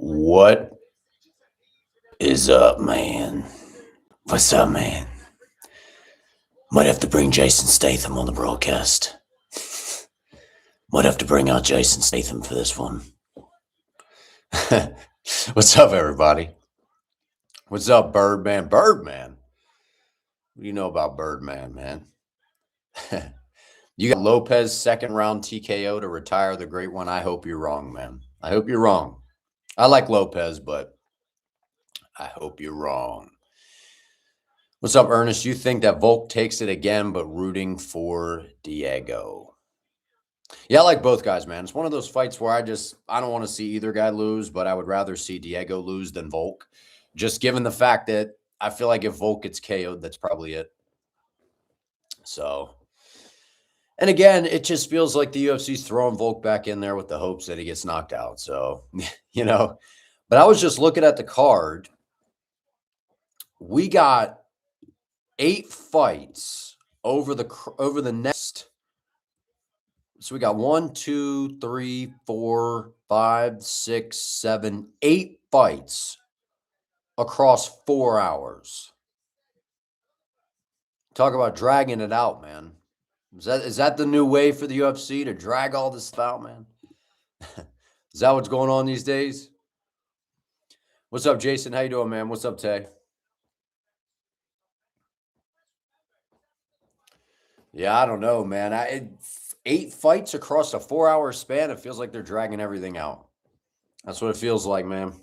What is up, man? What's up, man? Might have to bring Jason Statham on the broadcast. Might have to bring out Jason Statham for this one. What's up, everybody? What's up, Birdman? Birdman? What do you know about Birdman, man? You got Lopez second round TKO to retire the great one. I hope you're wrong, man. I hope you're wrong. I like Lopez, but I hope you're wrong. What's up, Ernest? You think that Volk takes it again, but rooting for Diego? Yeah, I like both guys, man. It's one of those fights where I don't want to see either guy lose, but I would rather see Diego lose than Volk. Just given the fact that I feel like if Volk gets KO'd, that's probably it. So, and again, it just feels like the UFC's throwing Volk back in there with the hopes that he gets knocked out. So, but I was just looking at the card. We got 8 fights over the next. So we got 1, 2, 3, 4, 5, 6, 7, 8 fights across 4 hours. Talk about dragging it out, man. Is that the new way for the UFC to drag all this out, man? Is that what's going on these days? What's up, Jason? How you doing, man? What's up, Tay? Yeah, I don't know, man. 8 fights across a 4-hour span. It feels like they're dragging everything out. That's what it feels like, man.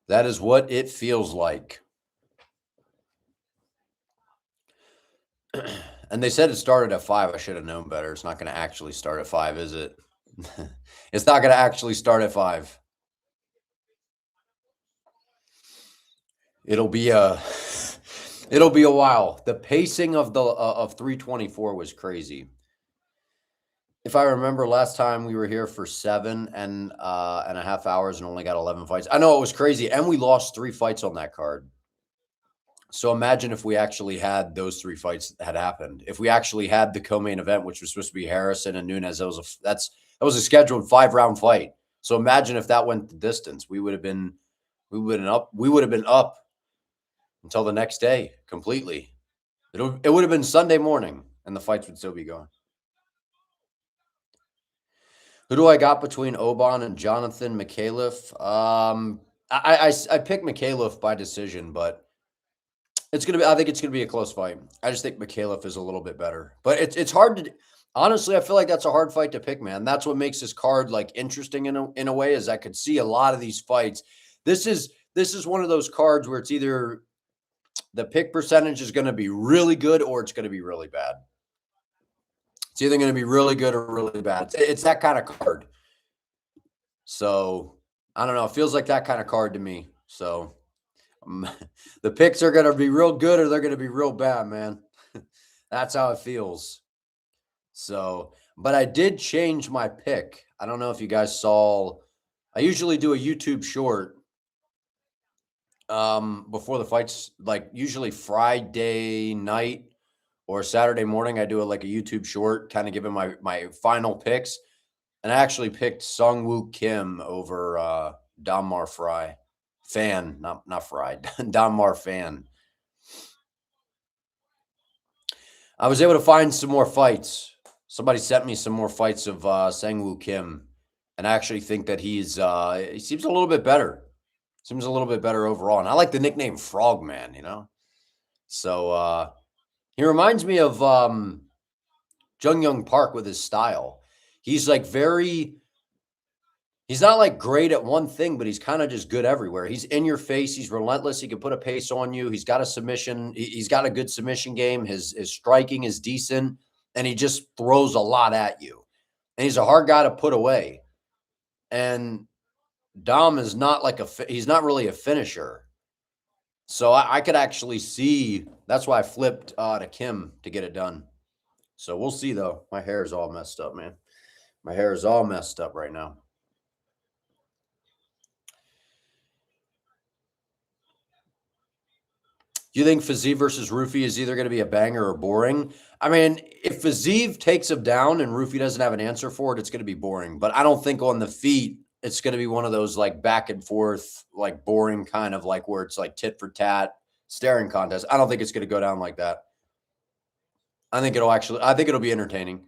That is what it feels like. And they said it started at 5. I should have known better. It's not going to actually start at 5, is it? It's not going to actually start at 5. It'll be a while. The pacing of 324 was crazy. If I remember last time we were here for 7 and a half hours and only got 11 fights. I know it was crazy. And we lost 3 fights on that card. So imagine if we actually had those 3 fights had happened. If we actually had the co-main event, which was supposed to be Harrison and Nunes, that was a scheduled 5-round fight. So imagine if that went the distance. We would have been up until the next day completely. It would have been Sunday morning and the fights would still be going. Who do I got between Oban and Jonathan Mikhailov? I picked Mikhailov by decision, but I think it's gonna be a close fight. I just think Mikhailov is a little bit better. But it's hard to honestly, I feel like that's a hard fight to pick, man. That's what makes this card like interesting in a way, is I could see a lot of these fights. This is one of those cards where it's either the pick percentage is going to be really good or it's going to be really bad. It's either going to be really good or really bad. It's that kind of card. So, I don't know. It feels like that kind of card to me. So, the picks are going to be real good or they're going to be real bad, man. That's how it feels. So, but I did change my pick. I don't know if you guys saw. I usually do a YouTube short before the fights, like usually Friday night or Saturday morning. I do like a YouTube short, kind of giving my final picks. And I actually picked Sungwoo Kim over Donmar Fan, not Fry, Donmar Fan. I was able to find some more fights. Somebody sent me some more fights of Sungwoo Kim. And I actually think that he seems a little bit better. Seems a little bit better overall. And I like the nickname Frogman, So he reminds me of Jung Young Park with his style. He's like he's not like great at one thing, but he's kind of just good everywhere. He's in your face. He's relentless. He can put a pace on you. He's got a submission. He's got a good submission game. His striking is decent, and he just throws a lot at you. And he's a hard guy to put away. And Dom is not he's not really a finisher. So I could actually see, that's why I flipped to Kim to get it done. So we'll see, though. My hair is all messed up, man. My hair is all messed up right now. Do you think Fiziev versus Ruffy is either going to be a banger or boring? I mean, if Fiziev takes him down and Ruffy doesn't have an answer for it, it's going to be boring. But I don't think on the feet it's going to be one of those like back and forth, like boring kind of like where it's like tit for tat staring contest. I don't think it's going to go down like that. I think it'll be entertaining.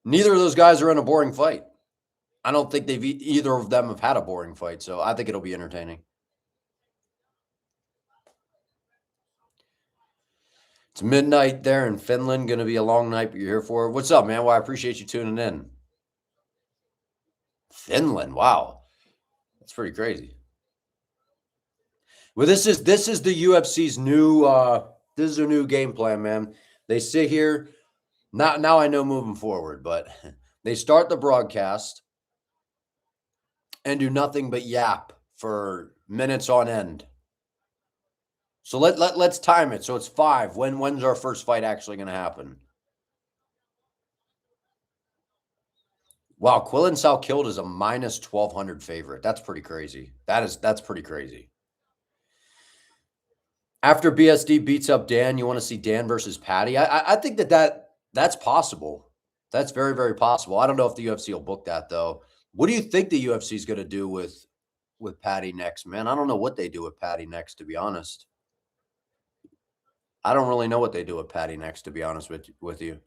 Neither of those guys are in a boring fight. I don't think either of them have had a boring fight. So I think it'll be entertaining. It's midnight there in Finland. Going to be a long night, but you're here for it. What's up, man? Well, I appreciate you tuning in. Finland. Wow. That's pretty crazy. Well, this is the UFC's new this is a new game plan, man. They sit here. Now I know moving forward, but they start the broadcast and do nothing but yap for minutes on end. So let's time it. So it's 5. When's our first fight actually going to happen? Wow, Quillan Salkilld is a minus 1,200 favorite. That's pretty crazy. That's pretty crazy. After BSD beats up Dan, you want to see Dan versus Patty? I think that's possible. That's very, very possible. I don't know if the UFC will book that, though. What do you think the UFC is going to do with Patty next, man? I don't know what they do with Patty next, to be honest. I don't really know what they do with Patty next, to be honest with you.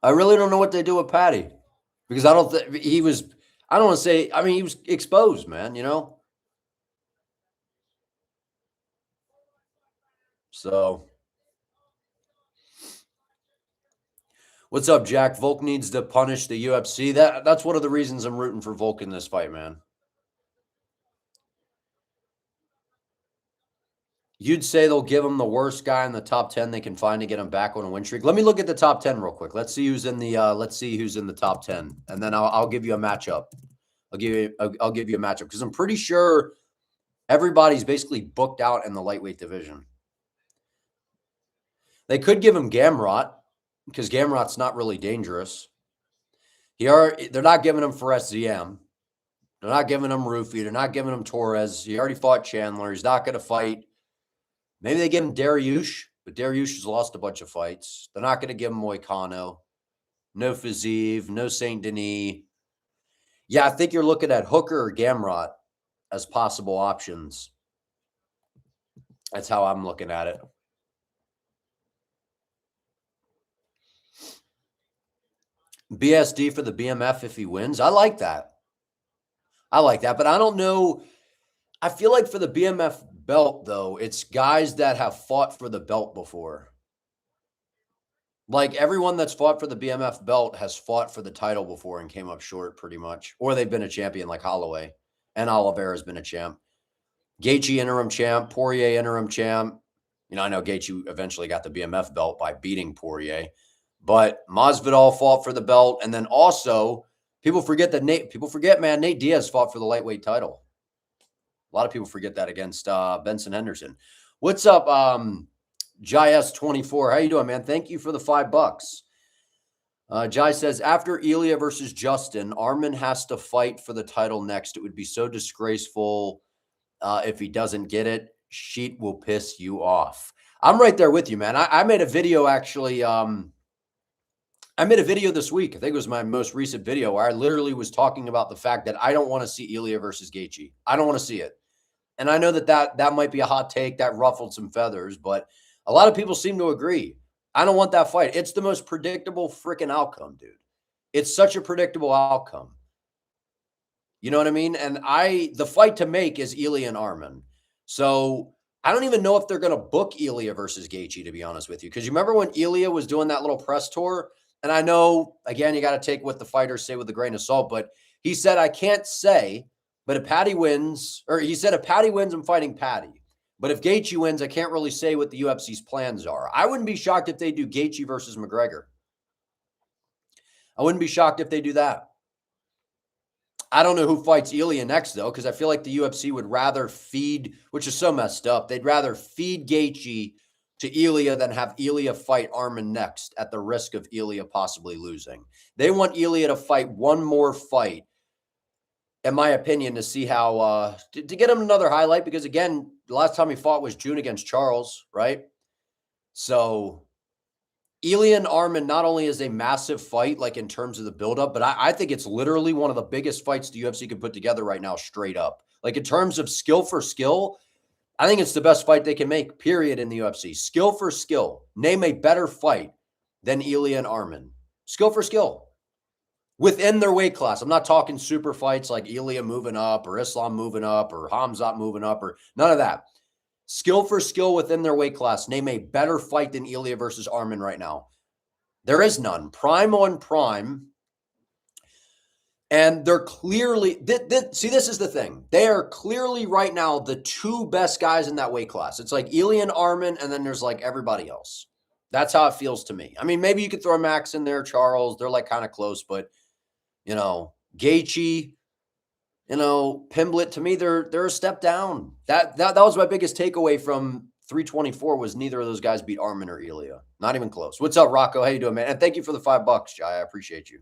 I really don't know what they do with Patty because I don't think he was. I don't want to say. I mean, he was exposed, man. You know. So, what's up, Jack? Volk needs to punish the UFC. That's one of the reasons I'm rooting for Volk in this fight, man. You'd say they'll give him the worst guy in the top 10 they can find to get him back on a win streak. Let me look at the top 10 real quick. Let's see who's in the top 10, and then I'll give you a matchup. I'll give you a matchup because I'm pretty sure everybody's basically booked out in the lightweight division. They could give him Gamrot because Gamrot's not really dangerous. They're not giving him FZM. They're not giving him Ruffy. They're not giving him Torres. He already fought Chandler. He's not going to fight. Maybe they give him Dariush, but Dariush has lost a bunch of fights. They're not going to give him Moicano. No Fiziev, no Saint Denis. Yeah, I think you're looking at Hooker or Gamrot as possible options. That's how I'm looking at it. BSD for the BMF if he wins. I like that. But I don't know. I feel like for the BMF belt, though, it's guys that have fought for the belt before. Like everyone that's fought for the BMF belt has fought for the title before and came up short pretty much. Or they've been a champion like Holloway. And Oliveira's been a champ. Gaethje interim champ. Poirier interim champ. You know, I know Gaethje eventually got the BMF belt by beating Poirier. But Masvidal fought for the belt. And then also, people forget, man, Nate Diaz fought for the lightweight title. A lot of people forget that against Benson Henderson. What's up, Jai-S24? How you doing, man? Thank you for the $5. Jai says, after Ilya versus Justin, Arman has to fight for the title next. It would be so disgraceful if he doesn't get it. Sheet will piss you off. I'm right there with you, man. I made a video, actually. I made a video this week. I think it was my most recent video where I literally was talking about the fact that I don't want to see Ilya versus Gaethje. I don't want to see it. And I know that might be a hot take that ruffled some feathers, but a lot of people seem to agree. I don't want that fight. It's the most predictable freaking outcome, dude. It's such a predictable outcome. You know what I mean? And the fight to make is Ilya and Arman. So I don't even know if they're going to book Ilya versus Gaethje, to be honest with you. Because you remember when Ilya was doing that little press tour? And I know, again, you got to take what the fighters say with a grain of salt, but he said, I can't say, but if Patty wins, or he said, if Patty wins, I'm fighting Patty. But if Gaethje wins, I can't really say what the UFC's plans are. I wouldn't be shocked if they do Gaethje versus McGregor. I wouldn't be shocked if they do that. I don't know who fights Ilya next, though, because I feel like the UFC would rather feed, which is so messed up, they'd rather feed Gaethje to Ilya than have Ilya fight Arman next at the risk of Ilya possibly losing. They want Ilya to fight one more fight, in my opinion, to see how, to get him another highlight, because again, the last time he fought was June against Charles, right? So Ilya and Arman not only is a massive fight, like in terms of the buildup, but I think it's literally one of the biggest fights the UFC could put together right now, straight up. Like in terms of skill for skill, I think it's the best fight they can make, period, in the UFC. Skill for skill. Name a better fight than Ilya and Arman. Skill for skill. Within their weight class. I'm not talking super fights like Ilya moving up or Islam moving up or Hamzat moving up or none of that. Skill for skill within their weight class. Name a better fight than Ilya versus Arman right now. There is none. Prime on prime. And they're clearly, see, this is the thing. They are clearly right now the two best guys in that weight class. It's like Ilya and Arman, and then there's like everybody else. That's how it feels to me. I mean, maybe you could throw Max in there, Charles. They're like kind of close, but, Gaethje, Pimblett, to me, they're a step down. That was my biggest takeaway from 324 was neither of those guys beat Arman or Ilya. Not even close. What's up, Rocco? How you doing, man? And thank you for the $5, Jai. I appreciate you.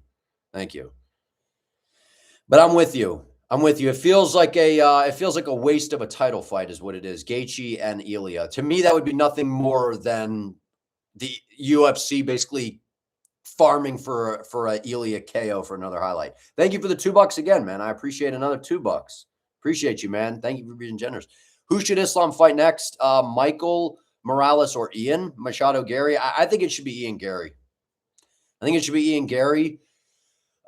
Thank you. But I'm with you. It feels like a waste of a title fight is what it is. Gaethje and Ilya. To me, that would be nothing more than the UFC basically farming for a Ilya KO for another highlight. Thank you for the $2 again, man. I appreciate another $2. Appreciate you, man. Thank you for being generous. Who should Islam fight next? Michael Morales or Ian Machado Gary? I think it should be Ian Gary.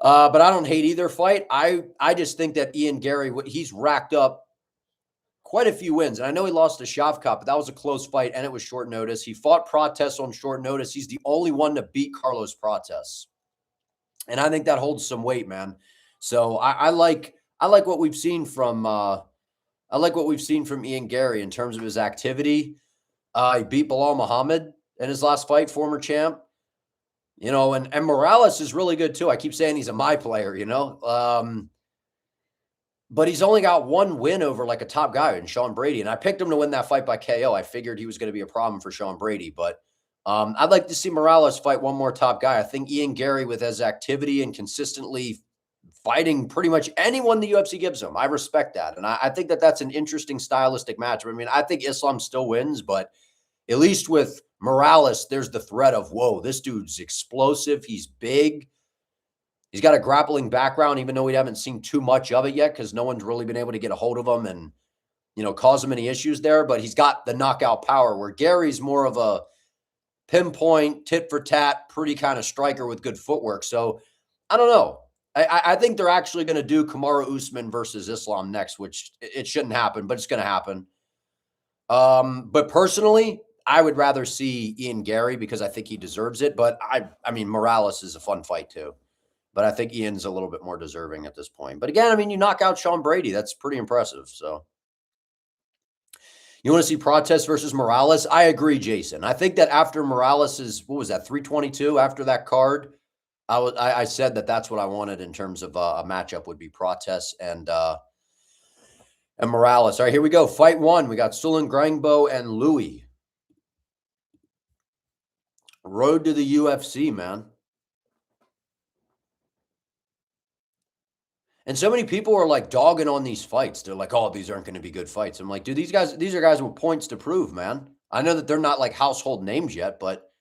But I don't hate either fight. I just think that Ian Gary, he's racked up quite a few wins. And I know he lost to Shavkat, but that was a close fight, and it was short notice. He fought Prates on short notice. He's the only one to beat Carlos Prates. And I think that holds some weight, man. So I like what we've seen from Ian Gary in terms of his activity. He beat Bilal Muhammad in his last fight, former champ. And Morales is really good too. I keep saying he's a my player, but he's only got one win over like a top guy in Sean Brady. And I picked him to win that fight by KO. I figured he was going to be a problem for Sean Brady, but I'd like to see Morales fight one more top guy. I think Ian Gary, with his activity and consistently fighting pretty much anyone the UFC gives him, I respect that. And I think that that's an interesting stylistic match. I mean, I think Islam still wins, but at least with Morales, there's the threat of, whoa, this dude's explosive. He's big. He's got a grappling background, even though we haven't seen too much of it yet because no one's really been able to get a hold of him and, cause him any issues there. But he's got the knockout power, where Gary's more of a pinpoint, tit for tat, pretty kind of striker with good footwork. So I don't know. I think they're actually going to do Kamaru Usman versus Islam next, which it shouldn't happen, but it's going to happen. But personally, I would rather see Ian Gary because I think he deserves it. But I mean, Morales is a fun fight too. But I think Ian's a little bit more deserving at this point. But again, I mean, you knock out Sean Brady. That's pretty impressive. So you want to see Prates versus Morales? I agree, Jason. I think that after Morales's, what was that, 322 after that card, I said that that's what I wanted in terms of a matchup would be Prates and Morales. All right, here we go. Fight one. We got Sulin Grangbo and Louis. Road to the UFC, man. And so many people are like dogging on these fights. They're like, oh, these aren't going to be good fights. I'm like, dude, these are guys with points to prove, man. I know that they're not like household names yet, but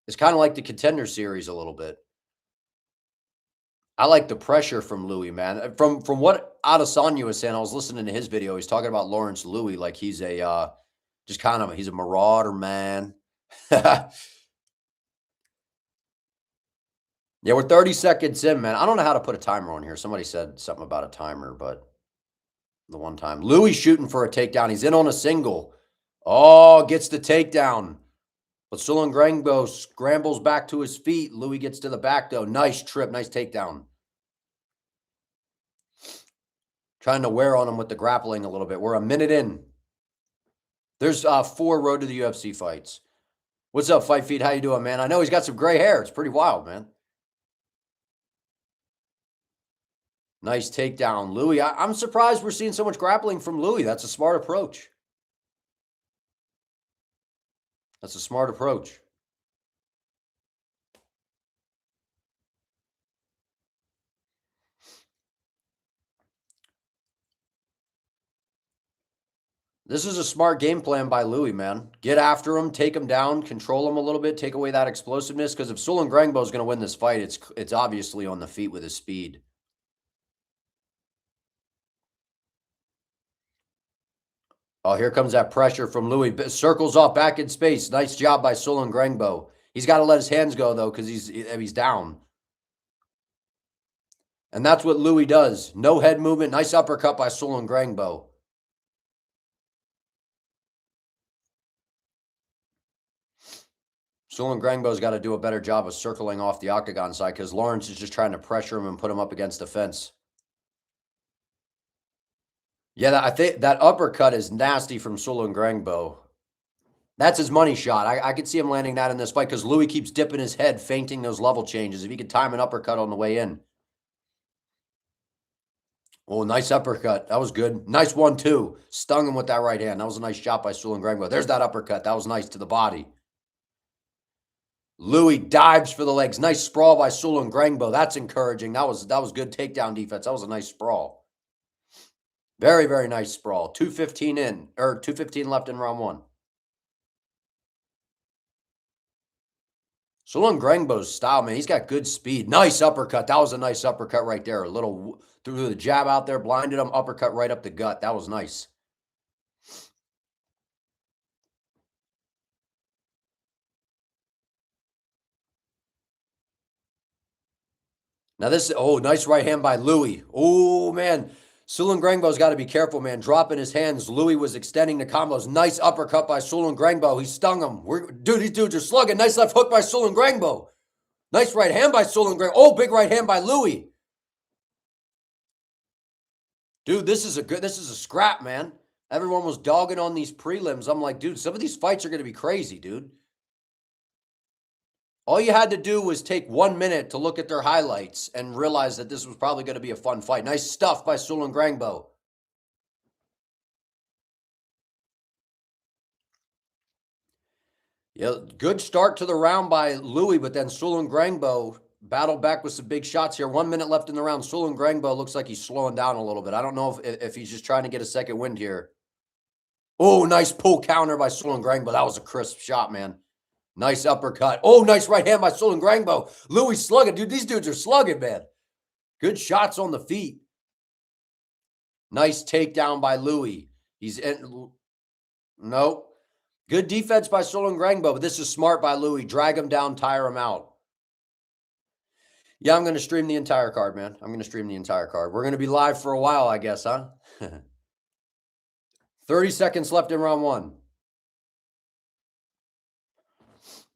it's kind of like the Contender Series a little bit. I like the pressure from Louis, man. From what Adesanya was saying, I was listening to his video. He's talking about Lawrence Louis like he's a he's a marauder, man. Yeah, we're 30 seconds in, man. I don't know how to put a timer on here. Somebody said something about a timer, but the one time. Louis shooting for a takedown. He's in on a single. Oh, gets the takedown. But Sulin Grangbo scrambles back to his feet. Louis gets to the back, though. Nice trip. Nice takedown. Trying to wear on him with the grappling a little bit. We're a minute in. There's 4 Road to the UFC fights. What's up, Fight Feet? How you doing, man? I know he's got some gray hair. It's pretty wild, man. Nice takedown, Louis. I'm surprised we're seeing so much grappling from Louis. That's a smart approach. That's a smart approach. This is a smart game plan by Louis, man. Get after him, take him down, control him a little bit, take away that explosiveness. Because if Sulin Grangbo is going to win this fight, it's obviously on the feet with his speed. Oh, here comes that pressure from Louis. Circles off back in space. Nice job by Sulin Grangbo. He's got to let his hands go, though, because he's down. And that's what Louis does. No head movement. Nice uppercut by Sulin Grangbo. Sulin Grangbo's got to do a better job of circling off the octagon side because Lawrence is just trying to pressure him and put him up against the fence. Yeah, I think that uppercut is nasty from Sulin Grangbo. That's his money shot. I could see him landing that in this fight because Louis keeps dipping his head, feinting those level changes. If he could time an uppercut on the way in. Oh, nice uppercut. That was good. Nice 1-2. Stung him with that right hand. That was a nice shot by Sulin Grangbo. There's that uppercut. That was nice to the body. Louis dives for the legs. Nice sprawl by Sulin Grangbo. That's encouraging. That was good takedown defense. That was a nice sprawl. Very, very nice sprawl. 2:15 in, or 2:15 left in round 1. Sulin Grangbo's style, man, he's got good speed. Nice uppercut. That was a nice uppercut right there. A little threw the jab out there, blinded him, uppercut right up the gut. That was nice. Now this, oh, nice right hand by Louis. Oh, man. Sulin Grangbo's got to be careful, man. Dropping his hands. Louis was extending the combos. Nice uppercut by Sulin Grangbo. He stung him. Dude, these dudes are slugging. Nice left hook by Sulin Grangbo. Nice right hand by Sulin Grangbo. Oh, big right hand by Louis. Dude, this is a scrap, man. Everyone was dogging on these prelims. I'm like, dude, some of these fights are going to be crazy, dude. All you had to do was take 1 minute to look at their highlights and realize that this was probably going to be a fun fight. Nice stuff by Sulin Grangbo. Yeah, good start to the round by Louis, but then Sulin Grangbo battled back with some big shots here. 1 minute left in the round. Sulin Grangbo looks like he's slowing down a little bit. I don't know if he's just trying to get a second wind here. Oh, nice pull counter by Sulin Grangbo. That was a crisp shot, man. Nice uppercut. Oh, nice right hand by Sulin Grangbo. Louis slugging. Dude, these dudes are slugging, man. Good shots on the feet. Nice takedown by Louis. Nope. Good defense by Sulin Grangbo, but this is smart by Louis. Drag him down, tire him out. Yeah, I'm going to stream the entire card, man. I'm going to stream the entire card. We're going to be live for a while, I guess, huh? 30 seconds left in round 1.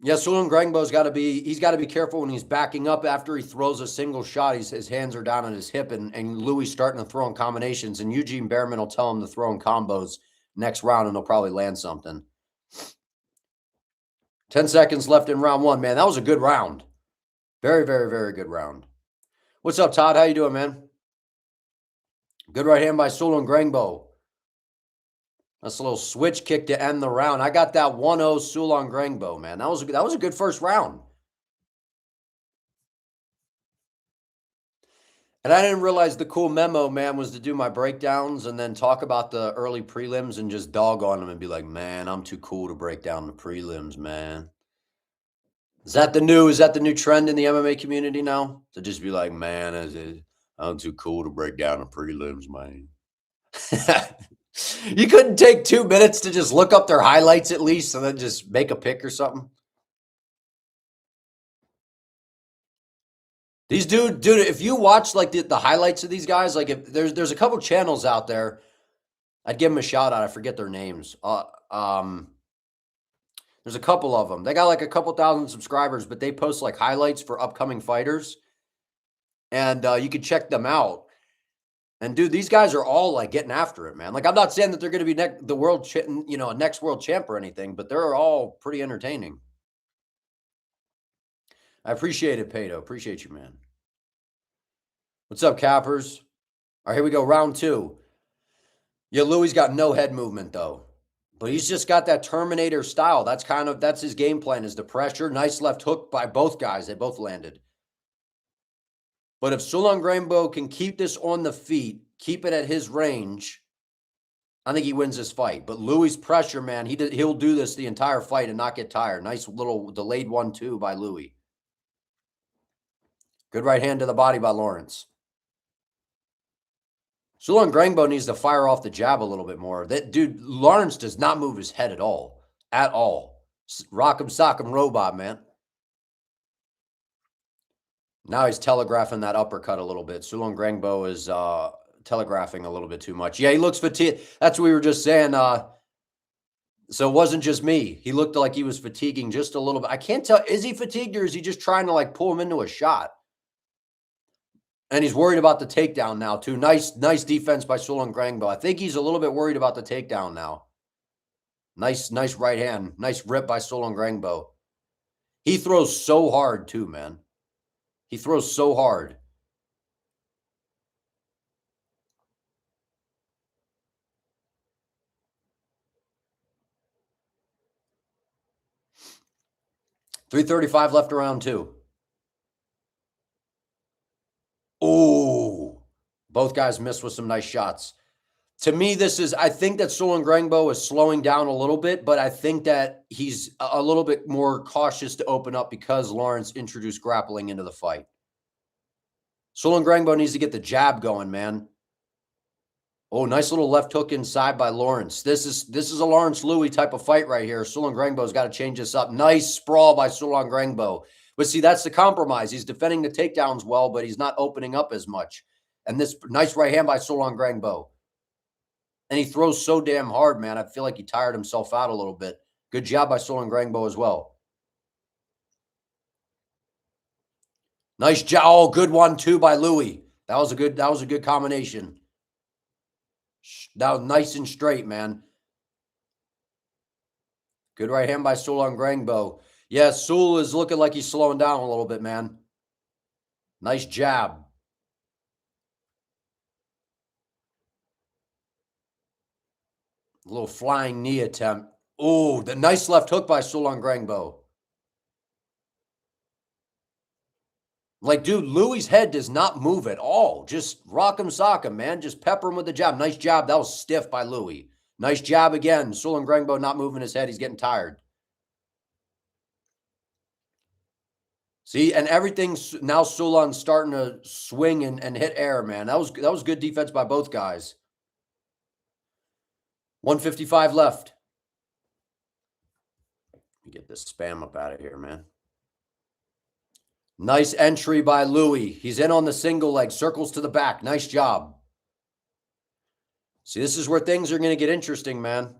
Yeah, Sulin Grangbo's got to be careful when he's backing up after he throws a single shot. His hands are down on his hip, and Louis starting to throw in combinations, and Eugene Behrman will tell him to throw in combos next round, and he'll probably land something. 10 seconds left in round 1, man. That was a good round. Very, very, very good round. What's up, Todd? How you doing, man? Good right hand by Sulin Grangbo. That's a little switch kick to end the round. I got that 1-0 Sulin Grangbo, man. That was a good first round. And I didn't realize the cool memo, man, was to do my breakdowns and then talk about the early prelims and just dog on them and be like, man, I'm too cool to break down the prelims, man. Is that the new trend in the MMA community now? To just be like, man, I'm too cool to break down the prelims, man. You couldn't take 2 minutes to just look up their highlights at least and then just make a pick or something? These dude, if you watch like the highlights of these guys, like if there's a couple channels out there, I'd give them a shout out. I forget their names. There's a couple of them. They got like a couple thousand subscribers, but they post like highlights for upcoming fighters. And you can check them out. And dude, these guys are all like getting after it, man. Like I'm not saying that they're going to be the world, next world champ or anything, but they're all pretty entertaining. I appreciate it, Pato. Appreciate you, man. What's up, Cappers? All right, here we go. Round 2. Yeah, Louis got no head movement though. But he's just got that Terminator style. That's his game plan, is the pressure. Nice left hook by both guys. They both landed. But if Sulin Grangbo can keep this on the feet, keep it at his range, I think he wins this fight. But Louis' pressure, man, he'll do this the entire fight and not get tired. Nice little delayed 1-2 by Louis. Good right hand to the body by Lawrence. Sulon Grangbo needs to fire off the jab a little bit more. That dude, Lawrence does not move his head at all. At all. Rock'em sock'em robot, man. Now he's telegraphing that uppercut a little bit. Sulon Grangbo is telegraphing a little bit too much. Yeah, he looks fatigued. That's what we were just saying. So it wasn't just me. He looked like he was fatiguing just a little bit. I can't tell. Is he fatigued or is he just trying to like pull him into a shot? And he's worried about the takedown now, too. Nice defense by Sulon Grangbo. I think he's a little bit worried about the takedown now. Nice right hand. Nice rip by Sulon Grangbo. He throws so hard, too, man. He throws so hard. .335 left around 2. Oh, both guys missed with some nice shots. To me, I think that Sulon Grangbo is slowing down a little bit, but I think that he's a little bit more cautious to open up because Lawrence introduced grappling into the fight. Sulon Grangbo needs to get the jab going, man. Oh, nice little left hook inside by Lawrence. This is a Lawrence Louis type of fight right here. Sulon Grangbo's got to change this up. Nice sprawl by Sulon Grangbo. But see, that's the compromise. He's defending the takedowns well, but he's not opening up as much. And this nice right hand by Sulon Grangbo. And he throws so damn hard, man. I feel like he tired himself out a little bit. Good job by Sulon Grangbo as well. Nice job. Oh, good 1-2 by Louis. That was a good combination. That was nice and straight, man. Good right hand by Sulon Grangbo. Yeah, Sul is looking like he's slowing down a little bit, man. Nice jab. A little flying knee attempt. Oh, the nice left hook by Sulon Grangbo. Like, dude, Louis' head does not move at all. Just rock him, sock him, man. Just pepper him with the jab. Nice jab. That was stiff by Louis. Nice jab again. Sulon Grangbo not moving his head. He's getting tired. See, and everything's now Sulon's starting to swing and hit air, man. That was good defense by both guys. 155 left. Let me get this spam up out of here, man. Nice entry by Louis. He's in on the single leg. Circles to the back. Nice job. See, this is where things are going to get interesting, man.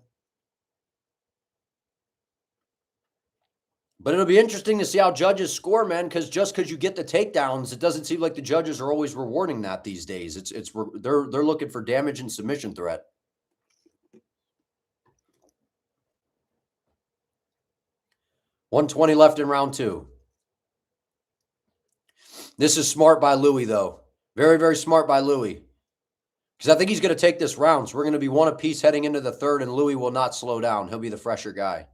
But it'll be interesting to see how judges score, man, because just because you get the takedowns, it doesn't seem like the judges are always rewarding that these days. They're looking for damage and submission threat. .120 left in round 2. This is smart by Louis, though. Very, very smart by Louis. Because I think he's going to take this round. So we're going to be one apiece heading into the third, and Louis will not slow down. He'll be the fresher guy.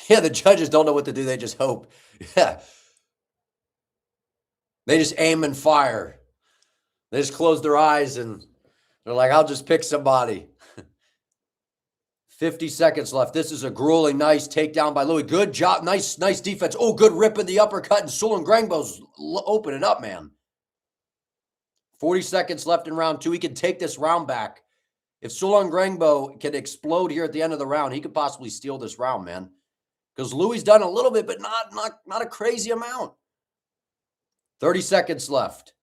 Yeah, the judges don't know what to do. They just hope. Yeah. They just aim and fire. They just close their eyes, and they're like, I'll just pick somebody. 50 seconds left. This is a grueling, nice takedown by Louis. Good job. Nice defense. Oh, good rip in the uppercut, and Sulon Grangbo's opening up, man. 40 seconds left in round 2. He can take this round back. If Sulon Grangbo can explode here at the end of the round, he could possibly steal this round, man. Because Louis done a little bit, but not a crazy amount. 30 seconds left.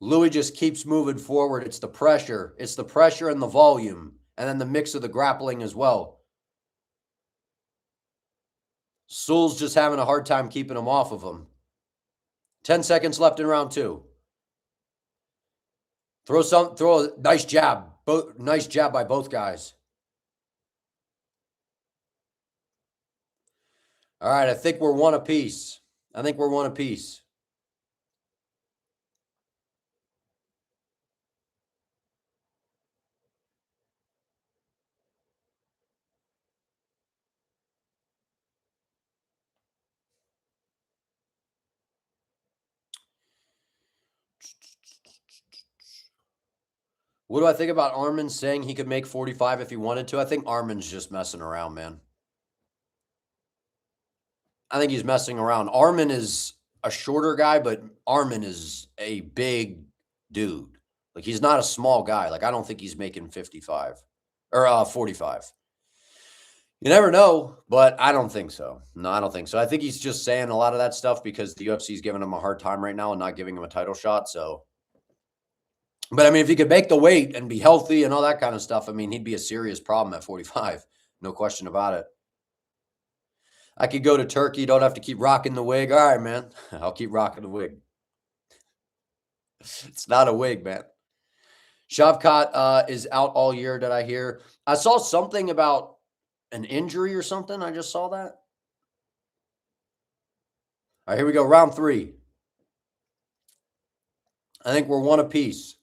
Louis just keeps moving forward. It's the pressure. It's the pressure and the volume, and then the mix of the grappling as well. Sul's just having a hard time keeping him off of him. 10 seconds left in round 2. Throw a nice jab. Nice jab by both guys. All right, I think we're one apiece. What do I think about Arman saying he could make 45 if he wanted to? I think Arman's just messing around, man. I think he's messing around. Arman is a shorter guy, but Arman is a big dude. Like, he's not a small guy. Like, I don't think he's making 55 or 45. You never know, but I don't think so. No, I don't think so. I think he's just saying a lot of that stuff because the UFC is giving him a hard time right now and not giving him a title shot. So, but I mean, if he could make the weight and be healthy and all that kind of stuff, I mean, he'd be a serious problem at 45. No question about it. I could go to Turkey. Don't have to keep rocking the wig. All right, man. I'll keep rocking the wig. It's not a wig, man. Shavkat is out all year, did I hear? I saw something about an injury or something. I just saw that. All right, here we go. Round 3. I think we're one apiece.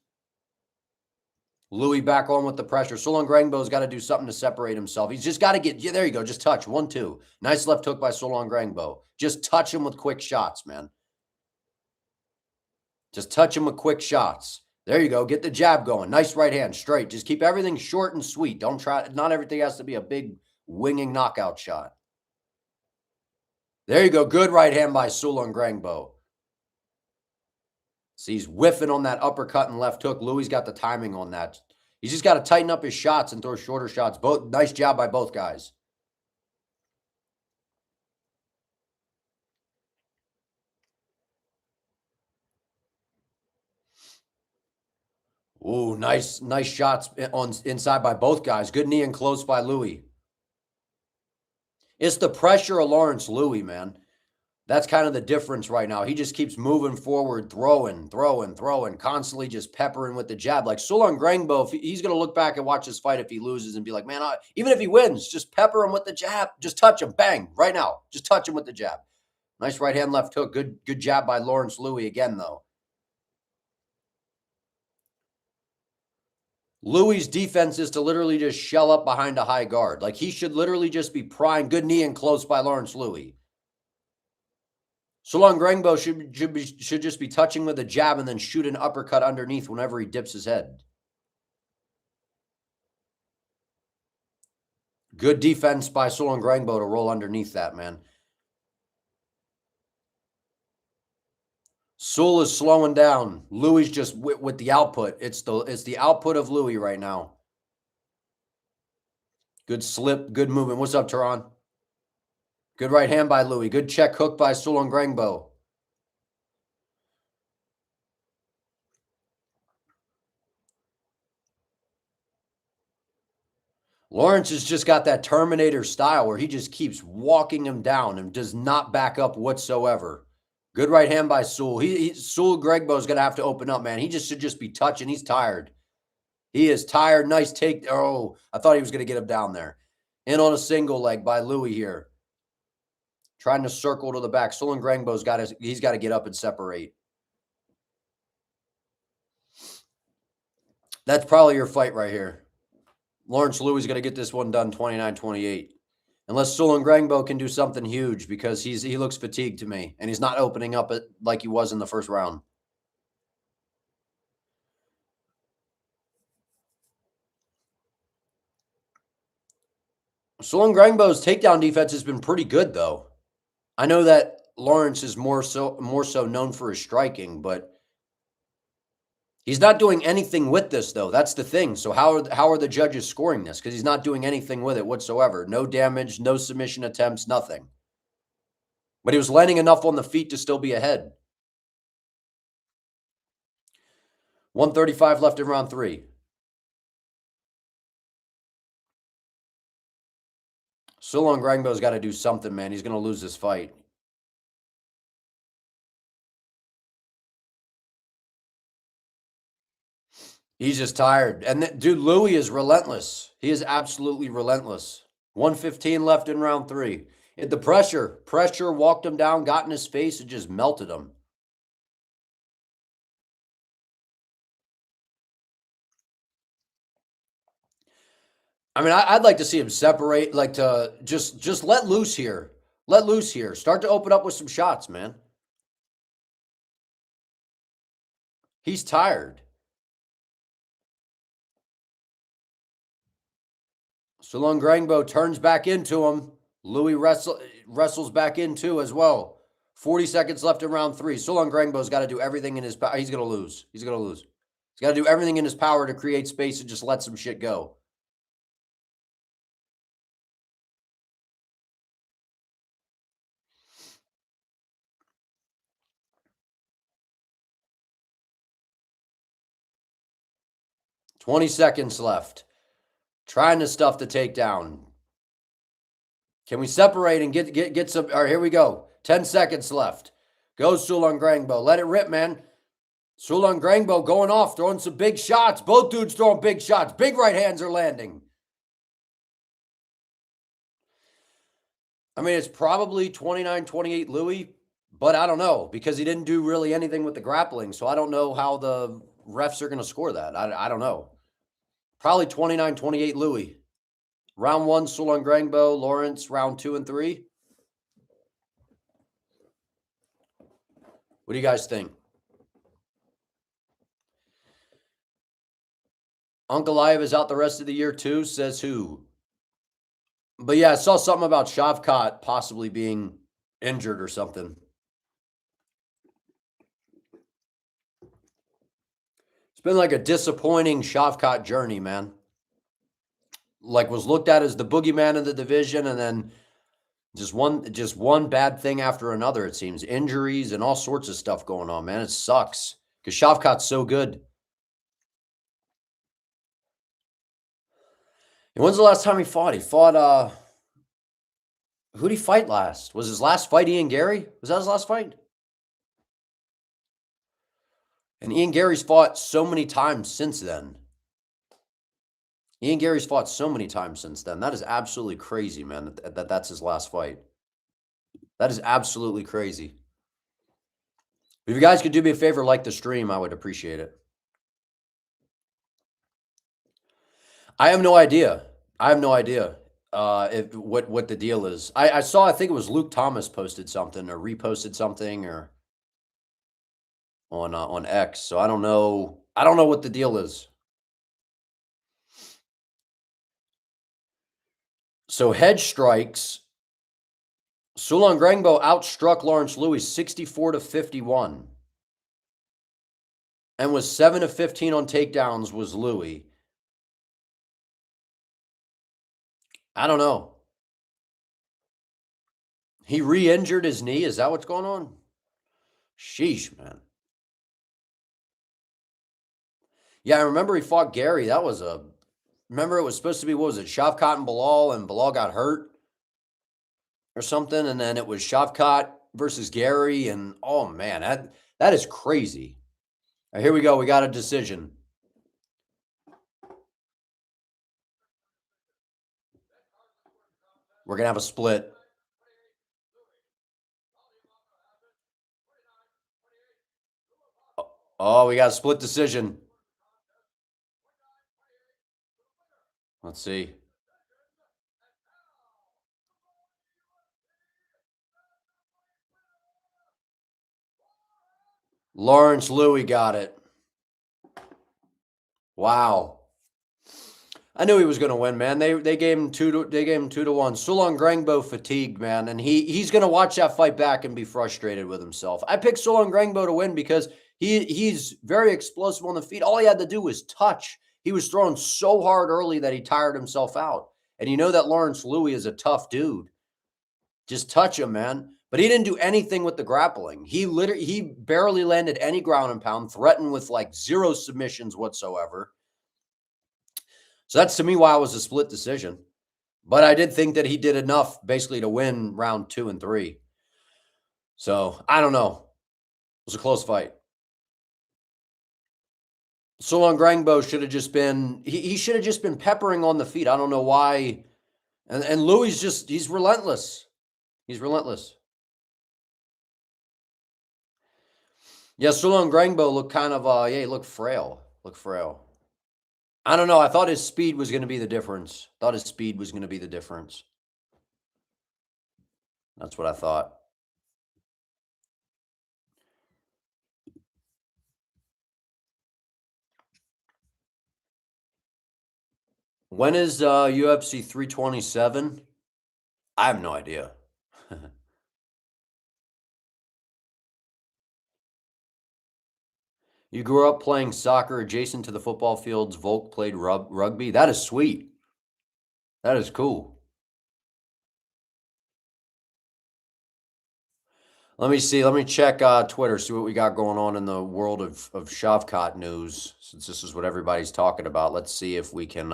Louis back on with the pressure. Solon Grangbo's got to do something to separate himself. He's just got to get, yeah, there you go. Just touch. 1-2. Nice left hook by Solon Grangbo. Just touch him with quick shots, man. Just touch him with quick shots. There you go. Get the jab going. Nice right hand. Straight. Just keep everything short and sweet. Don't try. Not everything has to be a big winging knockout shot. There you go. Good right hand by Solon Grangbo. See, he's whiffing on that uppercut and left hook. Louis got the timing on that. He's just got to tighten up his shots and throw shorter shots. Both nice job by both guys. Ooh, nice shots on inside by both guys. Good knee and close by Louis. It's the pressure of Lawrence Louis, man. That's kind of the difference right now. He just keeps moving forward, throwing, constantly just peppering with the jab. Like Solon Grangbo, he's going to look back and watch this fight if he loses and be like, man, even if he wins, just pepper him with the jab. Just touch him. Bang, right now. Just touch him with the jab. Nice right hand, left hook. Good jab by Lawrence Louis again, though. Louis' defense is to literally just shell up behind a high guard. Like, he should literally just be prying. Good knee and close by Lawrence Louis. Solon Grangbo should just be touching with a jab and then shoot an uppercut underneath whenever he dips his head. Good defense by Solon Grangbo to roll underneath that, man. Sul is slowing down. Louis just with the output. It's the output of Louis right now. Good slip, good movement. What's up, Tehran? Good right hand by Louis. Good check hook by Solon Grangbo. Lawrence has just got that Terminator style where he just keeps walking him down and does not back up whatsoever. Good right hand by Sul. Sul Grangbo is going to have to open up, man. He should just be touching. He's tired. He is tired. Nice take. Oh, I thought he was going to get him down there. In on a single leg by Louis here. Trying to circle to the back. Solon Grangbo's he's got to get up and separate. That's probably your fight right here. Lawrence Louis is going to get this one done 29-28. Unless Solon Grangbo can do something huge because he looks fatigued to me. And he's not opening up like he was in the first round. Solon Grangbo's takedown defense has been pretty good, though. I know that Lawrence is more so known for his striking, but he's not doing anything with this, though. That's the thing. So how are the judges scoring this? Because he's not doing anything with it whatsoever. No damage, no submission attempts, nothing. But he was landing enough on the feet to still be ahead. 135 left in round 3. Solon Grangbo's got to do something, man. He's going to lose this fight. He's just tired. And dude, Louis is relentless. He is absolutely relentless. 115 left in round 3. The pressure walked him down, got in his face, and just melted him. I mean, I'd like to see him separate, like to just let loose here. Let loose here. Start to open up with some shots, man. He's tired. Sulong Grangbo turns back into him. Louis wrestles back into as well. 40 seconds left in round 3. Sulong Grangbo's got to do everything in his power. He's going to lose. He's going to lose. He's got to do everything in his power to create space and just let some shit go. $20 seconds left. Trying to stuff the takedown. Can we separate and get some? All right, here we go. 10 seconds left. Goes Sulong Grangbo. Let it rip, man. Sulong Grangbo going off, throwing some big shots. Both dudes throwing big shots. Big right hands are landing. I mean, it's probably 29-28 Louis, but I don't know because he didn't do really anything with the grappling. So I don't know how the refs are going to score that. I don't know. Probably 29-28 Louis. Round 1, Sulong Grangbo. Lawrence, round 2 and 3. What do you guys think? Ankalaev is out the rest of the year too, says who? But yeah, I saw something about Shavkat possibly being injured or something. It's been like a disappointing Shavkat journey, man. Like was looked at as the boogeyman of the division, and then just one bad thing after another, it seems. Injuries and all sorts of stuff going on, man. It sucks because Shavkat's so good. And when's the last time he fought? He fought, who'd he fight last? Was his last fight Ian Gary? Was that his last fight? And Ian Gary's fought so many times since then. Ian Gary's fought so many times since then. That is absolutely crazy, man, that's his last fight. That is absolutely crazy. If you guys could do me a favor, like the stream, I would appreciate it. I have no idea. I have no idea what the deal is. I saw, I think it was Luke Thomas posted something or reposted something or on X. So I don't know. I don't know what the deal is. So hedge strikes. Sulong Grangbo outstruck Lawrence Louis 64-51. And was 7 of 15 on takedowns was Louis. I don't know. He re-injured his knee. Is that what's going on? Sheesh, man. Yeah, I remember he fought Gary. That was remember it was supposed to be, what was it, Shavkat and Bilal got hurt or something, and then it was Shavkat versus Gary, and oh man, that is crazy. All right, here we go. We got a decision. We're going to have a split. Oh, we got a split decision. Let's see. Lawrence Louis got it. Wow. I knew he was going to win, man. They gave him 2 to 1. Sulong Grangbo fatigued, man, and he's going to watch that fight back and be frustrated with himself. I picked Sulong Grangbo to win because he's very explosive on the feet. All he had to do was touch. He was throwing so hard early that he tired himself out. And you know that Lawrence Louis is a tough dude. Just touch him, man. But he didn't do anything with the grappling. He barely landed any ground and pound, threatened with like 0 submissions whatsoever. So that's to me why it was a split decision. But I did think that he did enough basically to win round 2 and 3. So I don't know. It was a close fight. Sulong Grangbo should have just been, he should have just been peppering on the feet. I don't know why. And Louis he's relentless. He's relentless. Yeah, Sulong Grangbo looked kind of, he looked frail. I don't know. I thought his speed was going to be the difference. That's what I thought. When is UFC 327? I have no idea. You grew up playing soccer adjacent to the football fields. Volk played rugby. That is sweet. That is cool. Let me see. Let me check Twitter, see what we got going on in the world of Shavkat news, since this is what everybody's talking about. Let's see if we can.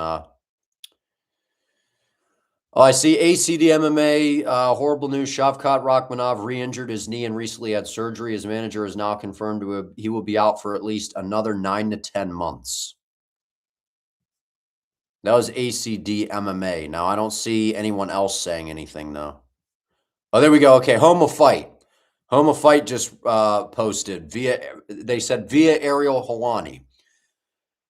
Oh, I see ACD MMA. Horrible news. Shavkat Rakhmonov re-injured his knee and recently had surgery. His manager has now confirmed he will be out for at least another 9 to 10 months. That was ACD MMA. Now, I don't see anyone else saying anything, though. Oh, there we go. Okay, Homa Fight. Homa Fight just posted they said via Ariel Helwani.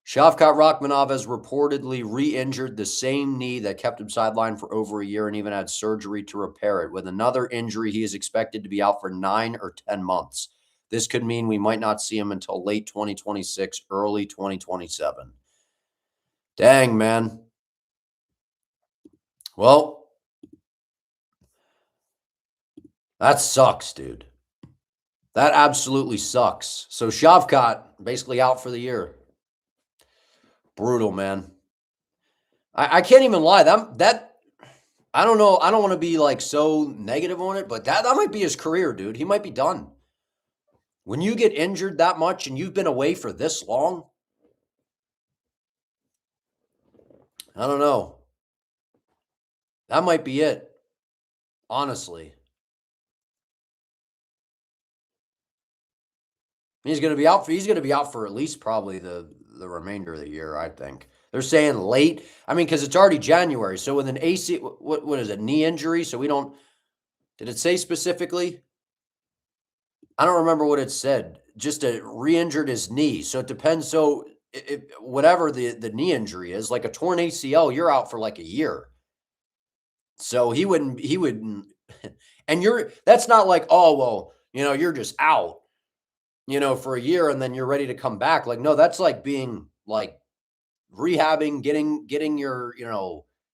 Shavkat Rakhmonov has reportedly re-injured the same knee that kept him sidelined for over a year and even had surgery to repair it. With another injury, he is expected to be out for 9 or 10 months. This could mean we might not see him until late 2026, early 2027. Dang, man. Well, that sucks, dude. That absolutely sucks. So Shavkat basically out for the year. Brutal, man. I can't even lie. That I don't know. I don't want to be like so negative on it, but that might be his career, dude. He might be done. When you get injured that much and you've been away for this long, I don't know. That might be it. Honestly. He's going to be out for at least probably the remainder of the year, I think. They're saying late. I mean, because it's already January. So with an AC, what is it, knee injury? So we don't, did it say specifically? I don't remember what it said. Just re-injured his knee. So it depends. So whatever the knee injury is, like a torn ACL, you're out for like a year. So he wouldn't, and that's not like, oh, well, you're just out, for a year and then you're ready to come back. Like, no, that's like being like rehabbing, getting your,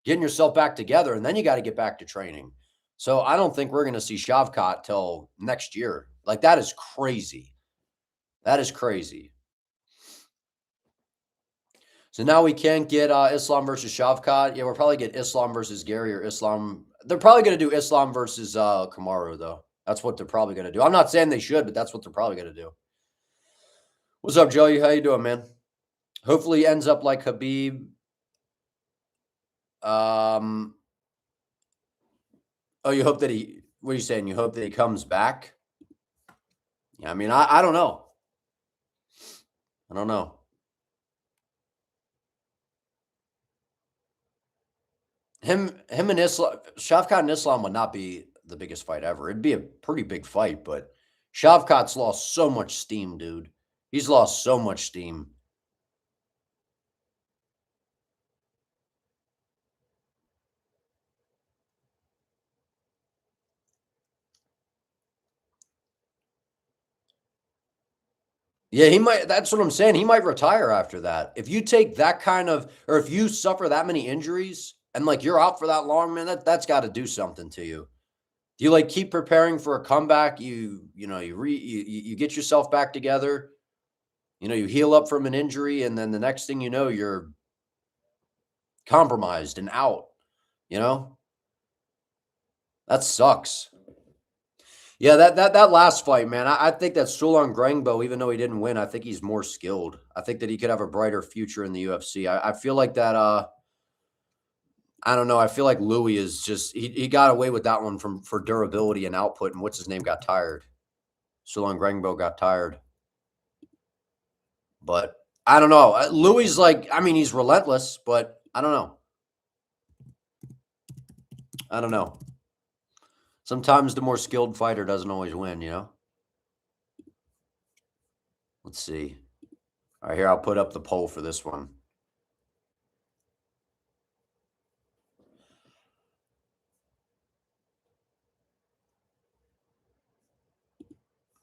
getting yourself back together. And then you got to get back to training. So I don't think we're going to see Shavkat till next year. Like, that is crazy. That is crazy. So now we can't get Islam versus Shavkat. Yeah, we'll probably get Islam versus Gary or Islam. They're probably going to do Islam versus Kamaru, though. That's what they're probably going to do. I'm not saying they should, but that's what they're probably going to do. What's up, Joey? How you doing, man? Hopefully he ends up like Khabib. Oh, you hope that what are you saying? You hope that he comes back? Yeah, I mean, I don't know. I don't know. Him and Islam, Shavkat and Islam would not be the biggest fight ever. It'd be a pretty big fight, but Shavkat's lost so much steam, dude. He's lost so much steam. Yeah, he might. That's what I'm saying. He might retire after that. If you take that kind of, or if you suffer that many injuries and like you're out for that long, man, that's got to do something to you. You like keep preparing for a comeback. You get yourself back together. You heal up from an injury, and then the next thing you know, you're compromised and out. That sucks. Yeah, that last fight, man. I think that Solon Grangbo, even though he didn't win, I think he's more skilled. I think that he could have a brighter future in the UFC. I feel like that. I don't know. I feel like Louis is just he got away with that one for durability and output. And what's his name got tired. Solon Grangbo got tired. But I don't know. Louis like, I mean, he's relentless, but I don't know. I don't know. Sometimes the more skilled fighter doesn't always win, Let's see. All right, here, I'll put up the poll for this one.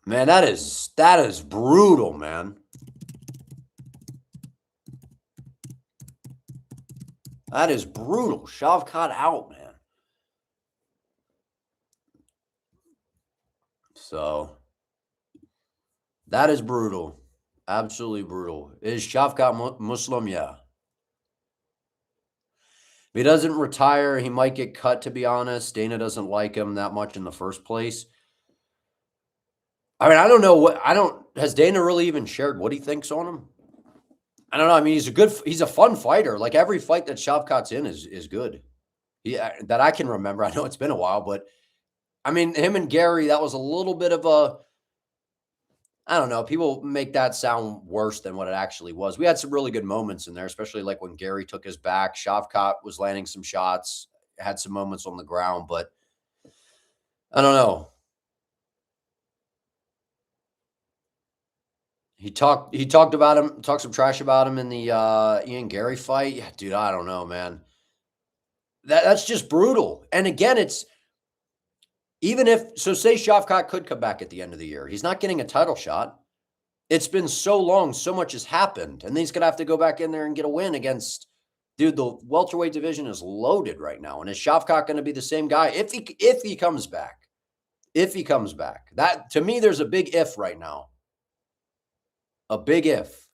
Man, that is brutal, man. That is brutal. Shavkat out, man. So that is brutal. Absolutely brutal. Is Shavkat Muslim? Yeah. If he doesn't retire, he might get cut, to be honest. Dana doesn't like him that much in the first place. I mean, I don't know has Dana really even shared what he thinks on him? I don't know. I mean, he's a fun fighter. Like every fight that Shavkat's in is good. That I can remember. I know it's been a while, but I mean, him and Gary, that was a little bit of I don't know. People make that sound worse than what it actually was. We had some really good moments in there, especially like when Gary took his back. Shavkat was landing some shots, had some moments on the ground, but I don't know. He talked about him, talked some trash about him in the Ian Gary fight. Yeah, dude, I don't know, man. That's just brutal. And again, it's even if say Shavkat could come back at the end of the year. He's not getting a title shot. It's been so long, so much has happened. And then he's gonna have to go back in there and get a win against the welterweight division is loaded right now. And is Shavkat gonna be the same guy if he comes back? If he comes back. That to me, there's a big if right now. A big if.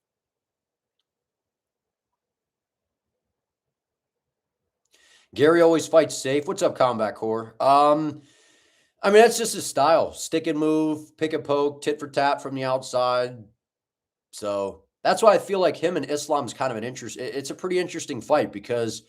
Gary always fights safe. What's up, Combat Core? I mean, that's just his style. Stick and move, pick and poke, tit for tat from the outside. So that's why I feel like him and Islam's kind of it's a pretty interesting fight because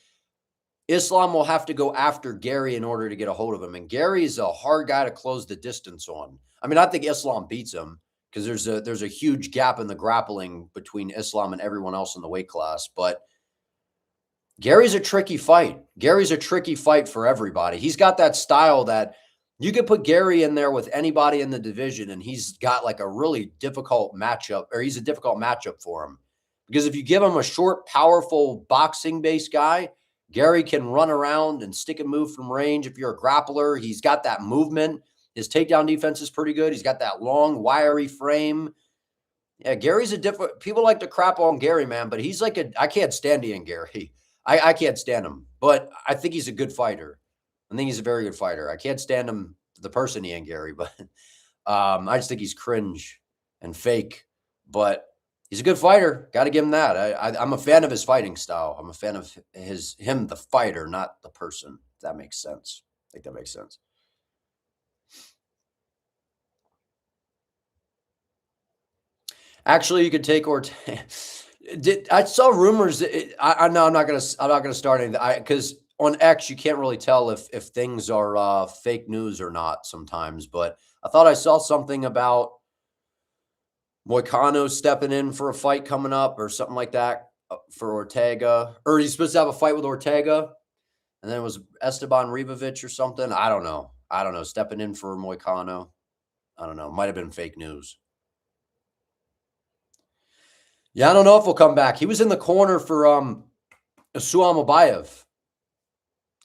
Islam will have to go after Gary in order to get a hold of him. And Gary is a hard guy to close the distance on. I mean, I think Islam beats him because there's a huge gap in the grappling between Islam and everyone else in the weight class. But Gary's a tricky fight. Gary's a tricky fight for everybody. He's got that style that you could put Gary in there with anybody in the division, and he's got like a really difficult matchup, or he's a difficult matchup for him. Because if you give him a short, powerful, boxing-based guy, Gary can run around and stick and move from range. If you're a grappler, he's got that movement. His takedown defense is pretty good. He's got that long, wiry frame. Yeah, Gary's a different – people like to crap on Gary, man, but he's like I can't stand Ian Gary. I can't stand him, but I think he's a good fighter. I think he's a very good fighter. I can't stand him, the person Ian Gary, but I just think he's cringe and fake. But he's a good fighter. Got to give him that. I'm a fan of his fighting style. I'm a fan of him, the fighter, not the person. If that makes sense. I think that makes sense. Actually, you could take Ortega. I saw rumors that I'm not gonna start anything because on X you can't really tell if things are fake news or not sometimes. But I thought I saw something about Moicano stepping in for a fight coming up or something like that for Ortega, or he's supposed to have a fight with Ortega, and then it was Esteban Ribovic or something. I don't know. Stepping in for Moicano. I don't know. Might have been fake news. Yeah, I don't know if he'll come back. He was in the corner for Asuam Abayev.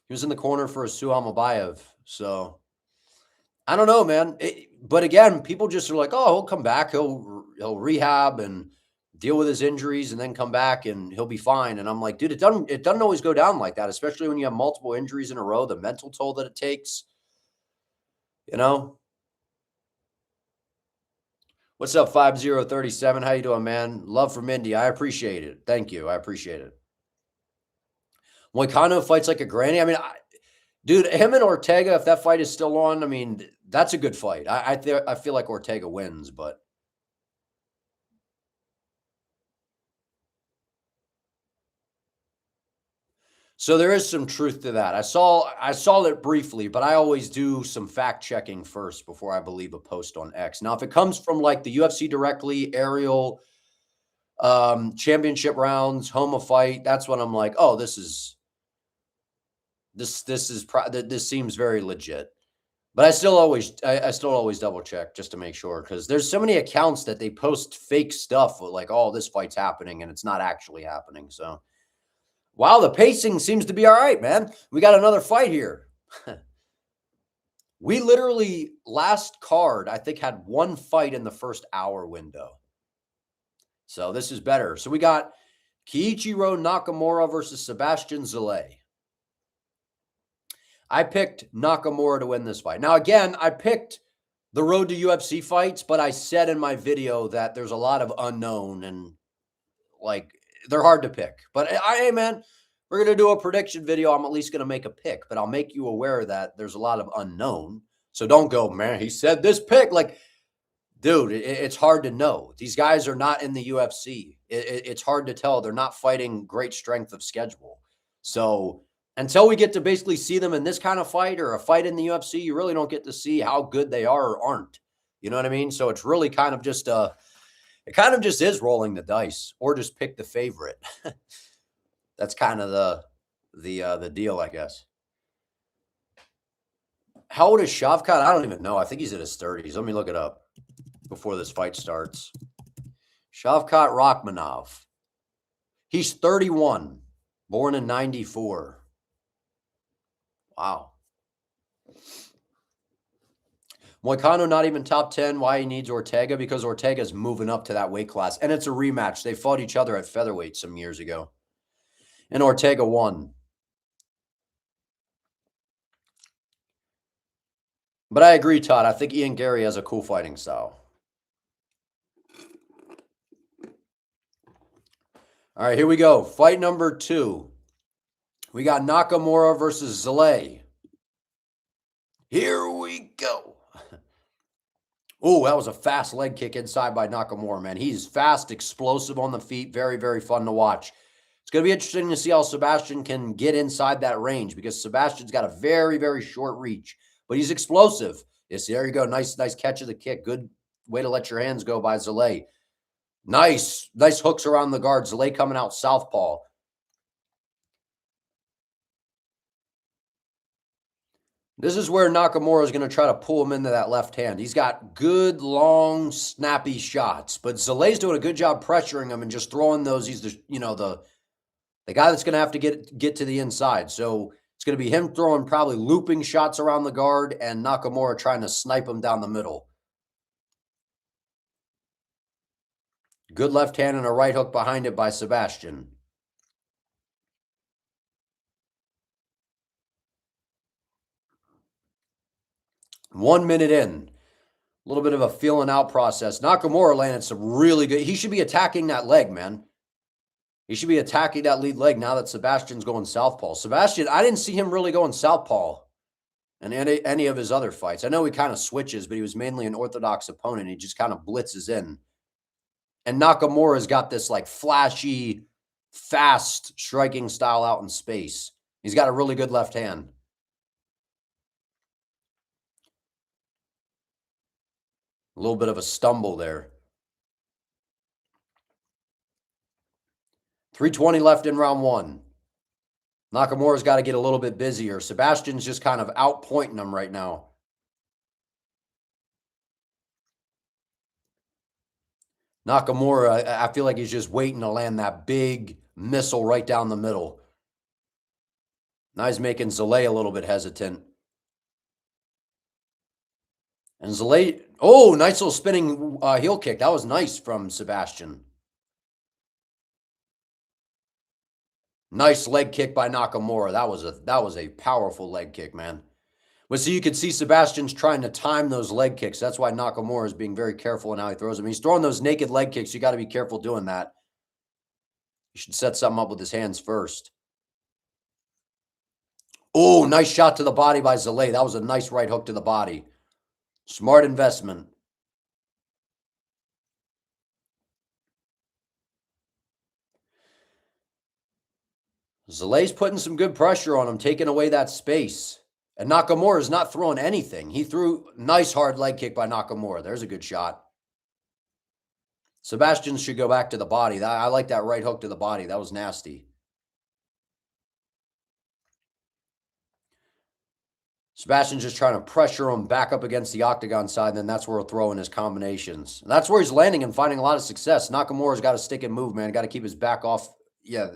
He was in the corner for Asuam Abayev. So I don't know, man. But again, people just are like, oh, he'll come back. He'll rehab and deal with his injuries and then come back and he'll be fine. And I'm like, dude, it doesn't always go down like that, especially when you have multiple injuries in a row, the mental toll that it takes. You know? What's up, 5037? How you doing, man? Love from India. I appreciate it. Thank you. I appreciate it. Moicano fights like a granny. I mean, dude, him and Ortega, if that fight is still on, I mean, that's a good fight. I feel like Ortega wins, but so there is some truth to that. I saw it briefly, but I always do some fact checking first before I believe a post on X. Now, if it comes from like the UFC directly, Ariel, championship rounds, Homa fight, that's when I'm like, oh, this seems very legit. But I still always double check just to make sure, because there's so many accounts that they post fake stuff with like, oh, this fight's happening and it's not actually happening. So, wow, the pacing seems to be all right, man. We got another fight here. We literally, last card, I think, had one fight in the first hour window. So this is better. So we got Kiichiro Nakamura versus Sebastian Zalay. I picked Nakamura to win this fight. Now, again, I picked the road to UFC fights, but I said in my video that there's a lot of unknown and, like, they're hard to pick. But, hey, man, we're going to do a prediction video. I'm at least going to make a pick, but I'll make you aware that there's a lot of unknown. So don't go, man, he said this pick. Like, dude, it's hard to know. These guys are not in the UFC. It's hard to tell. They're not fighting great strength of schedule. So until we get to basically see them in this kind of fight or a fight in the UFC, you really don't get to see how good they are or aren't. You know what I mean? So it's really kind of just it kind of just is rolling the dice or just pick the favorite. That's kind of the deal, I guess. How old is Shavkat? I don't even know. I think he's in his 30s. Let me look it up before this fight starts. Shavkat Rakhmonov. He's 31, born in 94. Wow. Moicano not even top 10. Why he needs Ortega? Because Ortega's moving up to that weight class. And it's a rematch. They fought each other at featherweight some years ago. And Ortega won. But I agree, Todd. I think Ian Gary has a cool fighting style. All right, here we go. Fight number 2. We got Nakamura versus Zalay. Here we go. Oh, that was a fast leg kick inside by Nakamura, man. He's fast, explosive on the feet. Very, very fun to watch. It's going to be interesting to see how Sebastian can get inside that range because Sebastian's got a very, very short reach, but he's explosive. Yes, there you go. Nice catch of the kick. Good way to let your hands go by Zalay. Nice hooks around the guard. Zalay coming out southpaw. This is where Nakamura is going to try to pull him into that left hand. He's got good, long, snappy shots, but Zalay's doing a good job pressuring him and just throwing those. He's the guy that's going to have to get to the inside. So it's going to be him throwing probably looping shots around the guard and Nakamura trying to snipe him down the middle. Good left hand and a right hook behind it by Sebastian. One minute in. A little bit of a feeling out process. Nakamura landed some really good. He should be attacking that leg, man. He should be attacking that lead leg now that Sebastian's going southpaw. Sebastian, I didn't see him really going southpaw in any of his other fights. I know he kind of switches, but he was mainly an orthodox opponent. He just kind of blitzes in. And Nakamura's got this like flashy, fast striking style out in space. He's got a really good left hand. A little bit of a stumble there. 3:20 left in round 1. Nakamura's got to get a little bit busier. Sebastian's just kind of outpointing him right now. Nakamura, I feel like he's just waiting to land that big missile right down the middle. Now he's making Zalay a little bit hesitant. And Zalay, oh, nice little spinning heel kick. That was nice from Sebastian. Nice leg kick by Nakamura. That was a powerful leg kick, man. But see, you can see Sebastian's trying to time those leg kicks. That's why Nakamura is being very careful in how he throws them. He's throwing those naked leg kicks. You got to be careful doing that. You should set something up with his hands first. Oh, nice shot to the body by Zalay. That was a nice right hook to the body. Smart investment. Zalay's putting some good pressure on him, taking away that space. And Nakamura is not throwing anything. He threw nice hard leg kick by Nakamura. There's a good shot. Sebastian should go back to the body. I like that right hook to the body. That was nasty. Sebastian's just trying to pressure him back up against the octagon side, and then that's where he'll throw in his combinations. And that's where he's landing and finding a lot of success. Nakamura's got to stick and move, man. Got to keep his back off. Yeah.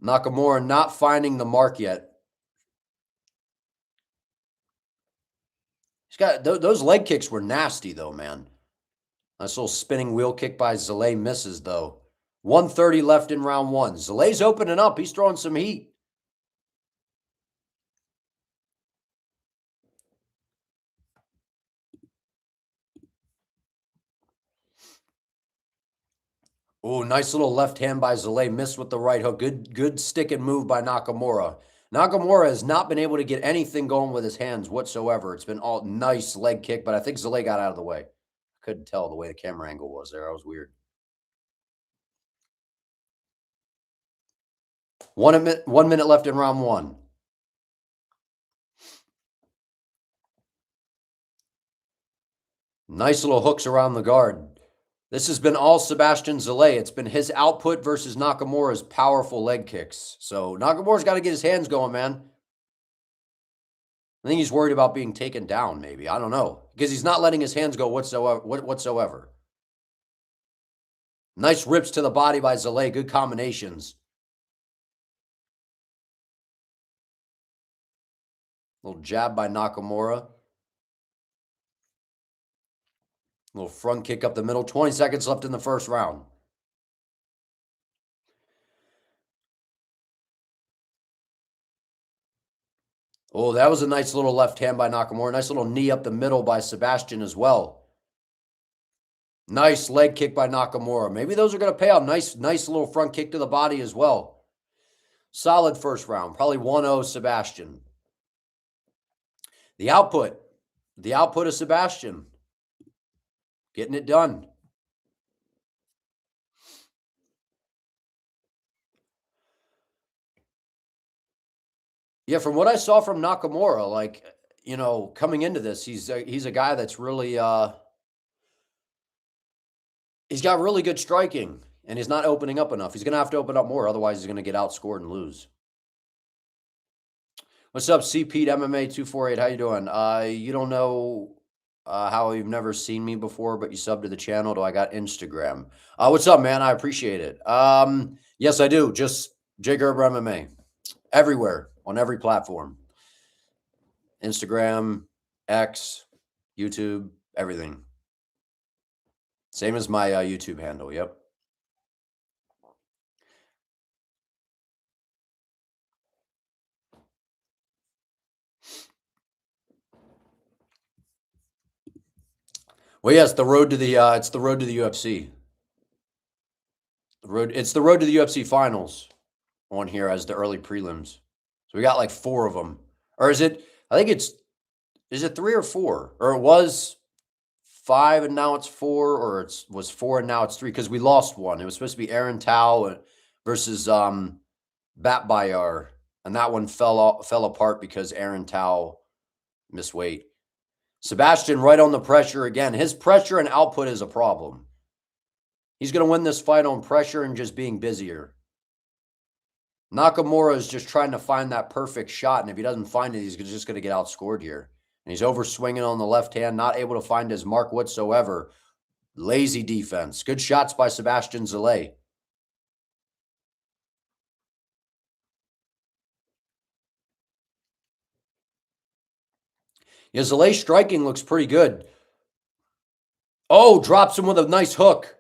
Nakamura not finding the mark yet. He's got those leg kicks were nasty, though, man. Nice little spinning wheel kick by Zalay, misses though. 130 left in round one. Zalay's opening up. He's throwing some heat. Oh, nice little left hand by Zalay. Missed with the right hook. Good stick and move by Nakamura. Nakamura has not been able to get anything going with his hands whatsoever. It's been all nice leg kick, but I think Zalay got out of the way. Couldn't tell the way the camera angle was there. That was weird. 1 minute left in round one. Nice little hooks around the guard. This has been all Sebastian Zalay. It's been his output versus Nakamura's powerful leg kicks. So Nakamura's got to get his hands going, man. I think he's worried about being taken down, maybe. I don't know. Because he's not letting his hands go whatsoever. Nice rips to the body by Zalay. Good combinations. Little jab by Nakamura. Little front kick up the middle. 20 seconds left in the first round. Oh, that was a nice little left hand by Nakamura. Nice little knee up the middle by Sebastian as well. Nice leg kick by Nakamura. Maybe those are going to pay out. Nice little front kick to the body as well. Solid first round. Probably 1-0 Sebastian. The output of Sebastian. Getting it done. Yeah, from what I saw from Nakamura, like, you know, coming into this, he's a guy that's really he's got really good striking, and he's not opening up enough. He's going to have to open up more, otherwise he's going to get outscored and lose. What's up, C Pete MMA 248? How you doing? You don't know how you've never seen me before, but you subbed to the channel. Do I got Instagram? What's up, man? I appreciate it. Yes, I do. Just Jay Gerber MMA. Everywhere, on every platform. Instagram, X, YouTube, everything. Same as my YouTube handle, yep. Well, yes, the road to the it's the road to the UFC. It's the road to the UFC finals on here as the early prelims. So we got like 4 of them. Or is it, I think it's, is it 3 or 4? Or it was 5 and now it's 4, or it was 4 and now it's 3, because we lost one. It was supposed to be Aaron Tao versus Bat Bayar, and that one fell apart because Aaron Tao missed weight. Sebastian right on the pressure again. His pressure and output is a problem. He's going to win this fight on pressure and just being busier. Nakamura is just trying to find that perfect shot, and if he doesn't find it, he's just going to get outscored here. And he's over swinging on the left hand, not able to find his mark whatsoever. Lazy defense. Good shots by Sebastian Zalay. Yeah, Zalay's striking looks pretty good. Oh, drops him with a nice hook.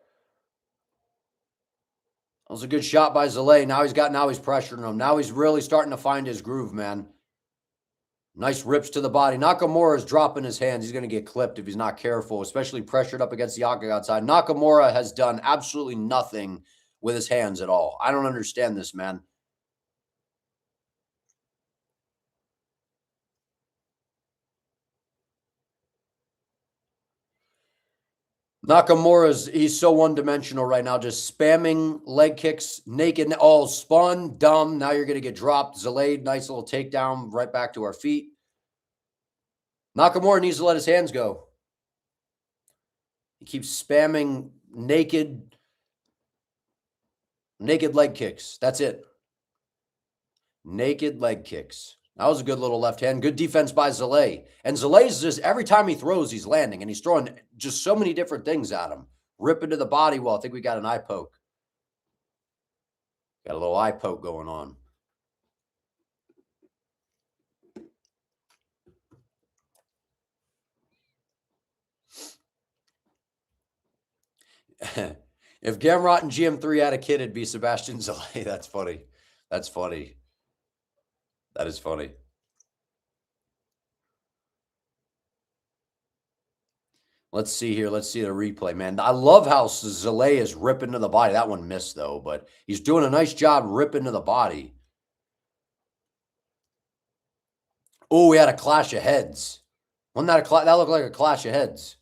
That was a good shot by Zalay. Now he's pressuring him. Now he's really starting to find his groove, man. Nice rips to the body. Nakamura is dropping his hands. He's going to get clipped if he's not careful, especially pressured up against the octagon side. Nakamura has done absolutely nothing with his hands at all. I don't understand this, man. He's so one-dimensional right now, just spamming leg kicks, naked, all spun, dumb. Now you're going to get dropped. Zalay, nice little takedown right back to our feet. Nakamura needs to let his hands go. He keeps spamming naked leg kicks. That's it. Naked leg kicks. That was a good little left hand. Good defense by Zalay. And Zalay's just, every time he throws, he's landing. And he's throwing just so many different things at him. Rip into the body. Well, I think we got an eye poke. Got a little eye poke going on. If Gamrot and GM3 had a kid, it'd be Sebastian Zalay. That's funny. That's funny. That is funny. Let's see here. Let's see the replay, man. I love how Zalay is ripping to the body. That one missed, though, but he's doing a nice job ripping to the body. Oh, we had a clash of heads. Wasn't that that looked like a clash of heads.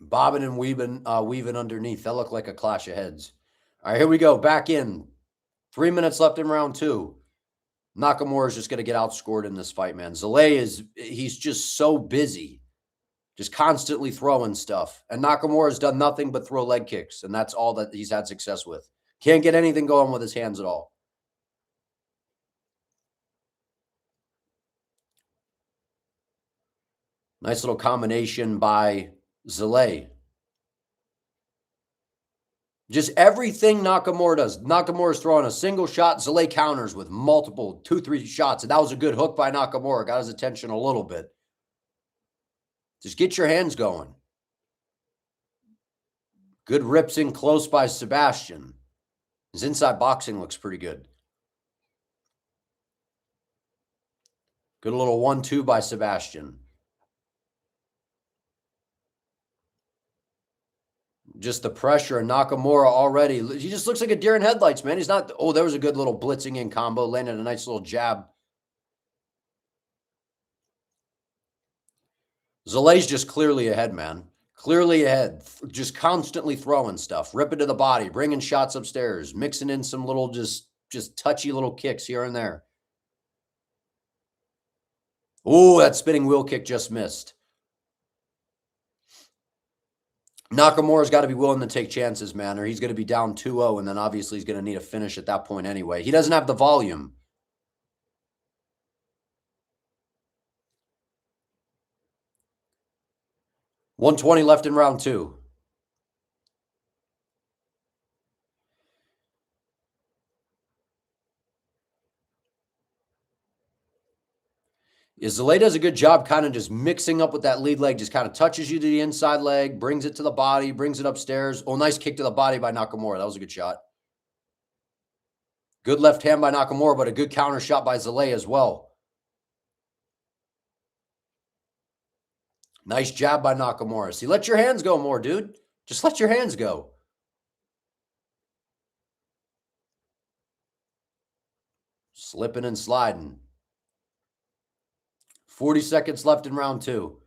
Bobbing and weaving underneath. That looked like a clash of heads. All right, here we go. Back in. 3 minutes left in round 2. Nakamura is just going to get outscored in this fight, man. Zalay he's just so busy. Just constantly throwing stuff. And Nakamura has done nothing but throw leg kicks, and that's all that he's had success with. Can't get anything going with his hands at all. Nice little combination by Zalay. Just everything Nakamura does. Nakamura's throwing a single shot. Zalay counters with multiple 2-3 shots. And that was a good hook by Nakamura. Got his attention a little bit. Just get your hands going. Good rips in close by Sebastian. His inside boxing looks pretty good. Good little 1-2 by Sebastian. Just the pressure, and Nakamura already. He just looks like a deer in headlights, man. He's not. Oh, there was a good little blitzing in combo. Landed a nice little jab. Zalay's just clearly ahead, man. Clearly ahead. Just constantly throwing stuff. Ripping to the body. Bringing shots upstairs. Mixing in some little just touchy little kicks here and there. Oh, that spinning wheel kick just missed. Nakamura's got to be willing to take chances, man, or he's going to be down 2-0, and then obviously he's going to need a finish at that point anyway. He doesn't have the volume. $120 left in round 2. Zalay does a good job kind of just mixing up with that lead leg, just kind of touches you to the inside leg, brings it to the body, brings it upstairs. Oh, nice kick to the body by Nakamura. That was a good shot. Good left hand by Nakamura, but a good counter shot by Zalay as well. Nice jab by Nakamura. See, let your hands go more, dude. Just let your hands go. Slipping and sliding. 40 seconds left in round 2.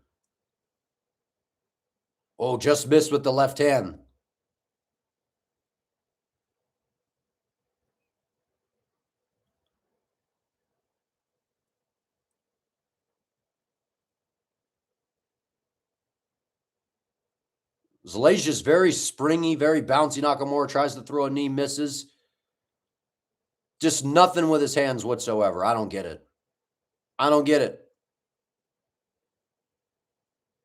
Oh, just missed with the left hand. Zalay's just very springy, very bouncy. Nakamura tries to throw a knee, misses. Just nothing with his hands whatsoever. I don't get it. I don't get it.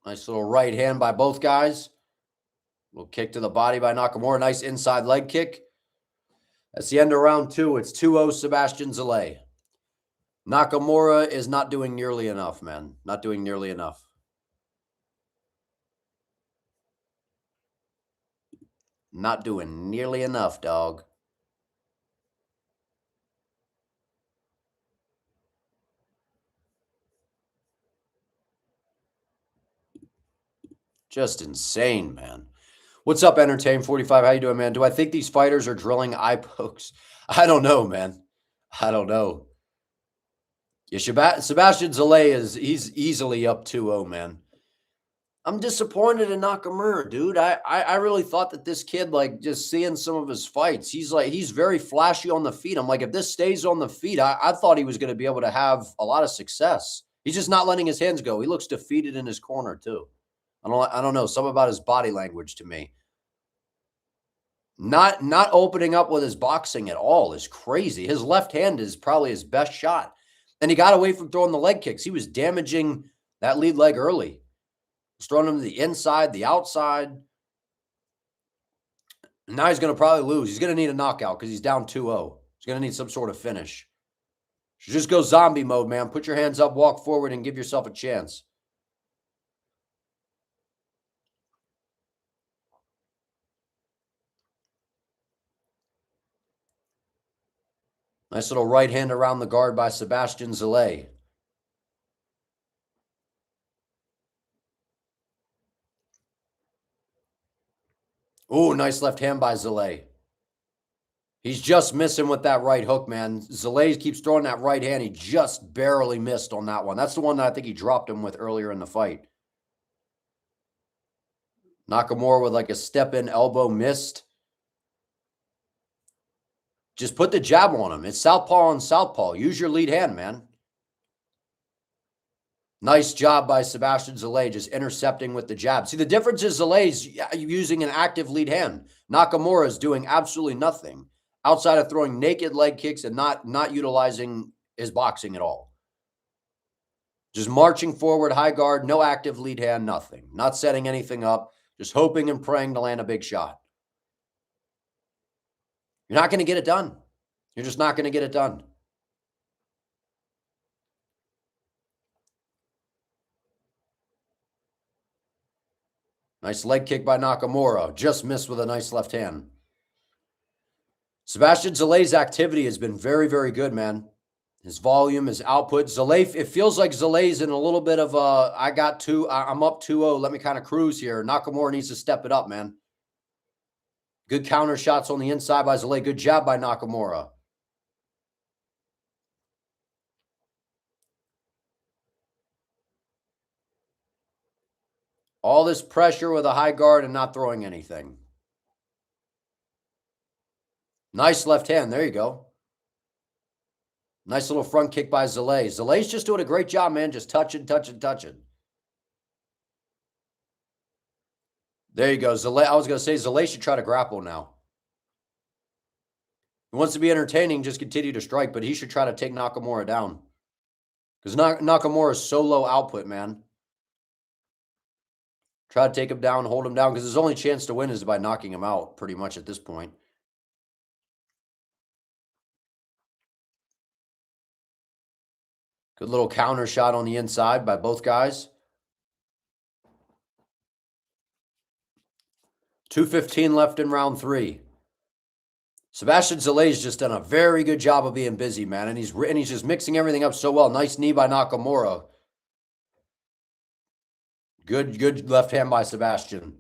Nice little right hand by both guys. Little kick to the body by Nakamura. Nice inside leg kick. That's the end of round 2. It's 2-0 Sebastian Zalay. Nakamura is not doing nearly enough, man. Not doing nearly enough. Not doing nearly enough, dog. Just insane, man. What's up, Entertain45? How you doing, man? Do I think these fighters are drilling eye pokes? I don't know, man. I don't know. Yeah, Sebastian Zalay he's easily up 2-0, man. I'm disappointed in Nakamura, dude. I really thought that this kid, like, just seeing some of his fights, he's very flashy on the feet. I'm like, if this stays on the feet, I thought he was going to be able to have a lot of success. He's just not letting his hands go. He looks defeated in his corner, too. I don't know. Something about his body language to me. Not opening up with his boxing at all is crazy. His left hand is probably his best shot. And he got away from throwing the leg kicks. He was damaging that lead leg early. He's throwing him to the inside, the outside. Now he's going to probably lose. He's going to need a knockout because he's down 2-0. He's going to need some sort of finish. Just go zombie mode, man. Put your hands up, walk forward, and give yourself a chance. Nice little right hand around the guard by Sebastian Zalay. Ooh, nice left hand by Zalay. He's just missing with that right hook, man. Zalay keeps throwing that right hand. He just barely missed on that one. That's the one that I think he dropped him with earlier in the fight. Nakamura with like a step-in elbow missed. Just put the jab on him. It's southpaw on southpaw. Use your lead hand, man. Nice job by Sebastian Zalay, just intercepting with the jab. See, the difference is Zalay's using an active lead hand. Nakamura is doing absolutely nothing outside of throwing naked leg kicks and not utilizing his boxing at all. Just marching forward, high guard, no active lead hand, nothing. Not setting anything up, just hoping and praying to land a big shot. You're not going to get it done. You're just not going to get it done. Nice leg kick by Nakamura. Just missed with a nice left hand. Sebastian Zalay's activity has been very, very good, man. His volume, his output. Zalay, it feels like Zalay's in a little bit of a, I'm up 2-0. Let me kind of cruise here. Nakamura needs to step it up, man. Good counter shots on the inside by Zalay. Good jab by Nakamura. All this pressure with a high guard and not throwing anything. Nice left hand. There you go. Nice little front kick by Zalay. Zalay's just doing a great job, man. Just touching. There you go. Zalay. I was going to say Zalay should try to grapple now. He wants to be entertaining, just continue to strike, but he should try to take Nakamura down. Because Nakamura is so low output, man. Try to take him down, hold him down, because his only chance to win is by knocking him out, pretty much at this point. Good little counter shot on the inside by both guys. 2:15 left in round 3. Sebastian Zalay's just done a very good job of being busy, man, and he's just mixing everything up so well. Nice knee by Nakamura. Good left hand by Sebastian.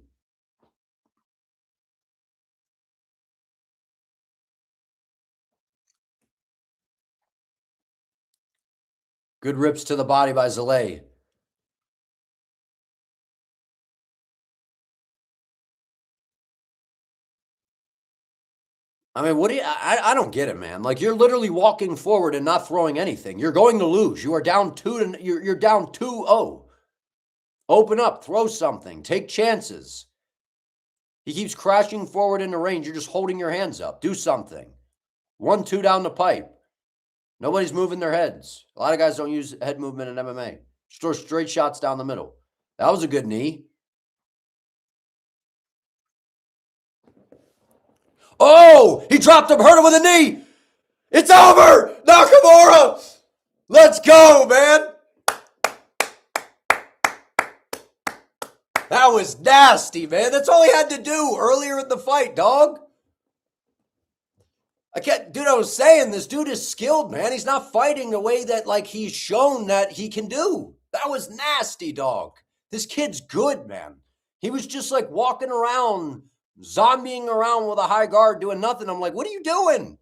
Good rips to the body by Zalay. I mean, what do you, I don't get it, man. Like, you're literally walking forward and not throwing anything. You're going to lose. You are down 2 to, you're down 2-0. Open up, throw something, take chances. He keeps crashing forward in the range. You're just holding your hands up. Do something. 1-2 down the pipe. Nobody's moving their heads. A lot of guys don't use head movement in MMA. Just throw straight shots down the middle. That was a good knee. Oh, he dropped him, hurt him with a knee. It's over. Nakamura. Let's go, man. That was nasty, man. That's all he had to do earlier in the fight, dog. I was saying, this dude is skilled, man. He's not fighting the way that, like, he's shown that he can do. That was nasty, dog. This kid's good, man. He was just, like, walking around, zombieing around with a high guard, doing nothing. I'm like, what are you doing?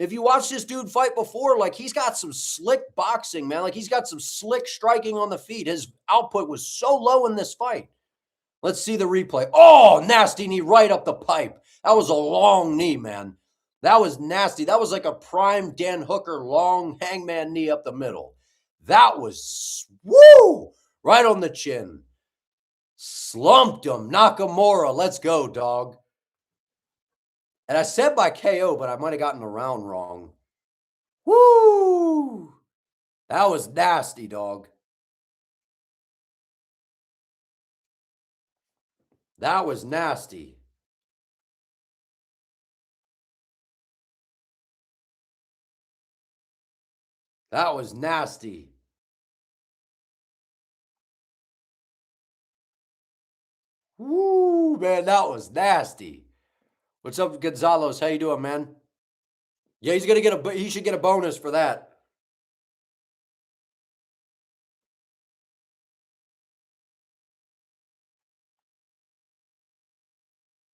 If you watch this dude fight before, like, he's got some slick boxing, man. Like, he's got some slick striking on the feet. His output was so low in this fight. Let's see the replay. Oh, nasty knee right up the pipe. That was a long knee, man. That was nasty. That was like a prime Dan Hooker long hangman knee up the middle. That was, woo, right on the chin. Slumped him. Nakamura. Let's go, dog. And I said by KO, but I might have gotten the round wrong. Woo! That was nasty, dog. That was nasty. That was nasty. Woo, man, that was nasty. What's up, Gonzalez? How you doing, man? Yeah, he's gonna get he should get a bonus for that.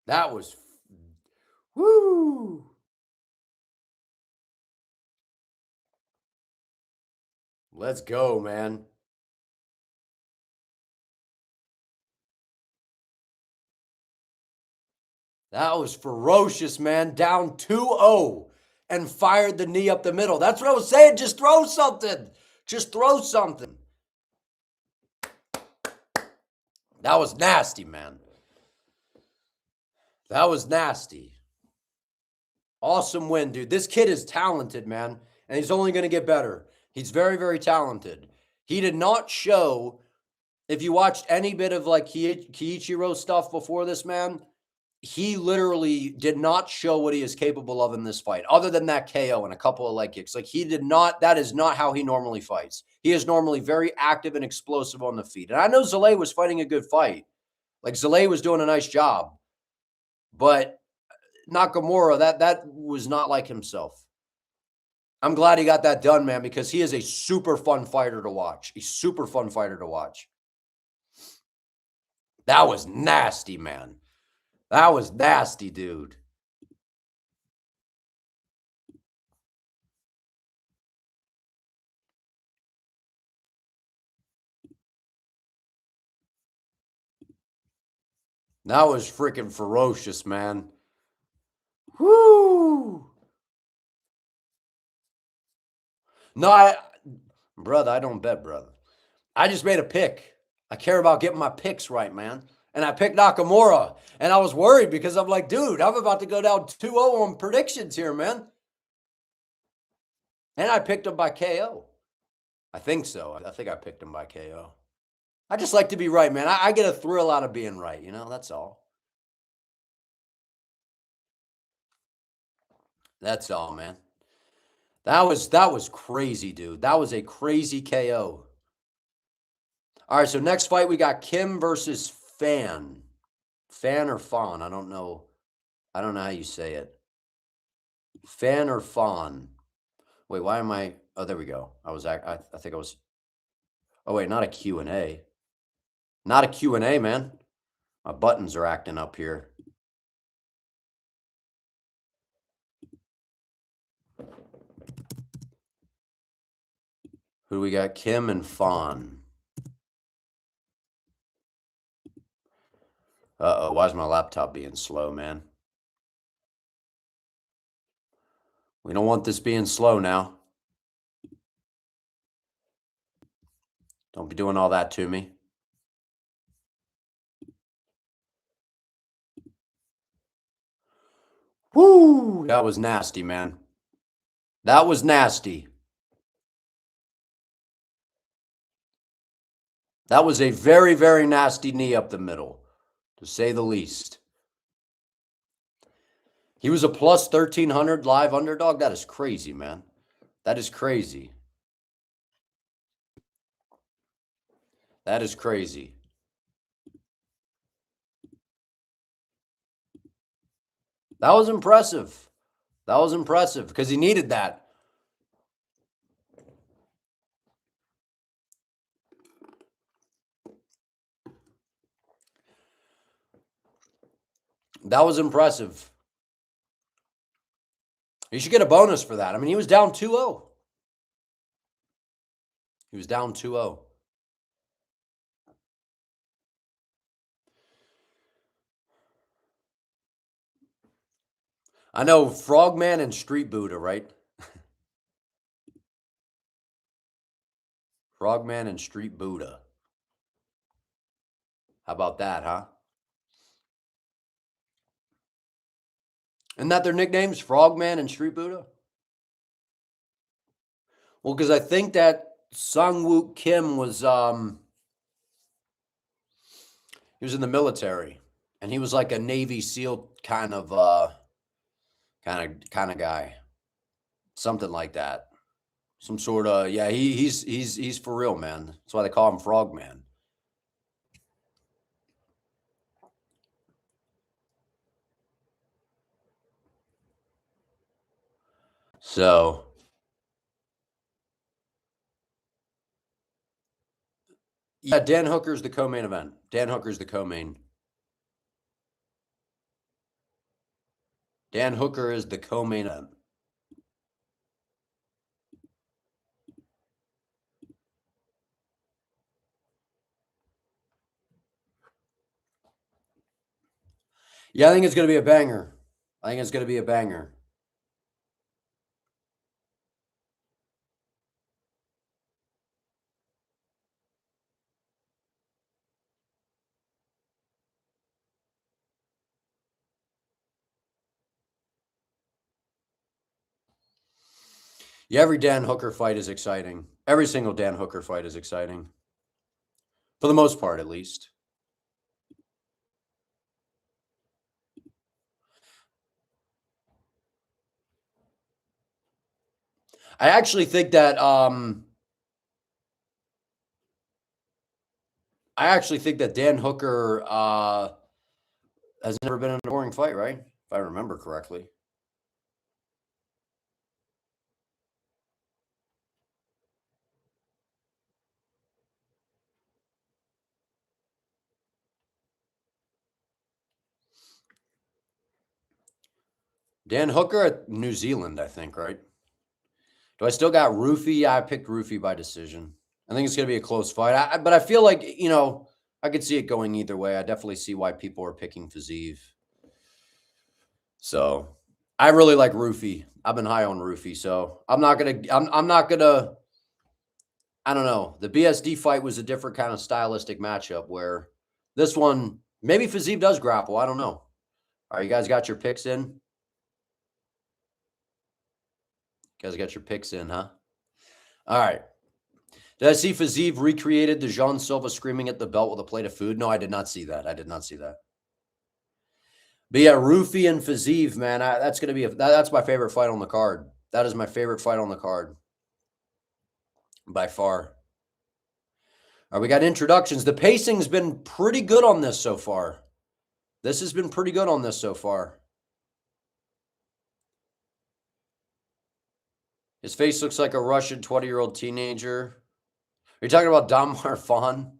That was woo. Let's go, man. That was ferocious, man. Down 2-0 and fired the knee up the middle. That's what I was saying. Just throw something. Just throw something. That was nasty, man. That was nasty. Awesome win, dude. This kid is talented, man, and he's only going to get better. He's very, very talented. He did not show, if you watched any bit of like Kiichiro stuff before this, man, he literally did not show what he is capable of in this fight, other than that KO and a couple of leg kicks. Like, he did not, that is not how he normally fights. He is normally very active and explosive on the feet. And I know Zale was fighting a good fight. Like, Zale was doing a nice job. But Nakamura, that was not like himself. I'm glad he got that done, man, because he is a super fun fighter to watch. A super fun fighter to watch. That was nasty, man. That was nasty, dude. That was freaking ferocious, man. Whoo! No, brother, I don't bet, brother. I just made a pick. I care about getting my picks right, man. And I picked Nakamura. And I was worried because I'm like, dude, I'm about to go down 2-0 on predictions here, man. And I picked him by KO. I think so. I think I picked him by KO. I just like to be right, man. I get a thrill out of being right, you know? That's all. That's all, man. That was crazy, dude. That was a crazy KO. All right, so next fight we got Kim versus Fan. Fan or Fawn? I don't know. I don't know how you say it. Fan or Fawn? Wait, why am I? Oh, there we go. I think I was. Oh wait, not a Q&A. Not a Q&A, man. My buttons are acting up here. Who do we got? Kim and Fawn. Uh-oh, why is my laptop being slow, man? We don't want this being slow now. Don't be doing all that to me. Woo! That was nasty, man. That was nasty. That was a very, very nasty knee up the middle, to say the least. He was a plus 1,300 live underdog. That is crazy, man. That is crazy. That is crazy. That was impressive. That was impressive because he needed that. That was impressive. He should get a bonus for that. I mean, he was down 2-0. He was down 2-0. I know Frogman and Street Buddha, right? Frogman and Street Buddha. How about that, huh? Isn't that their nicknames? Frogman and Street Buddha? Well, because I think that Sung-Woo Kim was he was in the military, and he was like a Navy SEAL kind of guy. Something like that. Some sort of, yeah, he's for real, man. That's why they call him Frogman. So, yeah, Dan Hooker's the co-main event. Dan Hooker's the co-main. Dan Hooker is the co-main event. Yeah, I think it's going to be a banger. I think it's going to be a banger. Yeah, every Dan Hooker fight is exciting. Every single Dan Hooker fight is exciting. For the most part, at least. I actually think that Dan Hooker has never been in a boring fight, right? If I remember correctly. Dan Hooker at New Zealand, I think, right? Do I still got Ruffy? Yeah, I picked Ruffy by decision. I think it's going to be a close fight. But I feel like, I could see it going either way. I definitely see why people are picking Fiziev. So I really like Ruffy. I've been high on Ruffy. So I'm not going to, I don't know. The BSD fight was a different kind of stylistic matchup where this one, maybe Fiziev does grapple. I don't know. All right, you guys got your picks in? You guys got your picks in, huh? All right. Did I see Fiziev recreated the Jean Silva screaming at the belt with a plate of food? No, I did not see that. But yeah, Ruffy and Fiziev, man, that's going to be that's my favorite fight on the card. That is my favorite fight on the card by far. All right, we got introductions. The pacing's been pretty good on this so far. This has been pretty good on this so far. His face looks like a Russian 20-year-old teenager. Are you talking about Damar Fan?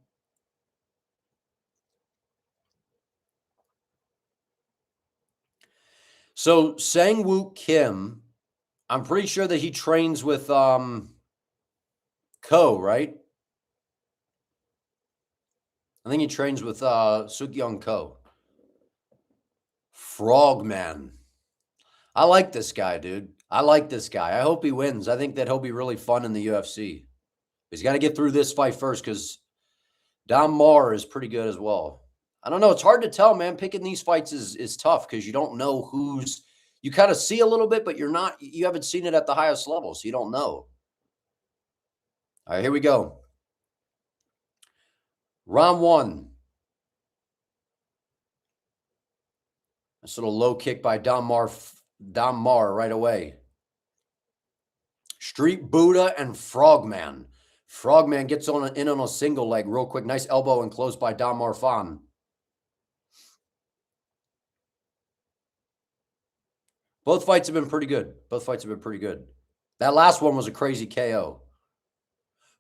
So Sang-Woo Kim, I'm pretty sure that he trains with Ko, right? I think he trains with Suk-Young Ko. Frogman. I like this guy, dude. I like this guy. I hope he wins. I think that he'll be really fun in the UFC. He's got to get through this fight first because Damar is pretty good as well. I don't know. It's hard to tell, man. Picking these fights is tough because you don't know you kind of see a little bit, but you haven't seen it at the highest level, so you don't know. All right, here we go. Round one. This little low kick by Damar right away. Street Buddha and Frogman. Frogman gets in on a single leg real quick. Nice elbow and close by Damar Fan. Both fights have been pretty good. That last one was a crazy KO.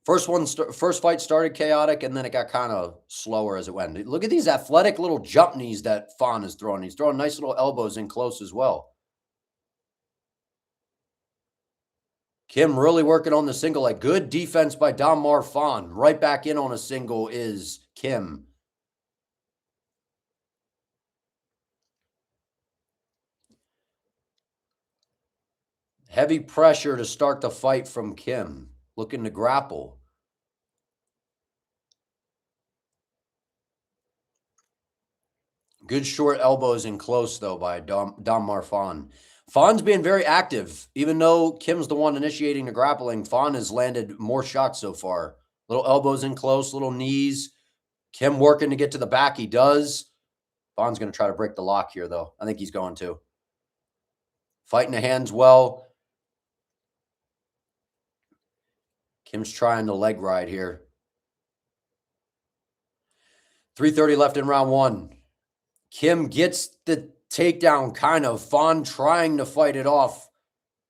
First fight started chaotic, and then it got kind of slower as it went. Look at these athletic little jump knees that Fan is throwing. He's throwing nice little elbows in close as well. Kim really working on the single leg. Good defense by Damar Fan. Right back in on a single is Kim. Heavy pressure to start the fight from Kim. Looking to grapple. Good short elbows in close, though, by Damar Fan. Fan's being very active. Even though Kim's the one initiating the grappling, Fan has landed more shots so far. Little elbows in close, little knees. Kim working to get to the back. He does. Fan's going to try to break the lock here, though. I think he's going to. Fighting the hands well. Kim's trying the leg ride here. 3:30 left in round 1. Kim gets the takedown, kind of. Fon trying to fight it off.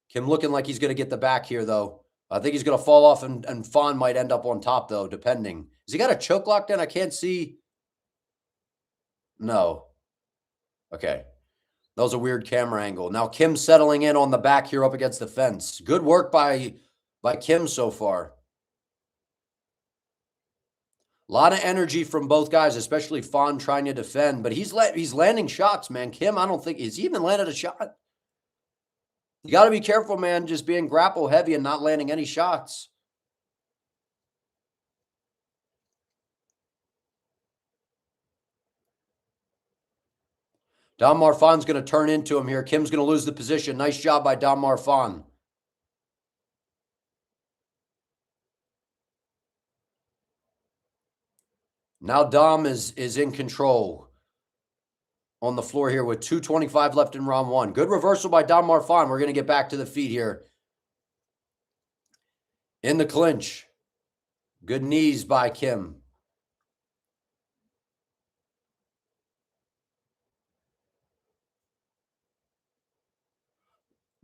Kim looking like he's going to get the back here, though. I think he's going to fall off, and Fon might end up on top, though, depending. Has he got a choke locked in? I can't see. No. Okay. That was a weird camera angle. Now Kim settling in on the back here up against the fence. Good work by Kim so far. A lot of energy from both guys, especially Fon trying to defend, but he's landing shots, man. Kim, I don't think he's even landed a shot. You got to be careful, man, just being grapple heavy and not landing any shots. Don Marfon's going to turn into him here. Kim's going to lose the position. Nice job by Don Marfon. Now Dom is in control on the floor here with 2:25 left in round 1. Good reversal by Dom Marfon. We're going to get back to the feet here. In the clinch. Good knees by Kim.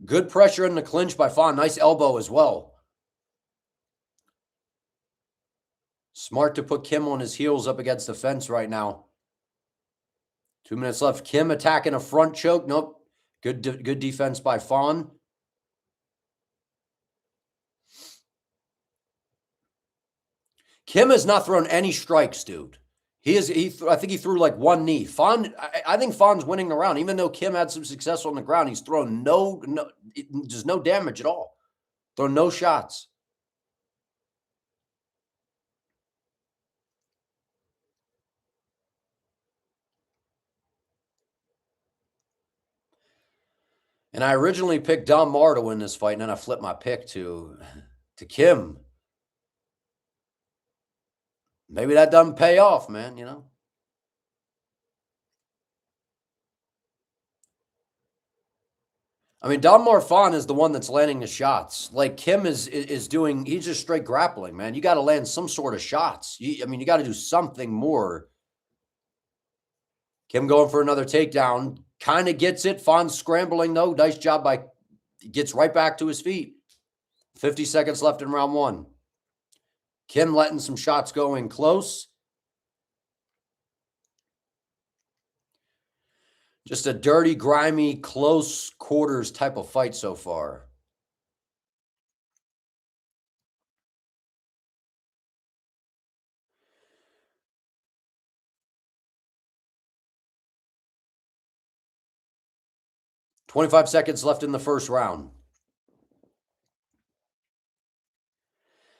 Good pressure in the clinch by Fon. Nice elbow as well. Smart to put Kim on his heels up against the fence right now. 2 minutes left. Kim attacking a front choke. Nope. Good defense by Fon. Kim has not thrown any strikes, dude. I think he threw like one knee. Fon, I think Fon's winning the round. Even though Kim had some success on the ground, he's thrown just no damage at all. Thrown no shots. And I originally picked Don Mar to win this fight, and then I flipped my pick to Kim. Maybe that doesn't pay off, man, you know? I mean, Don Marfon is the one that's landing the shots. Like Kim is doing, he's just straight grappling, man. You got to land some sort of shots. You got to do something more. Kim going for another takedown. Kind of gets it. Fon scrambling, though. Nice job gets right back to his feet. 50 seconds left in round 1. Kim letting some shots go in close. Just a dirty, grimy, close quarters type of fight so far. "25 seconds left in the first round.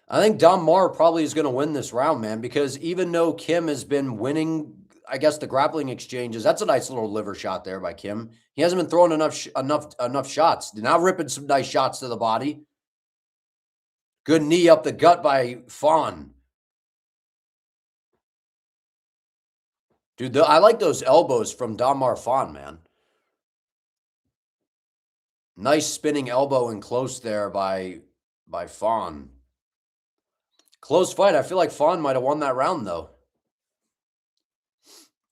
I think Don Mar probably is going to win this round, man, because even though Kim has been winning, I guess, the grappling exchanges, that's a nice little liver shot there by Kim. He hasn't been throwing enough shots. Now ripping some nice shots to the body. Good knee up the gut by Fon. Dude, I like those elbows from Don Marfon, man. Nice spinning elbow and close there by Fon. Close fight. I feel like Fon might have won that round, though.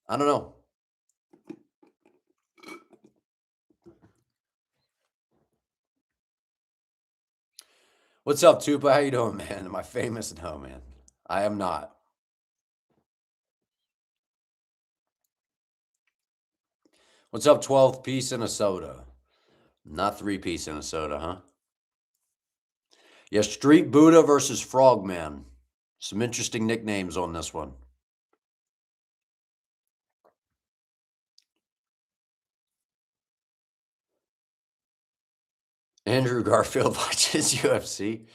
I don't know. What's up, Tupa? How you doing, man? Am I famous? No, man. I am not. What's up, 12th piece in a soda? Not 3-piece in a soda, huh? Yeah, Street Buddha versus Frogman. Some interesting nicknames on this one. Andrew Garfield watches UFC.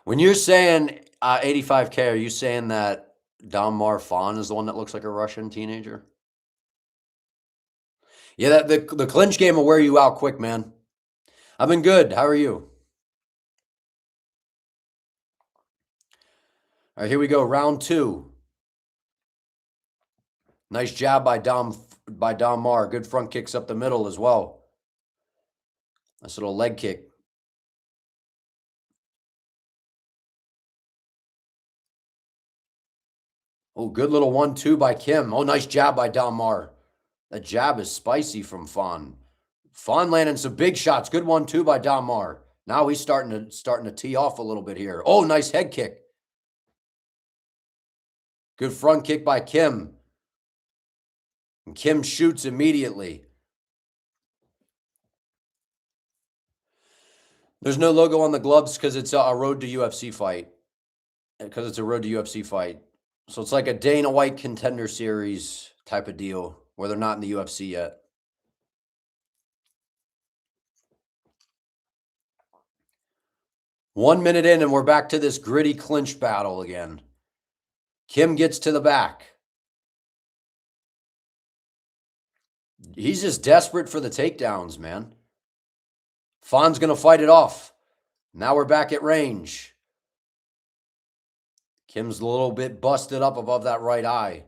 When you're saying 85K, are you saying that Don Marfon is the one that looks like a Russian teenager? Yeah, the clinch game will wear you out quick, man. I've been good. How are you? All right, here we go. Round 2. Nice jab by Dom by Don Mar. Good front kicks up the middle as well. Nice little leg kick. Oh, good little 1-2 by Kim. Oh, nice jab by Don Mar. That jab is spicy from Fon. Fon landing some big shots. Good 1-2 by Don Mar. Now he's starting to tee off a little bit here. Oh, nice head kick. Good front kick by Kim. And Kim shoots immediately. There's no logo on the gloves because it's a road to UFC fight. Because it's a road to UFC fight. So it's like a Dana White Contender Series type of deal where they're not in the UFC yet. One minute in and we're back to this gritty clinch battle again. Kim gets to the back. He's just desperate for the takedowns, man. Fon's going to fight it off. Now we're back at range. Kim's a little bit busted up above that right eye.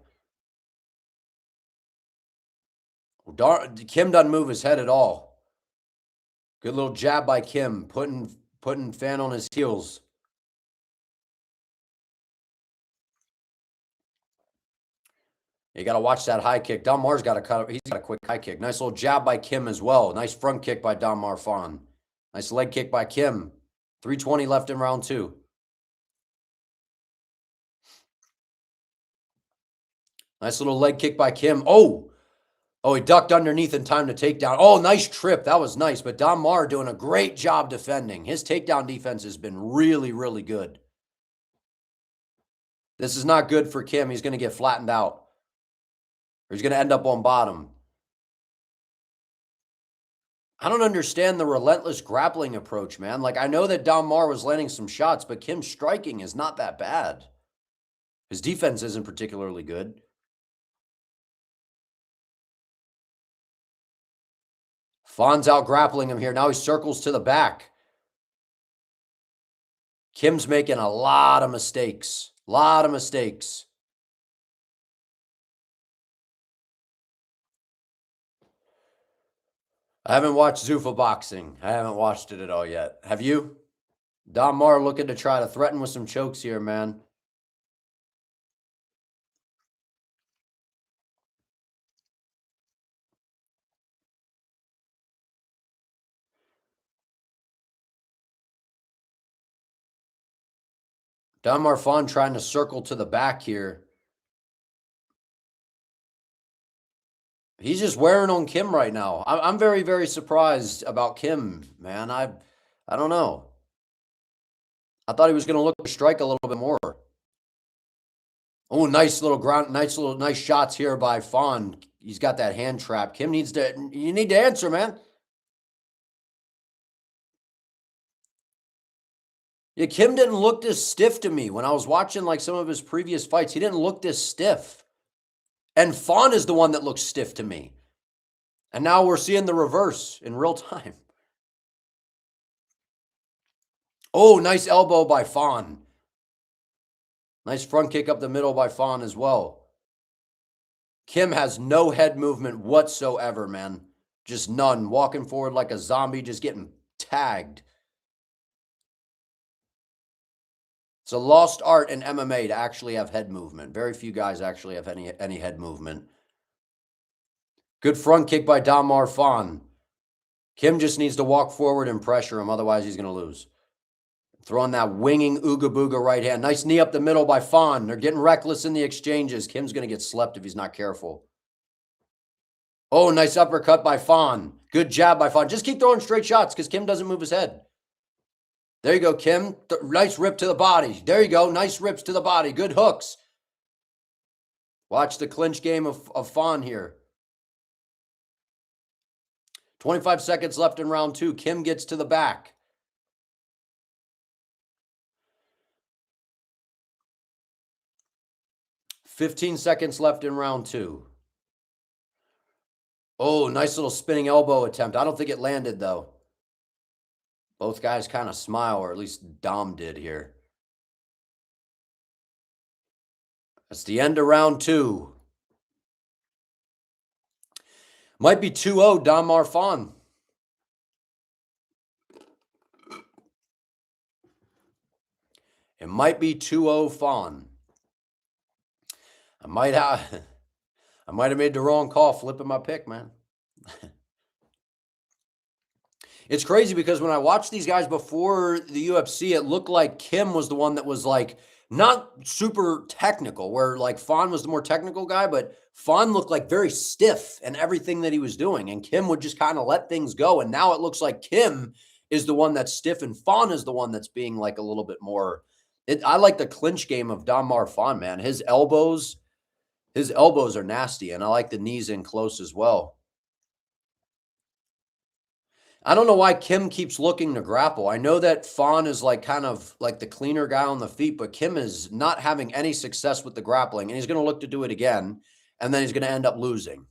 Kim doesn't move his head at all. Good little jab by Kim, putting Fan on his heels. You got to watch that high kick. Don Mar's got he's got a quick high kick. Nice little jab by Kim as well. Nice front kick by Don Mar Fon. Nice leg kick by Kim. 3:20 left in round 2. Nice little leg kick by Kim. Oh, he ducked underneath in time to take down. Oh, nice trip. That was nice. But Don Mar doing a great job defending. His takedown defense has been really, really good. This is not good for Kim. He's going to get flattened out. Or he's going to end up on bottom. I don't understand the relentless grappling approach, man. Like, I know that Don Mar was landing some shots, but Kim's striking is not that bad. His defense isn't particularly good. Fon's out grappling him here. Now he circles to the back. Kim's making a lot of mistakes. I haven't watched Zuffa boxing. I haven't watched it at all yet. Have you? Don Mar looking to try to threaten with some chokes here, man. Don Mar Fon trying to circle to the back here. He's just wearing on Kim right now. I'm very, very surprised about Kim, man. I don't know. I thought he was going to look to strike a little bit more. Oh, nice shots here by Fon. He's got that hand trap. Kim you need to answer, man. Yeah, Kim didn't look this stiff to me when I was watching like some of his previous fights. He didn't look this stiff. And Fon is the one that looks stiff to me. And now we're seeing the reverse in real time. Oh, nice elbow by Fon. Nice front kick up the middle by Fon as well. Kim has no head movement whatsoever, man. Just none. Walking forward like a zombie, just getting tagged. It's a lost art in MMA to actually have head movement. Very few guys actually have any head movement. Good front kick by Don Mar Fon. Kim just needs to walk forward and pressure him. Otherwise, he's going to lose. Throwing that winging ooga booga right hand. Nice knee up the middle by Fon. They're getting reckless in the exchanges. Kim's going to get slept if he's not careful. Oh, nice uppercut by Fon. Good jab by Fon. Just keep throwing straight shots because Kim doesn't move his head. There you go, Kim. Nice rip to the body. There you go. Nice rips to the body. Good hooks. Watch the clinch game of Fon here. 25 seconds left in round 2. Kim gets to the back. $15 seconds left in round 2. Oh, nice little spinning elbow attempt. I don't think it landed, though. Both guys kind of smile, or at least Dom did here. That's the end of round 2. Might be 2-0 Donmar Fawn. It might be 2-0 Fawn. I might have made the wrong call flipping my pick, man. It's crazy because when I watched these guys before the UFC, it looked like Kim was the one that was like not super technical, where like Fawn was the more technical guy, but Fawn looked like very stiff in everything that he was doing. And Kim would just kind of let things go. And now it looks like Kim is the one that's stiff and Fawn is the one that's being like a little bit more. I like the clinch game of Donmar Fawn, man. His elbows are nasty. And I like the knees in close as well. I don't know why Kim keeps looking to grapple. I know that Fawn is like kind of like the cleaner guy on the feet, but Kim is not having any success with the grappling, and he's going to look to do it again, and then he's going to end up losing.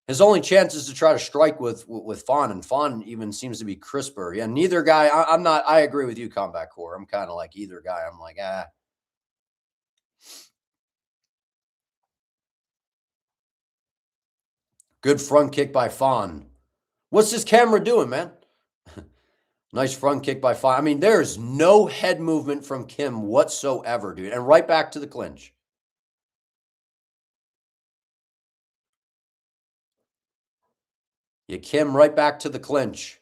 His only chance is to try to strike with Fawn, and Fawn even seems to be crisper. Yeah, neither guy. I agree with you, Combat Core. I'm kind of like either guy. I'm like, ah. Good front kick by Fawn. What's this camera doing, man? Nice front kick by Fawn. I mean, there's no head movement from Kim whatsoever, dude. And right back to the clinch. Yeah, Kim right back to the clinch.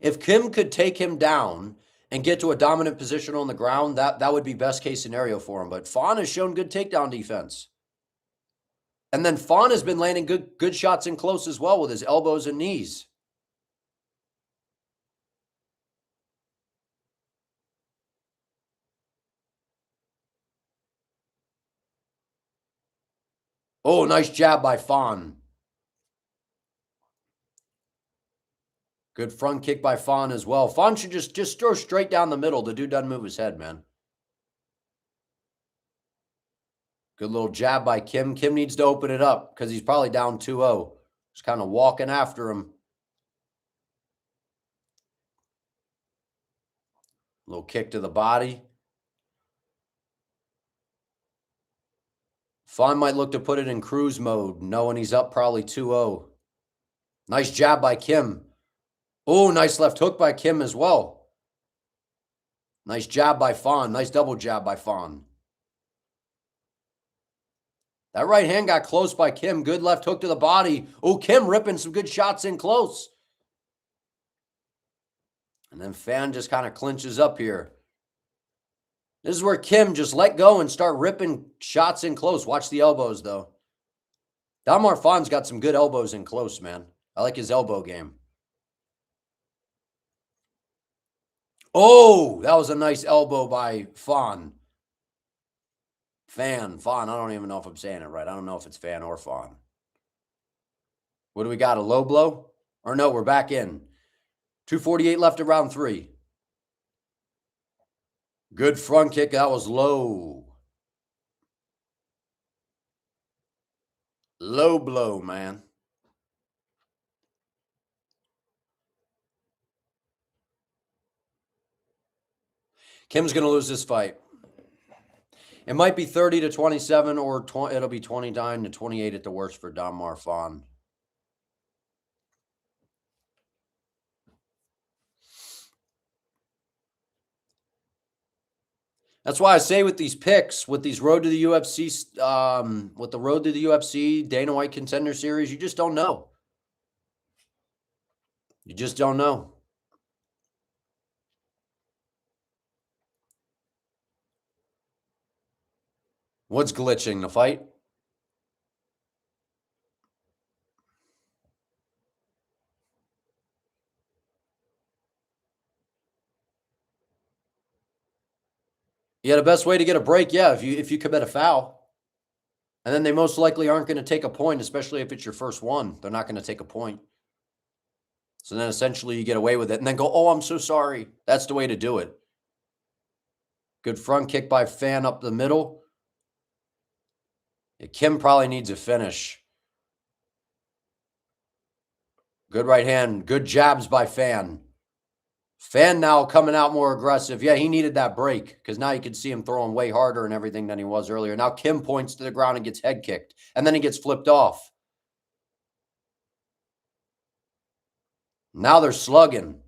If Kim could take him down and get to a dominant position on the ground, that would be best case scenario for him. But Fawn has shown good takedown defense. And then Fawn has been landing good shots in close as well with his elbows and knees. Oh, nice jab by Fawn. Good front kick by Fawn as well. Fawn should just throw straight down the middle. The dude doesn't move his head, man. Good little jab by Kim. Kim needs to open it up because he's probably down 2-0. Just kind of walking after him. Little kick to the body. Fawn might look to put it in cruise mode, knowing he's up probably 2-0. Nice jab by Kim. Oh, nice left hook by Kim as well. Nice jab by Fawn. Nice double jab by Fawn. That right hand got close by Kim. Good left hook to the body. Oh, Kim ripping some good shots in close. And then Fawn just kind of clinches up here. This is where Kim just let go and start ripping shots in close. Watch the elbows, though. Donmar Fawn's got some good elbows in close, man. I like his elbow game. Oh, that was a nice elbow by Fawn. Fawn. I don't even know if I'm saying it right. I don't know if it's Fawn or Fawn. What do we got? A low blow? Or no, we're back in. 2:48 left of round 3. Good front kick. That was low. Low blow, man. Kim's going to lose this fight. It might be 30-27 or it'll be 29-28 at the worst for Donmar Fawn. That's why I say with these picks, with these road to the UFC, with the road to the UFC Dana White Contender Series, you just don't know. You just don't know. What's glitching? The fight? Yeah, the best way to get a break, yeah, if you commit a foul. And then they most likely aren't going to take a point, especially if it's your first one. They're not going to take a point. So then essentially you get away with it and then go, oh, I'm so sorry. That's the way to do it. Good front kick by Fawn up the middle. Yeah, Kim probably needs a finish. Good right hand. Good jabs by Fawn. Fawn now coming out more aggressive. Yeah, he needed that break because now you can see him throwing way harder and everything than he was earlier. Now Kim points to the ground and gets head kicked, and then he gets flipped off. Now they're slugging.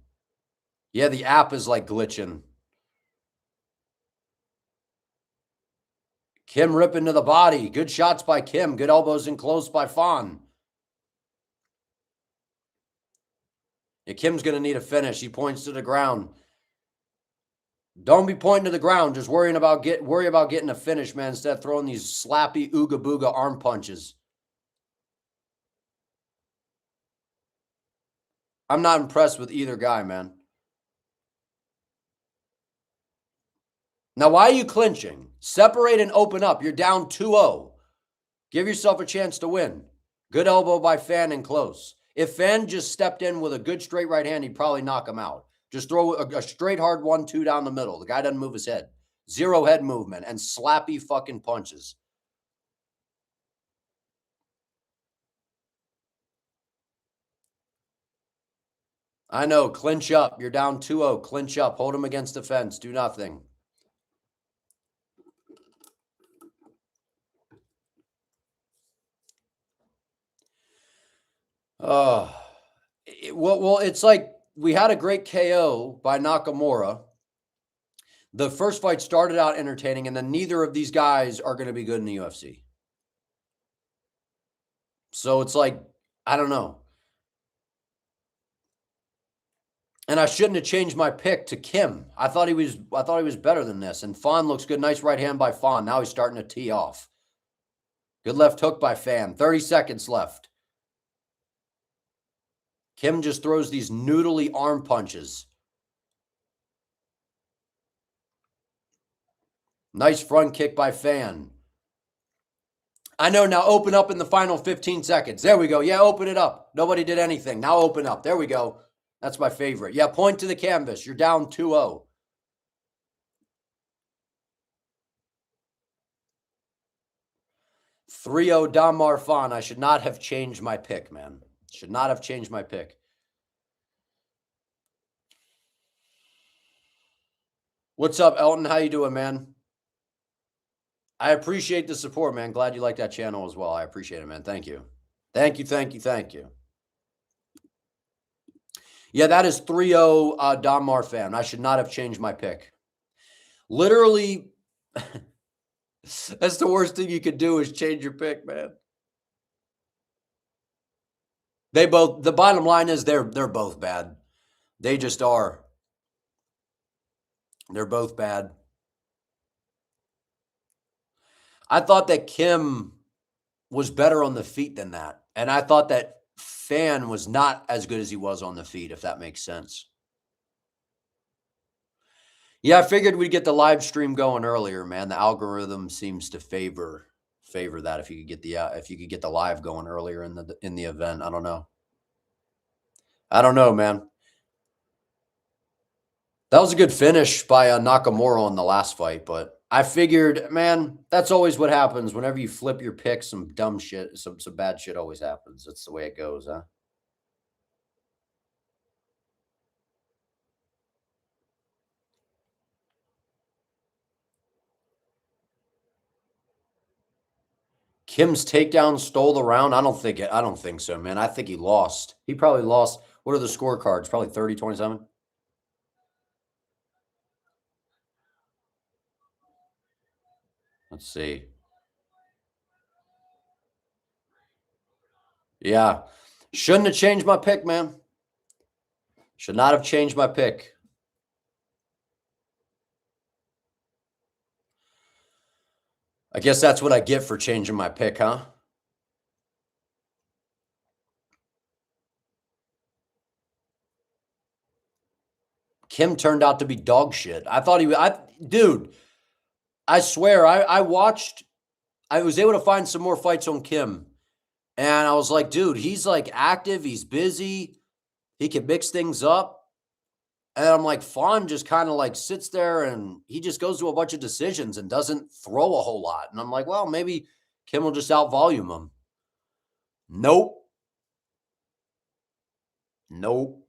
Yeah, the app is like glitching. Kim ripping to the body. Good shots by Kim. Good elbows and close by Fawn. Yeah, Kim's going to need a finish. He points to the ground. Don't be pointing to the ground. Just worry about getting a finish, man, instead of throwing these slappy ooga booga arm punches. I'm not impressed with either guy, man. Now, why are you clinching? Separate and open up. You're down 2-0. Give yourself a chance to win. Good elbow by Fan and close. If Fan just stepped in with a good straight right hand, he'd probably knock him out. Just throw a straight hard 1-2 down the middle. The guy doesn't move his head. Zero head movement and slappy fucking punches. I know. Clinch up. You're down 2-0. Clinch up. Hold him against the fence. Do nothing. Well, it's like we had a great KO by Nakamura. The first fight started out entertaining, and then neither of these guys are going to be good in the UFC. So it's like, I don't know. And I shouldn't have changed my pick to Kim. I thought he was better than this. And Fawn looks good. Nice right hand by Fawn. Now he's starting to tee off. Good left hook by Fan. 30 seconds left. Kim just throws these noodly arm punches. Nice front kick by Fan. I know, now open up in the final 15 seconds. There we go. Yeah, open it up. Nobody did anything. Now open up. There we go. That's my favorite. Yeah, point to the canvas. You're down 2-0. (3-0) Dom Marfan. I should not have changed my pick, man. Should not have changed my pick. What's up, Elton? How you doing, man? I appreciate the support, man. Glad you like that channel as well. I appreciate it, man. Thank you. Thank you, thank you, thank you. Yeah, that is 3-0 Dom Marfan. I should not have changed my pick. Literally, that's the worst thing you could do is change your pick, man. The bottom line is they're both bad. They just are. They're both bad. I thought that Kim was better on the feet than that. And I thought that Fan was not as good as he was on the feet, if that makes sense. Yeah, I figured we'd get the live stream going earlier, man. The algorithm seems to favor that if you could get the live going earlier in the event. I don't know. I don't know, man. That was a good finish by Nakamura on the last fight, but I figured, man, that's always what happens whenever you flip your pick. Some dumb shit, some bad shit always happens. That's the way it goes, huh? Kim's takedown stole the round. I don't think so, man. I think he lost. He probably lost. What are the scorecards? Probably 30-27. Let's see. Yeah. Shouldn't have changed my pick, man. Should not have changed my pick. I guess that's what I get for changing my pick, huh? Kim turned out to be dog shit. I thought dude, I swear, I watched, I was able to find some more fights on Kim. And I was like, dude, he's like active. He's busy. He can mix things up. And I'm like, Fawn just kind of like sits there and he just goes to a bunch of decisions and doesn't throw a whole lot. And I'm like, well, maybe Kim will just out-volume him. Nope. Nope.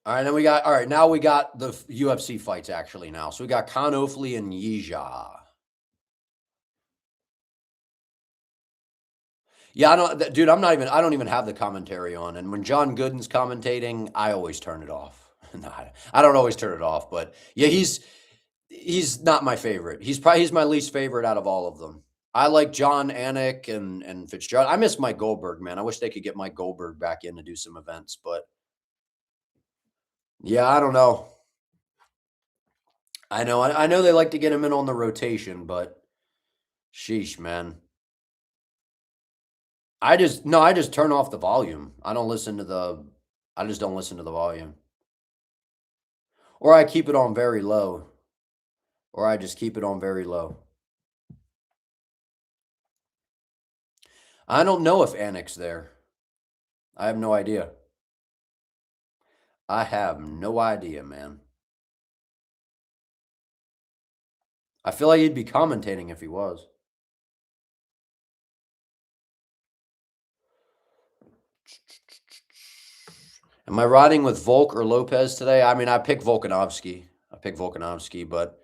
All right, now we got the UFC fights actually now. So we got Khan Ofli and Yija. Yeah, I don't, dude. I don't even have the commentary on. And when John Gooden's commentating, I always turn it off. No, I don't always turn it off, but yeah, he's not my favorite. He's my least favorite out of all of them. I like John Anik and Fitzgerald. I miss Mike Goldberg, man. I wish they could get Mike Goldberg back in to do some events, but yeah, I don't know. I know they like to get him in on the rotation, but sheesh, man. I just turn off the volume. I just don't listen to the volume. Or I keep it on very low. Or I just keep it on very low. I don't know if Anik's there. I have no idea. I have no idea, man. I feel like he'd be commentating if he was. Am I riding with Volk or Lopez today? I mean, I pick Volkanovski. But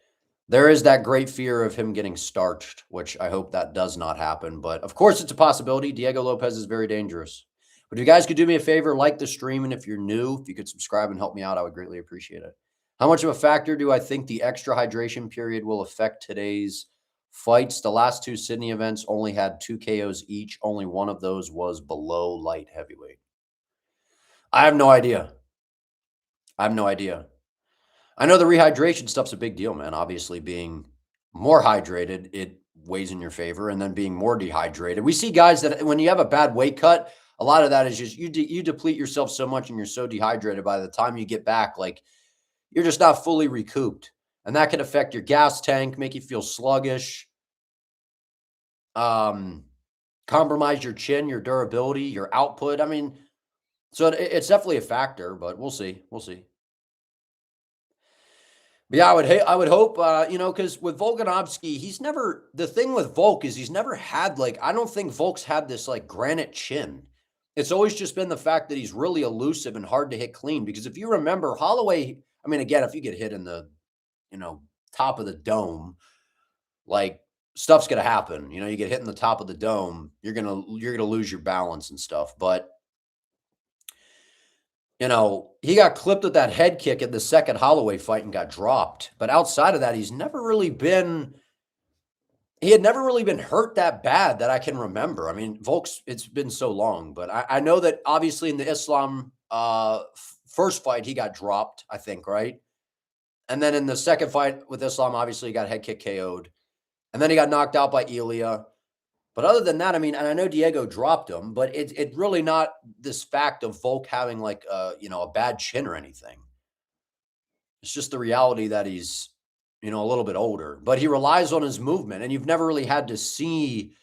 there is that great fear of him getting starched, which I hope that does not happen. But of course, it's a possibility. Diego Lopes is very dangerous. But if you guys could do me a favor, like the stream, and if you're new, if you could subscribe and help me out, I would greatly appreciate it. How much of a factor do I think the extra hydration period will affect today's fights? The last two Sydney events only had 2 KOs each. Only one of those was below light heavyweight. I have no idea. I know the rehydration stuff's a big deal, man. Obviously, being more hydrated, it weighs in your favor, and then being more dehydrated. We see guys that when you have a bad weight cut, a lot of that is just you deplete yourself so much and you're so dehydrated by the time you get back, like you're just not fully recouped. And that can affect your gas tank, make you feel sluggish, um, compromise your chin, your durability, your output. I mean, so it's definitely a factor, but we'll see. We'll see. But yeah, I would hope, because with Volkanovski, the thing with Volk is he's never had I don't think Volk's had this like granite chin. It's always just been the fact that he's really elusive and hard to hit clean. Because if you remember Holloway, I mean, again, if you get hit in the, top of the dome, like stuff's gonna happen. You get hit in the top of the dome, you're gonna lose your balance and stuff. But he got clipped with that head kick in the second Holloway fight and got dropped. But outside of that, he had never really been hurt that bad that I can remember. I mean, Volk's, it's been so long, but I know that obviously in the Islam first fight, he got dropped, I think, right? And then in the second fight with Islam, obviously he got head kick KO'd. And then he got knocked out by Elia. But other than that, I mean, and I know Diego dropped him, but it's really not this fact of Volk having a bad chin or anything. It's just the reality that he's, a little bit older, but he relies on his movement, and you've never really had to see.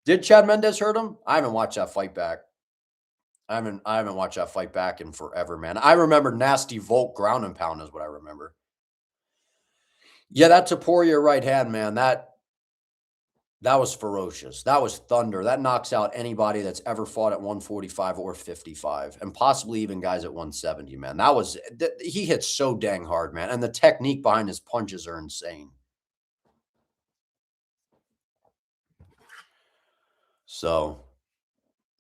Did Chad Mendes hurt him? I haven't watched that fight back. I haven't watched that fight back in forever, man. I remember nasty Volk ground and pound is what I remember. Yeah, that Topuria right hand, man. That was ferocious. That was thunder. That knocks out anybody that's ever fought at 145 or 55, and possibly even guys at 170, man. He hits so dang hard, man. And the technique behind his punches are insane. So,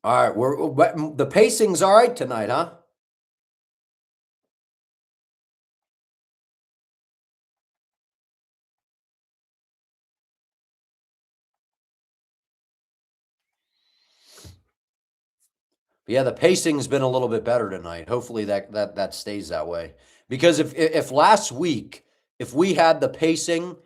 all right. The pacing's all right tonight, huh? Yeah, the pacing's been a little bit better tonight. Hopefully that stays that way. Because if last week, if we had the pacing,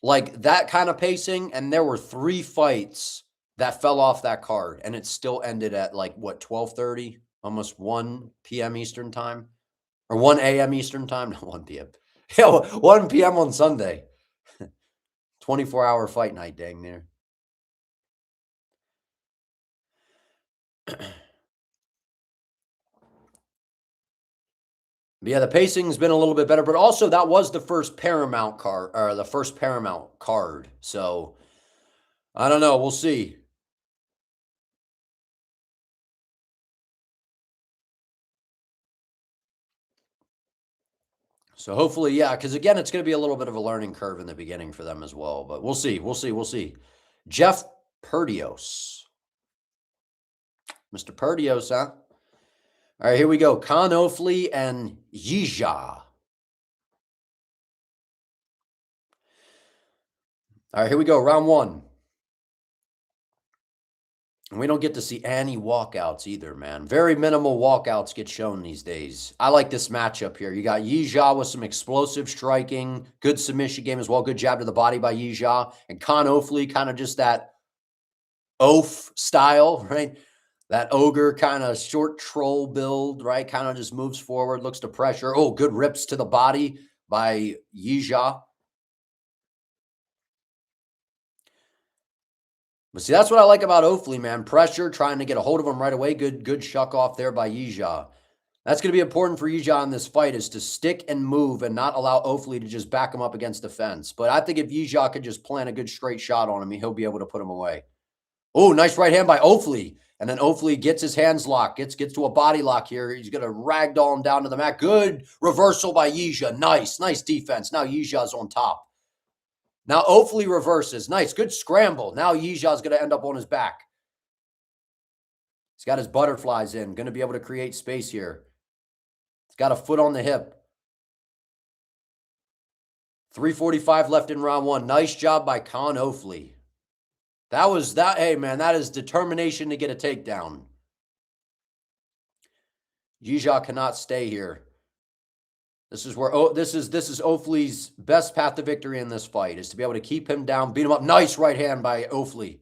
like that kind of pacing, and there were 3 fights that fell off that card, and it still ended at 12:30, almost 1 p.m. Eastern time, or 1 a.m. Eastern time, not 1 p.m. Yeah, 1 p.m. on Sunday. 24-hour fight night, dang near. Yeah, the pacing's been a little bit better, but also that was the first Paramount card, or the first Paramount card. So I don't know. We'll see. So hopefully, yeah, because again, it's going to be a little bit of a learning curve in the beginning for them as well. But we'll see. We'll see. We'll see. Jeff Perdios. Mr. Perdios, huh? All right, here we go. Con Ofli and Yija. All right, here we go. Round one. And we don't get to see any walkouts either, man. Very minimal walkouts get shown these days. I like this matchup here. You got Yija with some explosive striking, good submission game as well. Good jab to the body by Yija. And Con Ofli, kind of just that oaf style, right? That ogre kind of short troll build, right? Kind of just moves forward, looks to pressure. Oh, good rips to the body by Yija. But see, that's what I like about Ofli, man. Pressure, trying to get a hold of him right away. Good shuck off there by Yija. That's going to be important for Yija in this fight, is to stick and move and not allow Ofli to just back him up against the fence. But I think if Yija could just plant a good straight shot on him, he'll be able to put him away. Oh, nice right hand by Ofli. And then Ofli gets his hands locked, gets to a body lock here. He's going to ragdoll him down to the mat. Good reversal by Yija. Nice defense. Now Yija's on top. Now Ofli reverses. Nice, good scramble. Now Yija's going to end up on his back. He's got his butterflies in. Going to be able to create space here. He's got a foot on the hip. 3:45 left in round one. Nice job by Con Ofli. Hey, man, that is determination to get a takedown. Yija cannot stay here. This is where this is Ofli's best path to victory in this fight, is to be able to keep him down, beat him up. Nice right hand by Ofli.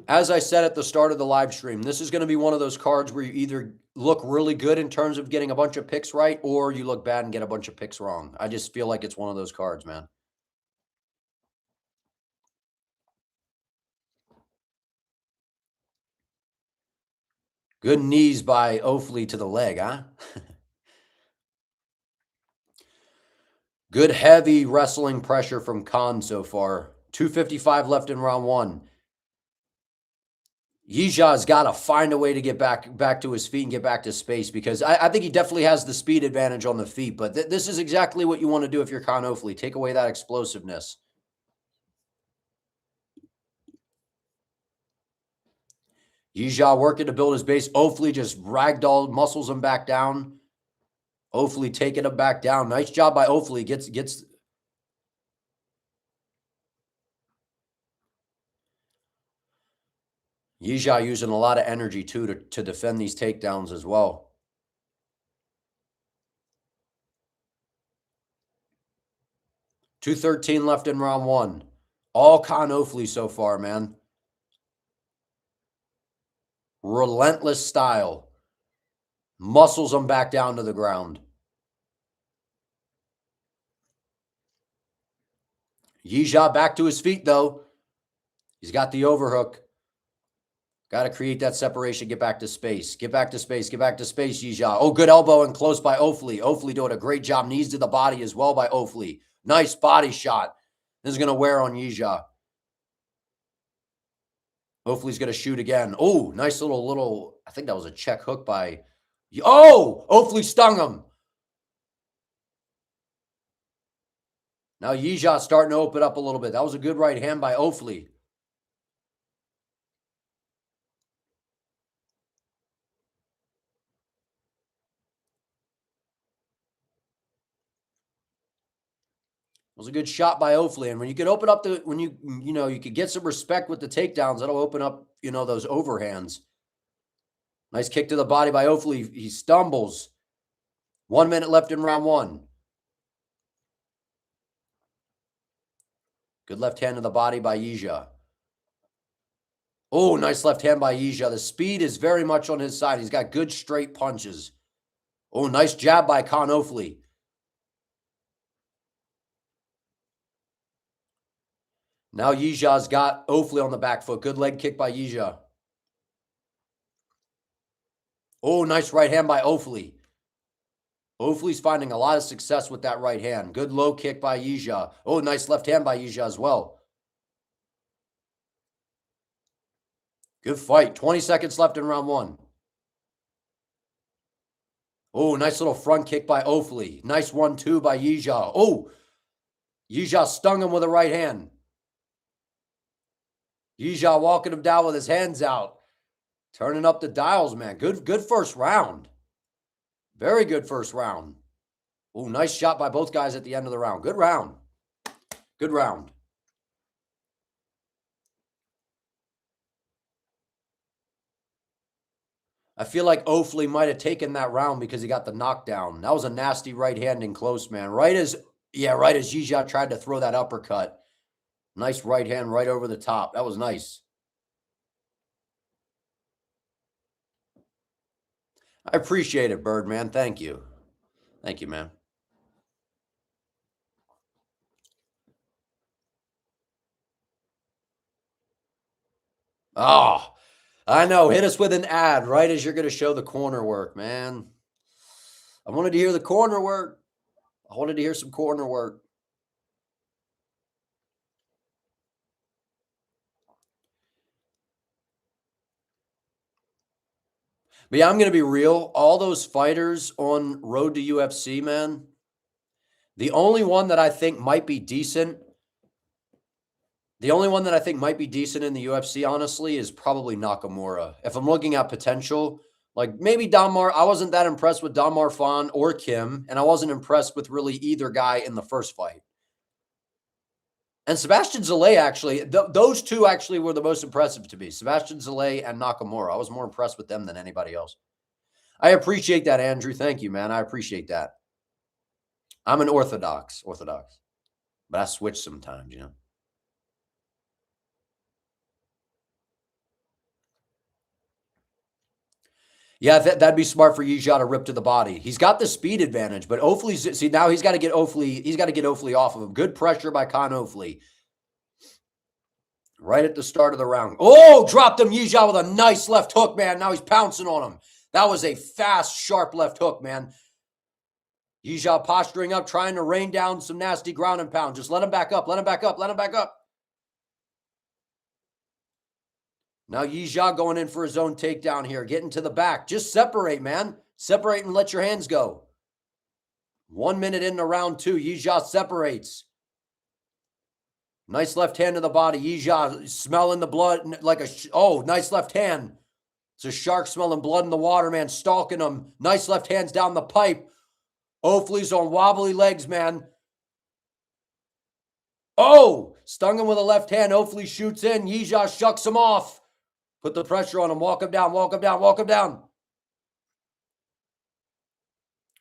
As I said at the start of the live stream, this is going to be one of those cards where you either look really good in terms of getting a bunch of picks right, or you look bad and get a bunch of picks wrong. I just feel like it's one of those cards, man. Good knees by Ofli to the leg, huh? Good heavy wrestling pressure from Khan so far. 2:55 left in round one. Yija's got to find a way to get back to his feet and get back to space, because I think he definitely has the speed advantage on the feet, but this is exactly what you want to do if you're Con Ofli. Take away that explosiveness. Yija working to build his base. Ofli just ragdoll, muscles him back down. Ofli taking him back down. Nice job by Ofli. Gets Yija using a lot of energy, too, to defend these takedowns as well. .213 left in round one. All Con Ofli so far, man. Relentless style. Muscles him back down to the ground. Yija back to his feet, though. He's got the overhook. Got to create that separation, get back to space. Get back to space, Yija. Oh, good elbow and close by Ofli. Ofli doing a great job. Knees to the body as well by Ofli. Nice body shot. This is going to wear on Yija. Ofli's going to shoot again. Oh, nice little, I think that was a check hook by, oh, Ofli stung him. Now Yija's starting to open up a little bit. That was a good right hand by Ofli. It was a good shot by Ofli. And when you could open up you could get some respect with the takedowns, that'll open up, those overhands. Nice kick to the body by Ofli. He stumbles. 1 minute left in round one. Good left hand to the body by Yija. Oh, nice left hand by Yija. The speed is very much on his side. He's got good straight punches. Oh, nice jab by Con Ofli. Now Yija's got Ofli on the back foot. Good leg kick by Yija. Oh, nice right hand by Ofli. Ofli's finding a lot of success with that right hand. Good low kick by Yija. Oh, nice left hand by Yija as well. Good fight. 20 seconds left in round one. Oh, nice little front kick by Ofli. Nice 1-2 by Yija. Oh, Yija stung him with a right hand. Yija walking him down with his hands out. Turning up the dials, man. Good first round. Very good first round. Oh, nice shot by both guys at the end of the round. Good round. Good round. I feel like Ofli might have taken that round because he got the knockdown. That was a nasty right hand in close, man. Right as Yija tried to throw that uppercut. Nice right hand right over the top. That was nice. I appreciate it, Birdman. Thank you. Thank you, man. Oh, I know. Hit us with an ad right as you're going to show the corner work, man. I wanted to hear the corner work. I wanted to hear some corner work. But yeah, I'm going to be real. All those fighters on Road to UFC, man, the only one that I think might be decent, in the UFC, honestly, is probably Nakamura. If I'm looking at potential, like maybe Donmar, I wasn't that impressed with Donmar Fan or Kim, and I wasn't impressed with really either guy in the first fight. And Sebastian Zalay, actually, those two actually were the most impressive to me. Sebastian Zalay and Nakamura. I was more impressed with them than anybody else. I appreciate that, Andrew. Thank you, man. I appreciate that. I'm an orthodox, but I switch sometimes, you know. Yeah, that'd be smart for Yija to rip to the body. He's got the speed advantage, but Ofli's, see, now he's got to get Ofli. He's got to get Ofli off of him. Good pressure by Khan Ofli. Right at the start of the round. Oh, dropped him, Yija, with a nice left hook, man. Now he's pouncing on him. That was a fast, sharp left hook, man. Yija posturing up, trying to rain down some nasty ground and pound. Just let him back up, let him back up, let him back up. Now Yija going in for his own takedown here, getting to the back. Just separate, man. Separate and let your hands go. 1 minute into round two, Yija separates. Nice left hand to the body. Yija smelling the blood like a, nice left hand. It's a shark smelling blood in the water, man, stalking him. Nice left hands down the pipe. Ofli's on wobbly legs, man. Oh, stung him with a left hand. Ofli shoots in. Yija shucks him off. Put the pressure on him. Walk him down, walk him down, walk him down.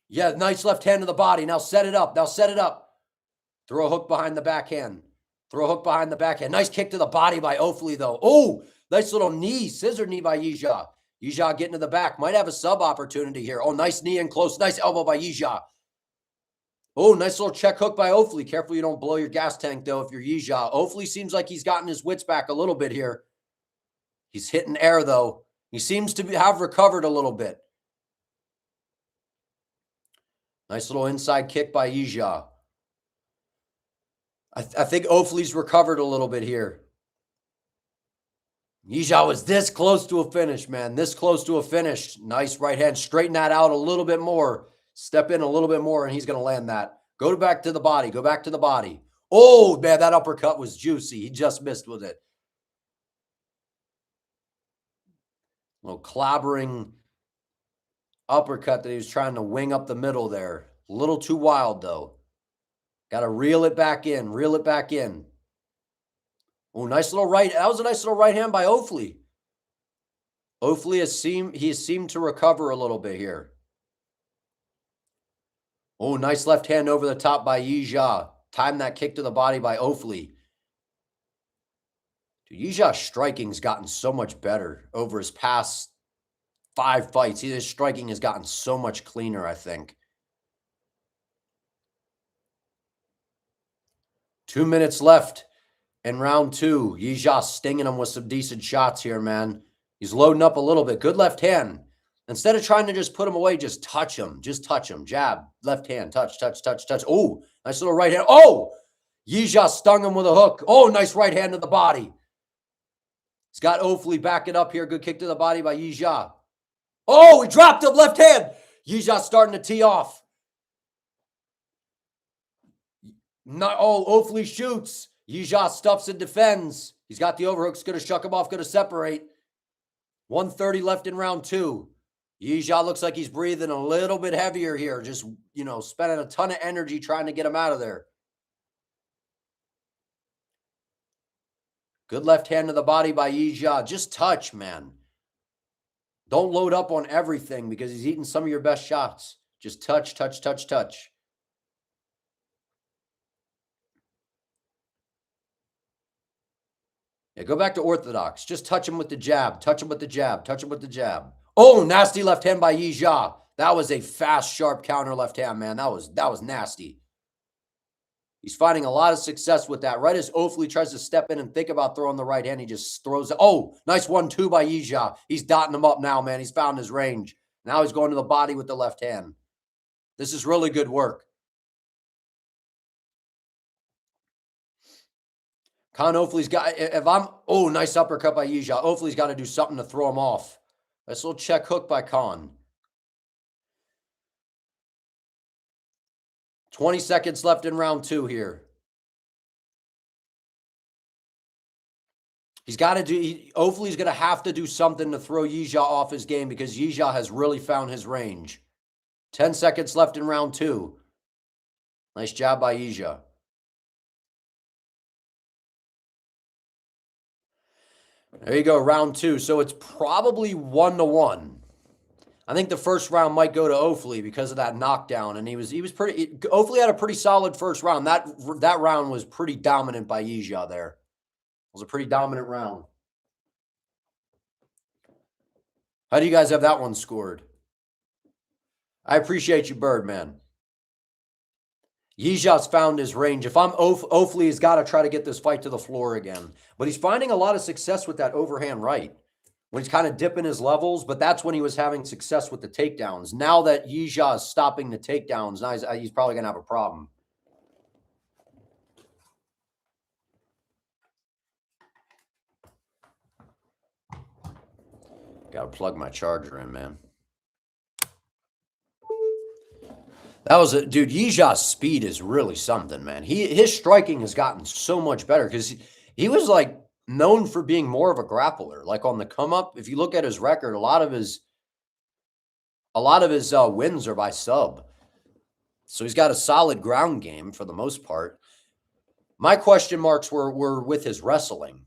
Yeah, nice left hand to the body. Now set it up. Now set it up. Throw a hook behind the backhand. Throw a hook behind the backhand. Nice kick to the body by Ofli, though. Oh, nice little knee. Scissor knee by Yija. Yija getting to the back. Might have a sub opportunity here. Oh, nice knee in close. Nice elbow by Yija. Oh, nice little check hook by Ofli. Careful you don't blow your gas tank, though, if you're Yija. Ofli seems like he's gotten his wits back a little bit here. He's hitting air, though. He seems to have recovered a little bit. Nice little inside kick by Yija. I think Ofli's recovered a little bit here. Yija was this close to a finish, man. This close to a finish. Nice right hand. Straighten that out a little bit more. Step in a little bit more, and he's going to land that. Go back to the body. Go back to the body. Oh, man, that uppercut was juicy. He just missed with it. A little clobbering uppercut that he was trying to wing up the middle there. A little too wild, though. Got to reel it back in. Reel it back in. Oh, nice little right. That was a nice little right hand by Ofli. Ofli has seemed to recover a little bit here. Oh, nice left hand over the top by Yija. Timed that kick to the body by Ofli. Dude, Yija's striking's gotten so much better over his past 5 fights. His striking has gotten so much cleaner, I think. 2 minutes left in round 2. Yija stinging him with some decent shots here, man. He's loading up a little bit. Good left hand. Instead of trying to just put him away, just touch him. Just touch him. Jab, left hand, touch, touch, touch, touch. Oh, nice little right hand. Oh, Yija stung him with a hook. Oh, nice right hand to the body. He's got Ofli backing up here. Good kick to the body by Yija. Oh, he dropped him, left hand. Yija starting to tee off. Not, oh, Ofli shoots. Yija stuffs and defends. He's got the overhooks. Going to shuck him off. Going to separate. 130 left in round 2. Yija looks like he's breathing a little bit heavier here. Just, spending a ton of energy trying to get him out of there. Good left hand to the body by Yija. Just touch, man. Don't load up on everything because he's eating some of your best shots. Just touch, touch, touch, touch. Yeah, go back to orthodox. Just touch him with the jab. Touch him with the jab. Touch him with the jab. Oh, nasty left hand by Yija. That was a fast, sharp counter left hand, man. That was nasty. He's finding a lot of success with that. Right as Ofli tries to step in and think about throwing the right hand, he just throws it. Oh, nice 1-2 by Yija. He's dotting him up now, man. He's found his range. Now he's going to the body with the left hand. This is really good work. Khan Ofli's got, nice uppercut by Yija. Ofli's got to do something to throw him off. Nice little check hook by Khan. 20 seconds left in round 2 here. He's got to do, Ofli's going to have to do something to throw Yija off his game because Yija has really found his range. 10 seconds left in round 2. Nice job by Yija. There you go, round 2. So it's probably 1-1. I think the first round might go to Ofli because of that knockdown, and he was pretty. Ofli had a pretty solid first round. That round was pretty dominant by Yija. There it was a pretty dominant round. How do you guys have that one scored? I appreciate you, Birdman. Yija's found his range. If I'm Ofli, he's got to try to get this fight to the floor again. But he's finding a lot of success with that overhand right. When he's kind of dipping his levels, but that's when he was having success with the takedowns. Now that Yija is stopping the takedowns, now he's probably going to have a problem. Got to plug my charger in, man. That was a dude. Yija's speed is really something, man. His striking has gotten so much better because he was like known for being more of a grappler. Like on the come up, if you look at his record, a lot of his wins are by sub. So he's got a solid ground game for the most part. My question marks were with his wrestling.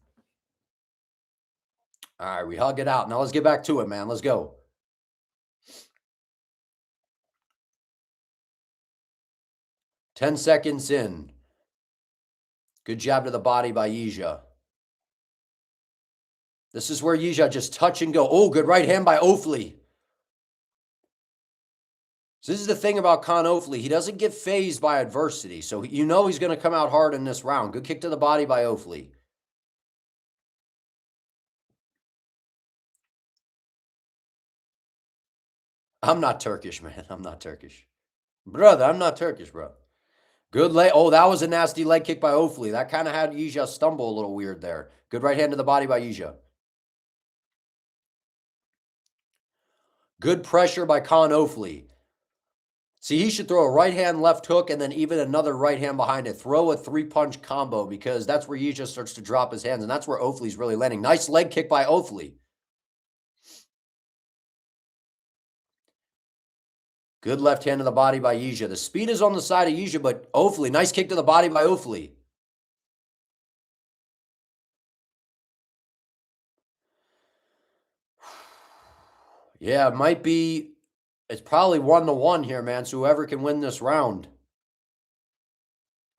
All right, we hug it out. Now let's get back to it, man. Let's go. Ten seconds in. Good jab to the body by Yija. This is where Yija just touch and go. Oh, good right hand by Ofli. So this is the thing about Khan Ofli. He doesn't get phased by adversity. So you know he's going to come out hard in this round. Good kick to the body by Ofli. I'm not Turkish, man. I'm not Turkish. Brother, I'm not Turkish, bro. Good leg. Oh, that was a nasty leg kick by Ofli. That kind of had Yija stumble a little weird there. Good right hand to the body by Yija. Good pressure by Khan Ofli. See, he should throw a right hand, left hook, and then even another right hand behind it. Throw a 3-punch combo because that's where Yija starts to drop his hands, and that's where Ofli's really landing. Nice leg kick by Ofli. Good left hand to the body by Yija. The speed is on the side of Yija, but Ofli, nice kick to the body by Ofli. Yeah, it might be. It's probably 1-1 here, man. So whoever can win this round.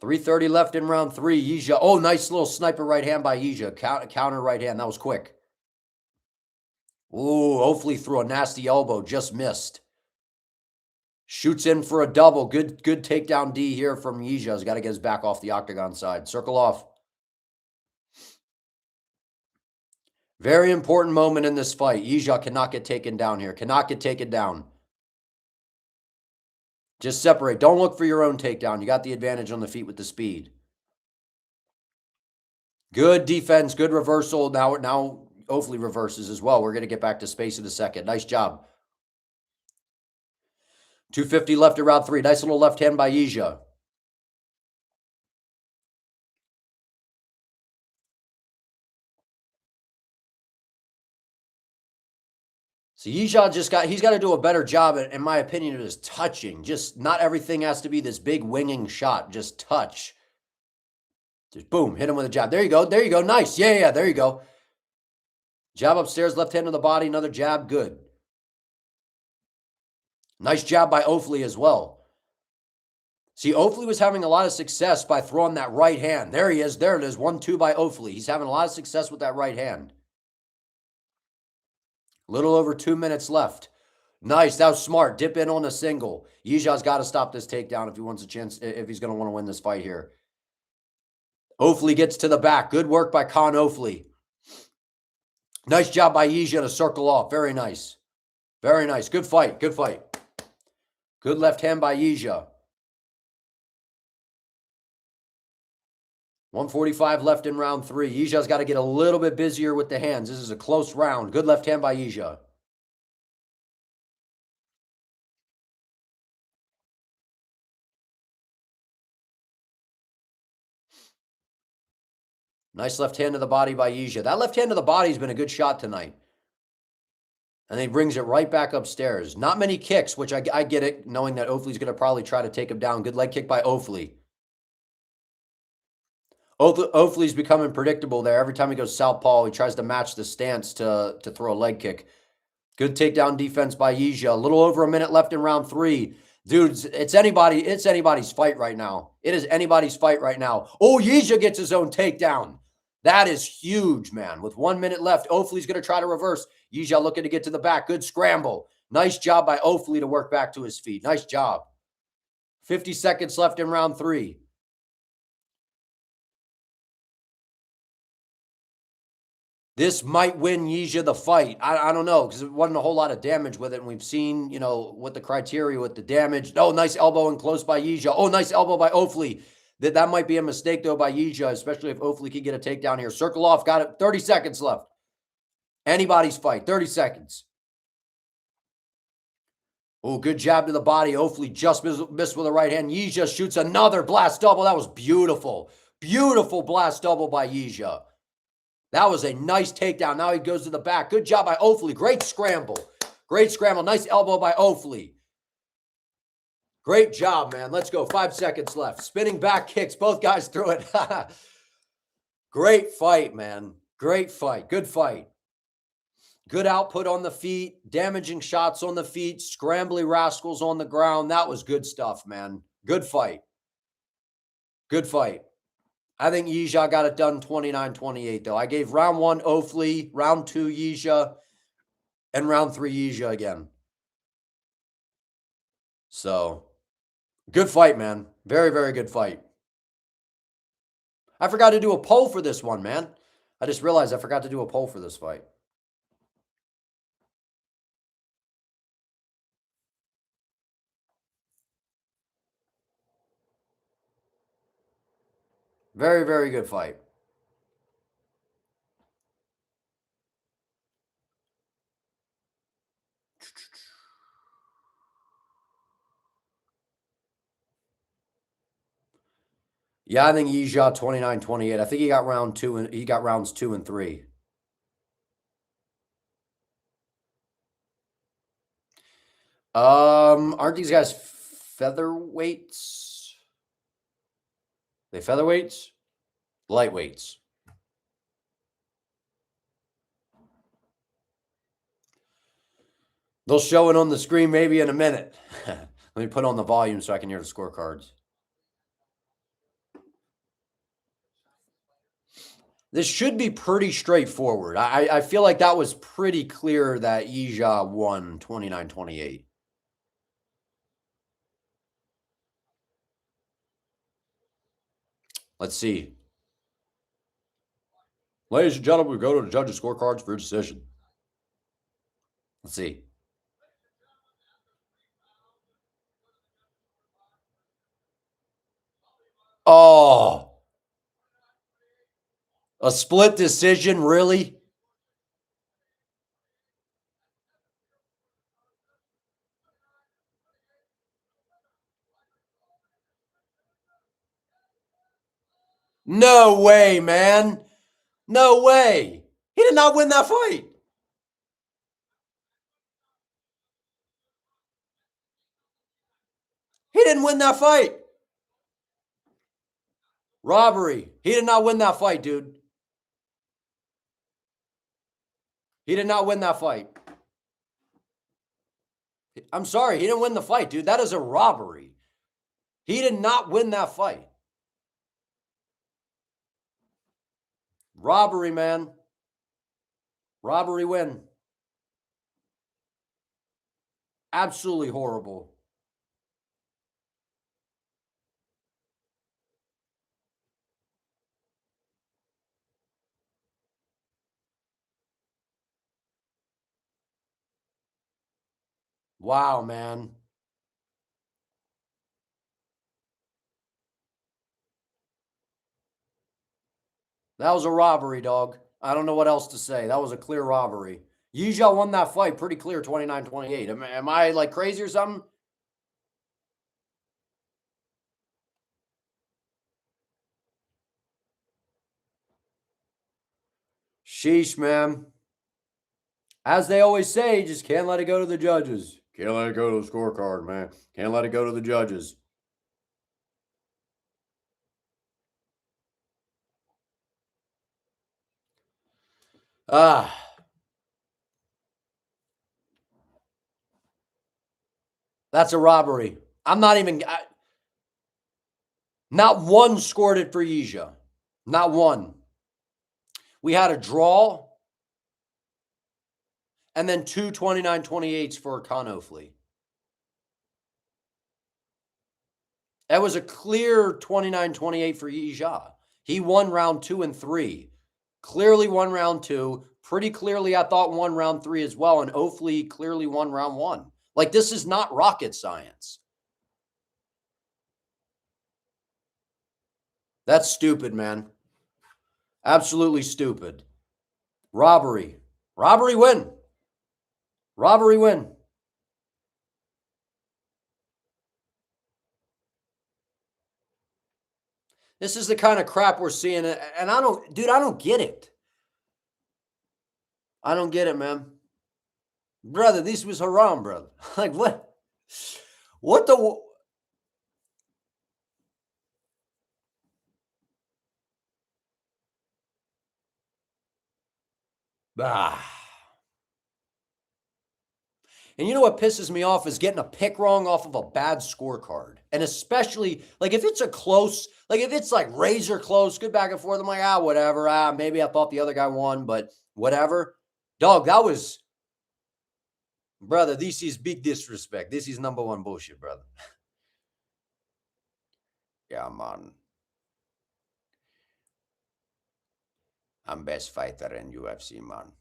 3:30 left in round 3. Yija. Oh, nice little sniper right hand by Yija. Counter right hand. That was quick. Ooh, Ofli threw a nasty elbow. Just missed. Shoots in for a double. Good takedown D here from Yija. He's got to get his back off the octagon side. Circle off. Very important moment in this fight. Yija cannot get taken down here. Cannot get taken down. Just separate. Don't look for your own takedown. You got the advantage on the feet with the speed. Good defense. Good reversal. Now Ofli reverses as well. We're going to get back to space in a second. Nice job. 2:50 left in round 3. Nice little left hand by Yija. So Yijia he's got to do a better job, in my opinion, of his touching. Just not everything has to be this big winging shot. Just touch. Just boom, hit him with a jab. There you go. There you go. Nice. Yeah. There you go. Jab upstairs, left hand to the body, another jab. Good. Nice jab by Ofli as well. See, Ofli was having a lot of success by throwing that right hand. There he is. There it is. 1-2 by Ofli. He's having a lot of success with that right hand. Little over 2 minutes left. Nice. That was smart. Dip in on a single. Yijia's got to stop this takedown if he wants a chance, if he's going to want to win this fight here. Ofli gets to the back. Good work by Khan Ofli. Nice job by Yijia to circle off. Very nice. Very nice. Good fight. Good fight. Good left hand by Yijia. 145 left in round 3. Yijia's got to get a little bit busier with the hands. This is a close round. Good left hand by Yijia. Nice left hand to the body by Yijia. That left hand to the body has been a good shot tonight. And he brings it right back upstairs. Not many kicks, which I get it, knowing that Ofli's going to probably try to take him down. Good leg kick by Ofli. Ofli's becoming predictable there. Every time he goes southpaw, he tries to match the stance to throw a leg kick. Good takedown defense by Yijia. A little over a minute left in round 3. Dudes, it's anybody's fight right now. It is anybody's fight right now. Oh, Yijia gets his own takedown. That is huge, man. With 1 minute left, Ofli's going to try to reverse. Yijia looking to get to the back. Good scramble. Nice job by Ofli to work back to his feet. Nice job. 50 seconds left in round 3. This might win Yijia the fight. I don't know, because it wasn't a whole lot of damage with it. And we've seen, what the criteria with the damage. Oh, nice elbow and close by Yijia. Oh, nice elbow by Ofli. That might be a mistake, though, by Yijia, especially if Ofli can get a takedown here. Circle off. Got it. 30 seconds left. Anybody's fight. 30 seconds. Oh, good jab to the body. Ofli just missed with a right hand. Yijia shoots another blast double. That was beautiful. Beautiful blast double by Yijia. That was a nice takedown. Now he goes to the back. Good job by Ofli. Great scramble. Great scramble. Nice elbow by Ofli. Great job, man. Let's go. 5 seconds left. Spinning back kicks. Both guys threw it. Great fight, man. Great fight. Good fight. Good output on the feet. Damaging shots on the feet. Scrambly rascals on the ground. That was good stuff, man. Good fight. Good fight. I think Yijia got it done 29-28, though. I gave round 1 Ofli, round 2 Yijia, and round 3 Yijia again. So, good fight, man. Very, very good fight. I forgot to do a poll for this one, man. I just realized I forgot to do a poll for this fight. Very, very good fight. Yeah, I think Yijia 29-28. I think he got round 2 and he got rounds 2 and 3. Aren't these guys featherweights? They featherweights? Lightweights. They'll show it on the screen maybe in a minute. Let me put on the volume so I can hear the scorecards. This should be pretty straightforward. I feel like that was pretty clear that Yijia won 29-28. Let's see. Ladies and gentlemen, we go to the judges' scorecards for a decision. Let's see. Oh. A split decision, really? No way, man. No way. He did not win that fight. He didn't win that fight. Robbery. He did not win that fight, dude. He did not win that fight. I'm sorry. He didn't win the fight, dude. That is a robbery. He did not win that fight. Robbery, man. Robbery win. Absolutely horrible. Wow, man. That was a robbery, dog. I don't know what else to say. That was a clear robbery. Yizha won that fight pretty clear, 29-28. Am I like crazy or something? Sheesh, man. As they always say, just can't let it go to the judges. Can't let it go to the scorecard, man. Can't let it go to the judges. That's a robbery. I'm not even... not one scored it for Yizha. Not one. We had a draw and then two 29-28s for Konofli. That was a clear 29-28 for Yizha. He won round 2 and 3. Clearly won round 2. Pretty clearly, I thought, won round 3 as well. And Ofli clearly won round 1. Like, this is not rocket science. That's stupid, man. Absolutely stupid. Robbery. Robbery win. Robbery win. This is the kind of crap we're seeing. And I don't get it. I don't get it, man. Brother, this was haram, brother. Like, what? What the... And you know what pisses me off is getting a pick wrong off of a bad scorecard. And especially, like, if it's a close, like, if it's like razor close, good back and forth, I'm like, whatever. Maybe I thought the other guy won, but whatever. Dog, that was... Brother, this is big disrespect. This is number one bullshit, brother. Yeah, man. I'm best fighter in UFC, man.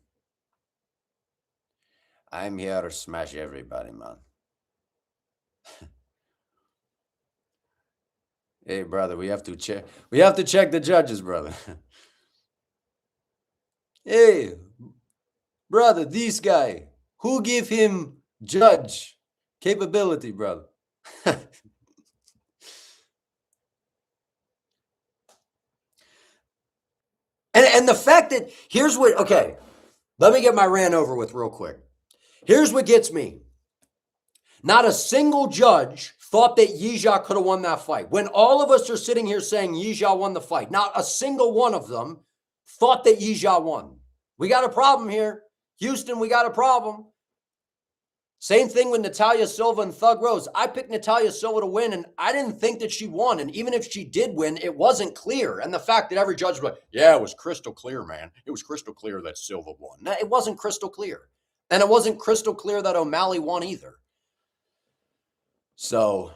I'm here to smash everybody, man. Hey, brother, we have to check. We have to check the judges, brother. Hey, brother, this guy. Who give him judge capability, brother? And the fact that, here's what, okay, let me get my rant over with real quick. Here's what gets me. Not a single judge thought that Yizha could have won that fight. When all of us are sitting here saying Yizha won the fight, not a single one of them thought that Yizha won. We got a problem here. Houston, we got a problem. Same thing with Natalia Silva and Thug Rose. I picked Natalia Silva to win, and I didn't think that she won. And even if she did win, it wasn't clear. And the fact that every judge was like, yeah, it was crystal clear, man. It was crystal clear that Silva won. No, it wasn't crystal clear. And it wasn't crystal clear that O'Malley won either. So,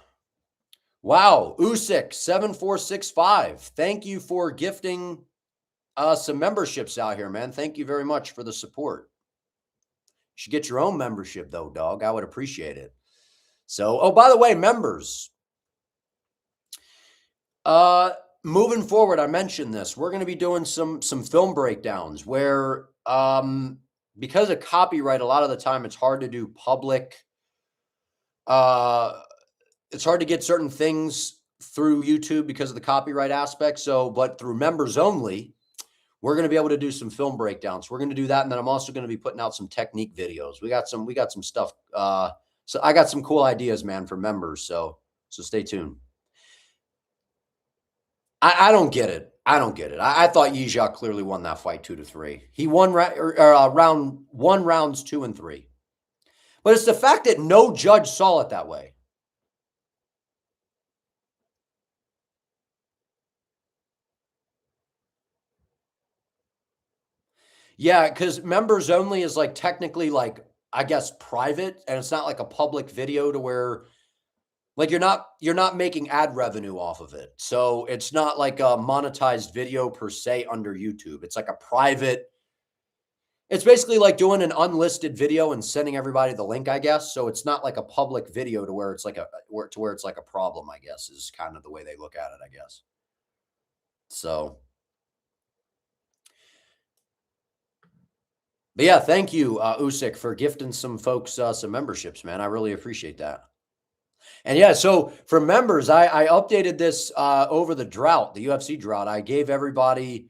wow. Usyk, 7465. Thank you for gifting some memberships out here, man. Thank you very much for the support. You should get your own membership, though, dog. I would appreciate it. So, oh, by the way, members. Moving forward, I mentioned this. We're going to be doing some film breakdowns where, because of copyright, a lot of the time it's hard to do public. It's hard to get certain things through YouTube because of the copyright aspect. So, but through members only, we're going to be able to do some film breakdowns. We're going to do that. And then I'm also going to be putting out some technique videos. We got some stuff. So I got some cool ideas, man, for members. So So stay tuned. I don't get it. I don't get it. I thought Yijia clearly won that fight 2-3. He won round 1, rounds 2 and 3. But it's the fact that no judge saw it that way. Yeah, because members only is like technically like, I guess, private, and it's not like a public video to where like you're not making ad revenue off of it. So it's not like a monetized video per se under YouTube. It's like a private. It's basically like doing an unlisted video and sending everybody the link, I guess. So it's not like a public video to where it's like where it's like a problem, I guess, is kind of the way they look at it, I guess. So, but yeah, thank you, Usyk, for gifting some folks some memberships, man. I really appreciate that. And yeah, so for members, I updated this over the drought, the UFC drought. I gave everybody.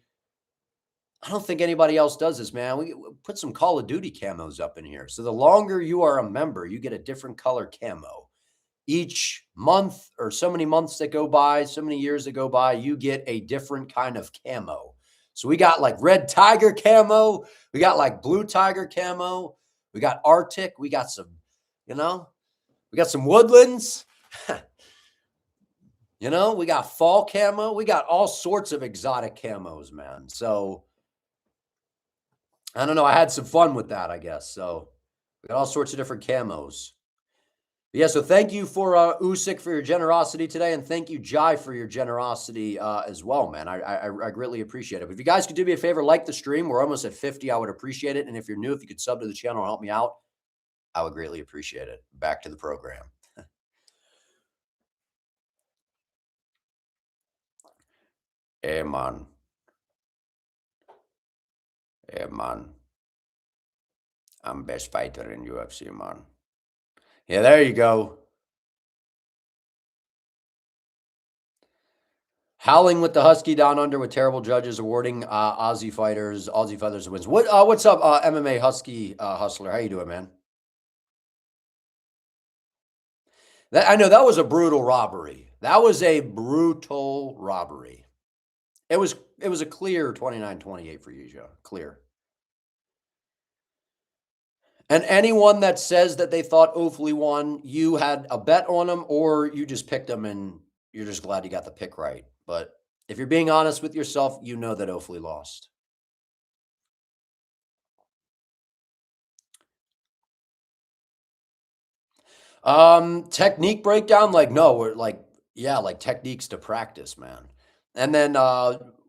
I don't think anybody else does this, man. We put some Call of Duty camos up in here. So the longer you are a member, you get a different color camo. Each month or so many months that go by, so many years that go by, you get a different kind of camo. So we got like red tiger camo. We got like blue tiger camo. We got Arctic. We got some, we got some woodlands. We got fall camo. We got all sorts of exotic camos, man. So I don't know. I had some fun with that, I guess. So we got all sorts of different camos. But yeah, so thank you for Usyk for your generosity today, and thank you, Jai, for your generosity as well, man. I greatly appreciate it. But if you guys could do me a favor, like the stream. We're almost at 50. I would appreciate it. And if you're new, if you could sub to the channel and help me out, I would greatly appreciate it. Back to the program. Hey, man. Hey, man. I'm best fighter in UFC, man. Yeah, there you go. Howling with the Husky down under with terrible judges awarding Aussie fighters wins. What's up, MMA Husky Hustler? How you doing, man? I know that was a brutal robbery. That was a brutal robbery. It was a clear 29-28 for Yijia. Clear. And anyone that says that they thought Ofli won, you had a bet on them or you just picked them and you're just glad you got the pick right. But if you're being honest with yourself, you know that Ofli lost. Technique breakdown, like no, we're like, yeah, like techniques to practice, man. And then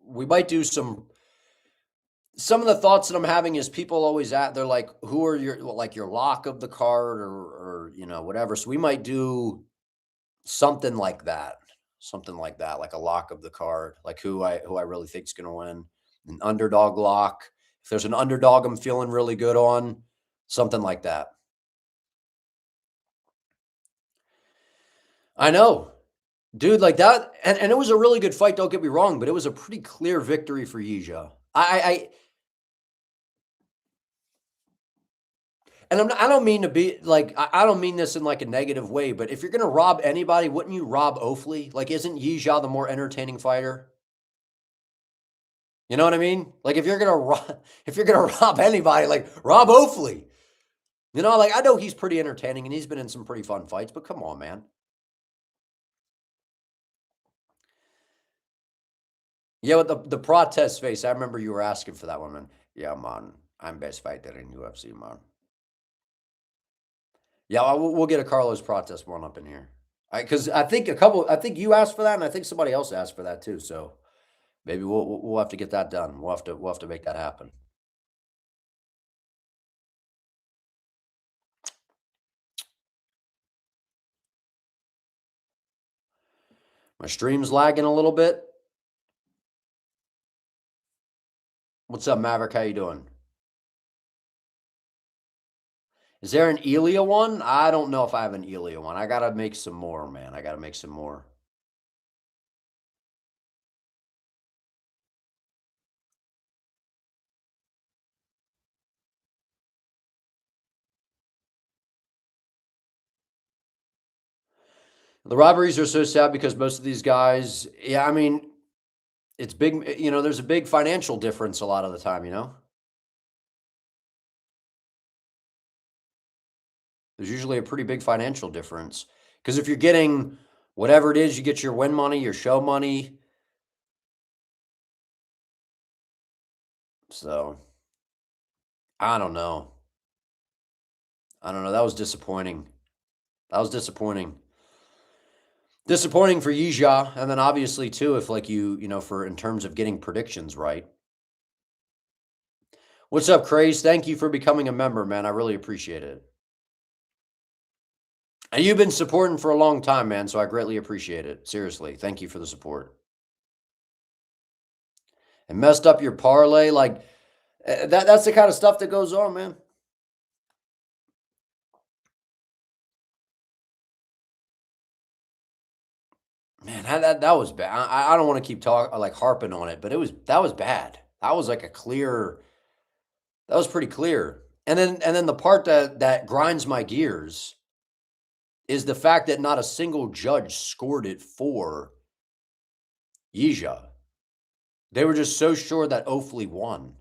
we might do some of the thoughts that I'm having is people always they're like, who are your lock of the card or whatever. So we might do something like that. Something like that, like a lock of the card, like who I really think is gonna win. An underdog lock. If there's an underdog I'm feeling really good on, something like that. I know. Dude, like that, and it was a really good fight, don't get me wrong, but it was a pretty clear victory for Yijia. And I don't mean to be like, I don't mean this in like a negative way, but if you're going to rob anybody, wouldn't you rob Ofli? Like, isn't Yijia the more entertaining fighter? You know what I mean? Like, if you're going to rob anybody, like rob Ofli. Like I know he's pretty entertaining and he's been in some pretty fun fights, but come on, man. Yeah, with the protest face, I remember you were asking for that one, man. Yeah, man. I'm best fighter in UFC, man. Yeah, we'll get a Carlos protest one up in here. Because I think you asked for that, and I think somebody else asked for that too. So maybe we'll have to get that done. We'll have to make that happen. My stream's lagging a little bit. What's up, Maverick? How you doing? Is there an Elia one? I don't know if I have an Elia one. I gotta make some more, man. I gotta make some more. The rivalries are so sad because most of these guys, yeah, I mean, it's big, there's a big financial difference a lot of the time. There's usually a pretty big financial difference because if you're getting whatever it is, you get your win money, your show money. So, I don't know. That was disappointing. That was disappointing. Disappointing for Yizha, and then obviously too, if like for in terms of getting predictions right. What's up, Craze? Thank you for becoming a member, man. I really appreciate it. And you've been supporting for a long time, man, so I greatly appreciate it. Seriously, thank you for the support. And messed up your parlay, like that's the kind of stuff that goes on, man. Man, that was bad. I don't want to keep talking like harping on it, but that was bad. That was like that was pretty clear. And then the part that grinds my gears is the fact that not a single judge scored it for Yizha. They were just so sure that Ofli won.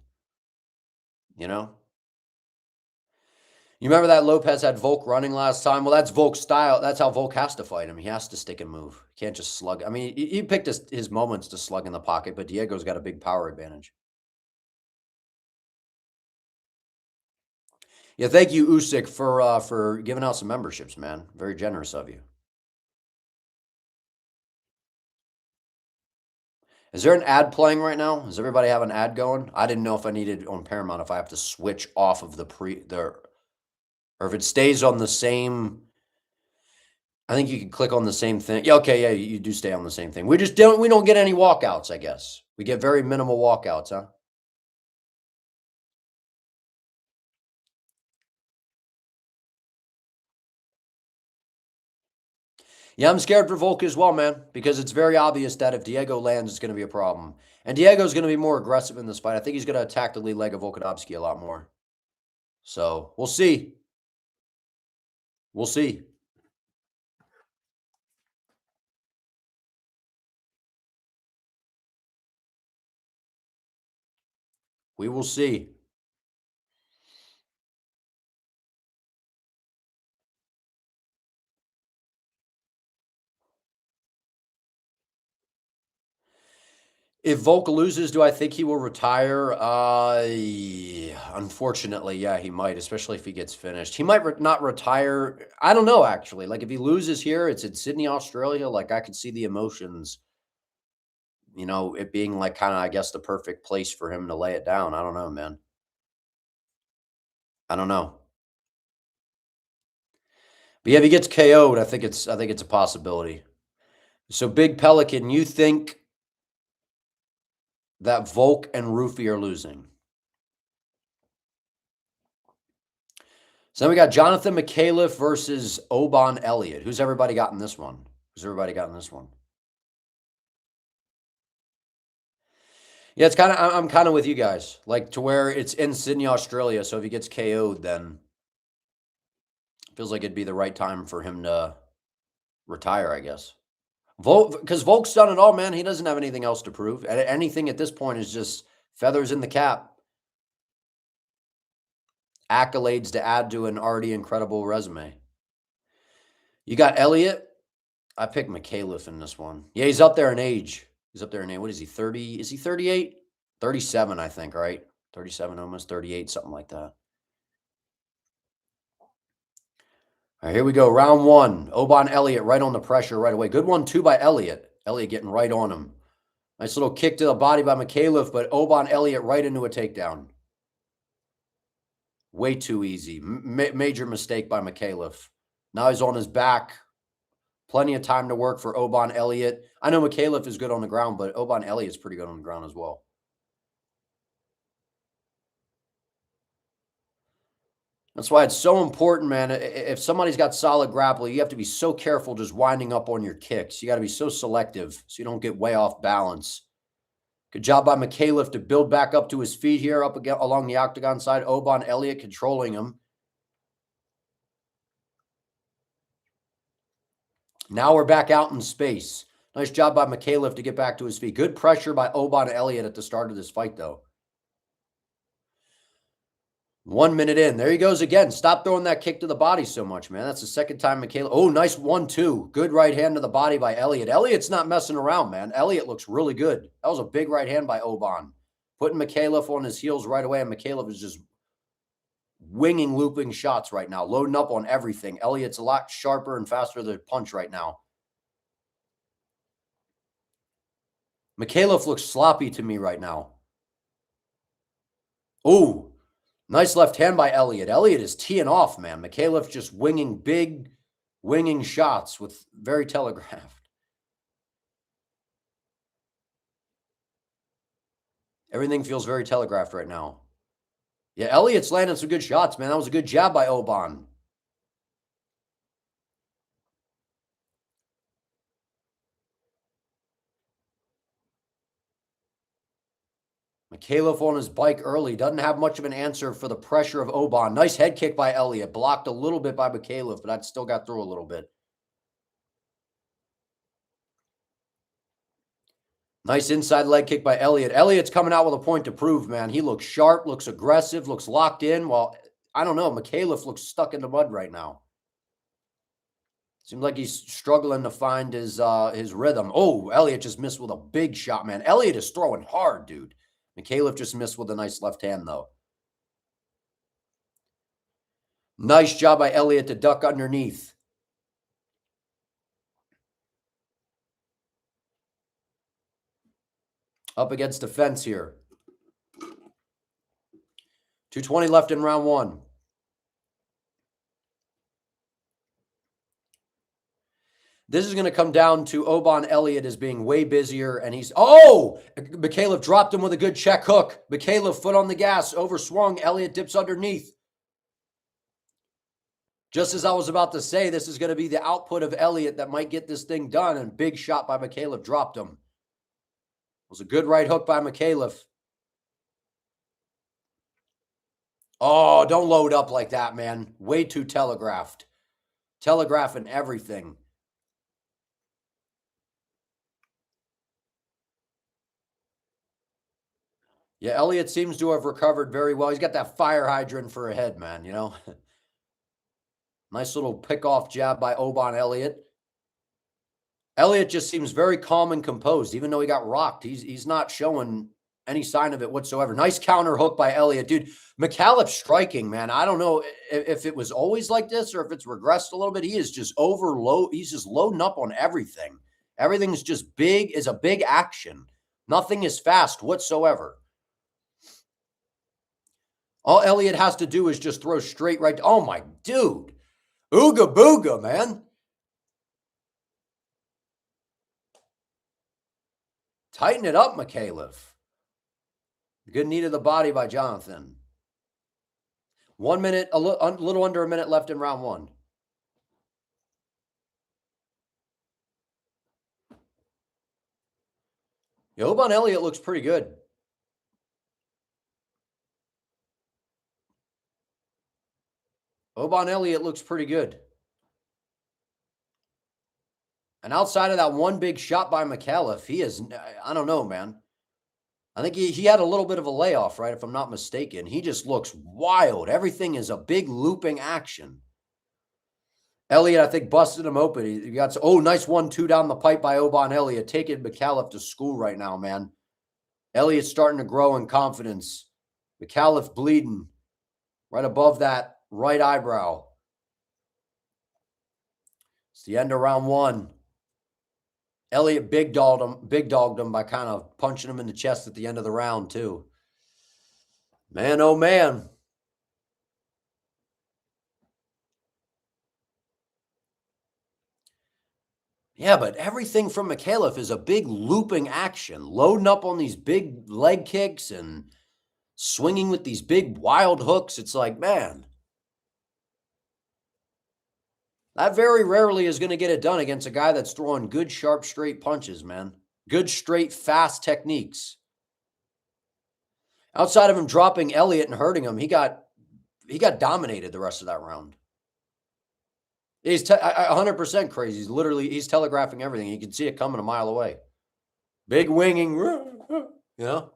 You remember that Lopez had Volk running last time? Well, that's Volk's style. That's how Volk has to fight him. He has to stick and move. He can't just slug. I mean, he picked his moments to slug in the pocket, but Diego's got a big power advantage. Yeah, thank you, Usyk, for giving out some memberships, man. Very generous of you. Is there an ad playing right now? Does everybody have an ad going? I didn't know if I needed on Paramount if I have to switch off of or if it stays on the same. I think you can click on the same thing. Yeah, okay, yeah, you do stay on the same thing. We don't get any walkouts, I guess. We get very minimal walkouts, huh? Yeah, I'm scared for Volk as well, man, because it's very obvious that if Diego lands, it's going to be a problem. And Diego's going to be more aggressive in this fight. I think he's going to attack the lead leg of Volkanovski a lot more. So we'll see. We'll see. We will see. If Volk loses, do I think he will retire? Unfortunately, yeah, he might, especially if he gets finished. He might not retire. I don't know, actually. Like, if he loses here, it's in Sydney, Australia. Like, I could see the emotions, it being like kind of, I guess, the perfect place for him to lay it down. I don't know, man. I don't know. But yeah, if he gets KO'd, I think it's a possibility. So, Big Pelican, you think that Volk and Ruffy are losing? So then we got Jonathan McAuliffe versus Oban Elliott. Who's everybody got in this one? Yeah, it's kind of, I'm kind of with you guys, like to where it's in Sydney, Australia. So if he gets KO'd, then it feels like it'd be the right time for him to retire, I guess. Because Volk's done it all, man. He doesn't have anything else to prove. Anything at this point is just feathers in the cap. Accolades to add to an already incredible resume. You got Elliott. I picked McAuliffe in this one. Yeah, he's up there in age. What is he, 30? Is he 38? 37, I think, right? 37, almost 38, something like that. All right, here we go. Round one. Oban Elliott right on the pressure right away. Good 1-2 by Elliott. Elliott getting right on him. Nice little kick to the body by McAuliffe, but Oban Elliott right into a takedown. Way too easy. Major mistake by McAuliffe. Now he's on his back. Plenty of time to work for Oban Elliott. I know McAuliffe is good on the ground, but Oban Elliott's pretty good on the ground as well. That's why it's so important, man. If somebody's got solid grappling, you have to be so careful just winding up on your kicks. You got to be so selective so you don't get way off balance. Good job by McAuliffe to build back up to his feet here, up again along the octagon side. Oban Elliott controlling him. Now we're back out in space. Nice job by Mikhailov to get back to his feet. Good pressure by Oban Elliott at the start of this fight, though. 1 minute in. There he goes again. Stop throwing that kick to the body so much, man. That's the second time Mikhailov. Oh, nice 1-2. Good right hand to the body by Elliott. Elliott's not messing around, man. Elliott looks really good. That was a big right hand by Oban. Putting Mikhailov on his heels right away, and Mikhailov is just winging, looping shots right now, loading up on everything. Elliott's a lot sharper and faster to punch right now. Mikhailov looks sloppy to me right now. Oh, nice left hand by Elliott. Elliott is teeing off, man. Mikhailov just winging big, winging shots with very telegraphed. Everything feels very telegraphed right now. Yeah, Elliott's landing some good shots, man. That was a good jab by Oban. Mikhailov on his bike early. Doesn't have much of an answer for the pressure of Oban. Nice head kick by Elliott. Blocked a little bit by Mikhailov, but that still got through a little bit. Nice inside leg kick by Elliott. Elliott's coming out with a point to prove, man. He looks sharp, looks aggressive, looks locked in. While, I don't know, Mikhailov looks stuck in the mud right now. Seems like he's struggling to find his rhythm. Oh, Elliott just missed with a big shot, man. Elliott is throwing hard, dude. Mikhailov just missed with a nice left hand, though. Nice job by Elliott to duck underneath. Up against the fence here. 2:20 left in round one. This is going to come down to Oban Elliott as being way busier, and he's... Oh! Mikhailov dropped him with a good check hook. Mikhailov, foot on the gas, overswung. Elliott dips underneath. Just as I was about to say, this is going to be the output of Elliott that might get this thing done, and big shot by Mikhailov dropped him. It was a good right hook by Mikhailov. Oh, don't load up like that, man. Way too telegraphed. Telegraphing everything. Yeah, Elliott seems to have recovered very well. He's got that fire hydrant for a head, man, you know? Nice little pick-off jab by Oban Elliott. Elliott just seems very calm and composed, even though he got rocked. He's not showing any sign of it whatsoever. Nice counter hook by Elliott. Dude, Mikhailov striking, man. I don't know if it was always like this or if it's regressed a little bit. He is just he's just loading up on everything. Everything's just big, is a big action. Nothing is fast whatsoever. All Elliott has to do is just throw straight right. Oh, my dude. Ooga booga, man. Tighten it up, Mikhailov. Good knee to the body by Jonathan. 1 minute, a little under a minute left in round one. Oban Elliott looks pretty good. Oban Elliott looks pretty good. And outside of that one big shot by Mikhailov, he is, I don't know, man. I think he had a little bit of a layoff, right, if I'm not mistaken. He just looks wild. Everything is a big looping action. Elliott, I think, busted him open. He got, oh, nice 1-2 down the pipe by Oban Elliott. Taking Mikhailov to school right now, man. Elliott's starting to grow in confidence. Mikhailov bleeding right above that right eyebrow. It's the end of round one. Elliott big dogged him by kind of punching him in the chest at the end of the round, too. Man, oh, man. Yeah, but everything from Mikhailov is a big looping action, loading up on these big leg kicks and swinging with these big wild hooks. It's like, man, that very rarely is going to get it done against a guy that's throwing good, sharp, straight punches, man. Good, straight, fast techniques. Outside of him dropping Elliott and hurting him, he got dominated the rest of that round. He's 100% crazy. He's telegraphing everything. You can see it coming a mile away. Big winging, you know?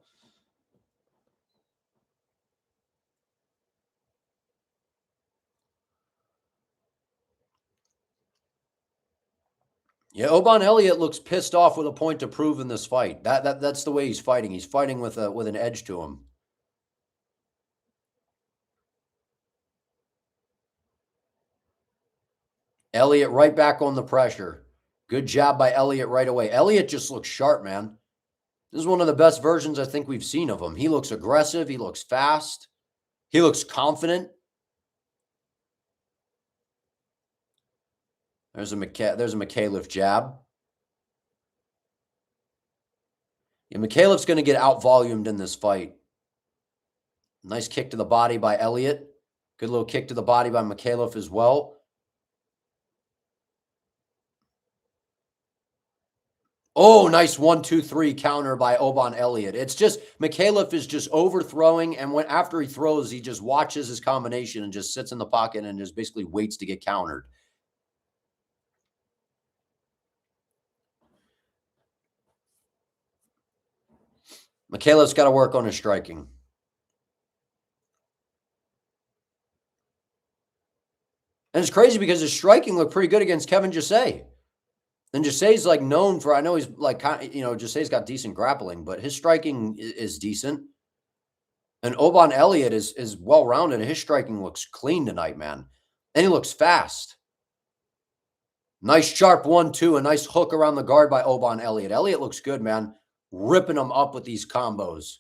Yeah, Oban Elliott looks pissed off with a point to prove in this fight. That's the way he's fighting. He's fighting with an edge to him. Elliott right back on the pressure. Good job by Elliott right away. Elliott just looks sharp, man. This is one of the best versions I think we've seen of him. He looks aggressive. He looks fast. He looks confident. There's a Mikhailov jab. Yeah, Mikhailov's going to get out-volumed in this fight. Nice kick to the body by Elliott. Good little kick to the body by Mikhailov as well. Oh, nice 1-2-3 counter by Oban Elliott. It's just, Mikhailov is just overthrowing, and after he throws, he just watches his combination and just sits in the pocket and just basically waits to get countered. Mikhailov's got to work on his striking. And it's crazy because his striking looked pretty good against Kevin Jasay. And Jasay's like known for, I know he's like, Jasay's got decent grappling, but his striking is decent. And Oban Elliott is well-rounded. His striking looks clean tonight, man. And he looks fast. Nice sharp 1-2, a nice hook around the guard by Oban Elliott. Elliott looks good, man. Ripping him up with these combos.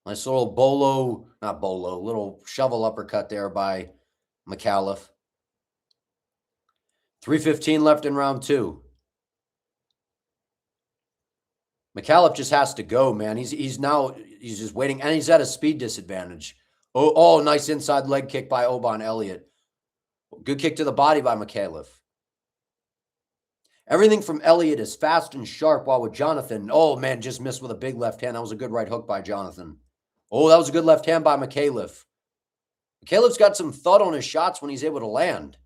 Nice little little shovel uppercut there by Mikhailov. 3:15 left in round 2. Mikhailov just has to go, man. He's just waiting, and he's at a speed disadvantage. Oh, nice inside leg kick by Oban Elliott. Good kick to the body by Mikhailov. Everything from Elliott is fast and sharp, while with Jonathan, oh, man, just missed with a big left hand. That was a good right hook by Jonathan. Oh, that was a good left hand by Mikhailov. Mikhailov's got some thud on his shots when he's able to land.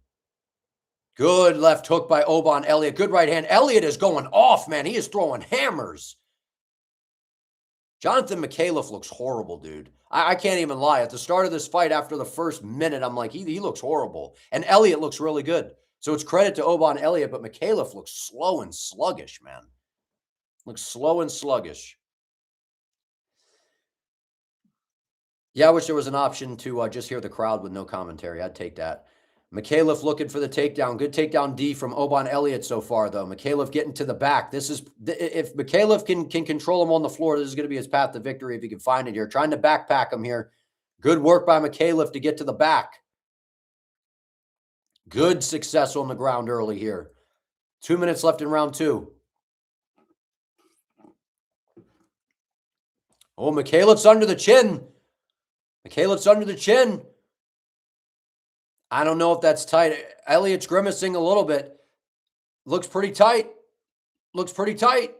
Good left hook by Oban Elliott. Good right hand. Elliott is going off, man. He is throwing hammers. Jonathan Mikhailov looks horrible, dude. I can't even lie. At the start of this fight, after the first minute, I'm like, he looks horrible. And Elliott looks really good. So it's credit to Oban Elliott, but Mikhailov looks slow and sluggish, man. Looks slow and sluggish. Yeah, I wish there was an option to just hear the crowd with no commentary. I'd take that. Mikhailov looking for the takedown. Good takedown D from Oban Elliott so far, though. Mikhailov getting to the back. This is, if Mikhailov can control him on the floor, this is going to be his path to victory if he can find it here. Trying to backpack him here. Good work by Mikhailov to get to the back. Good success on the ground early here. 2 minutes left in round 2. Oh, Mikhailov's under the chin. Mikhailov's under the chin. I don't know if that's tight. Elliott's grimacing a little bit. Looks pretty tight. Looks pretty tight.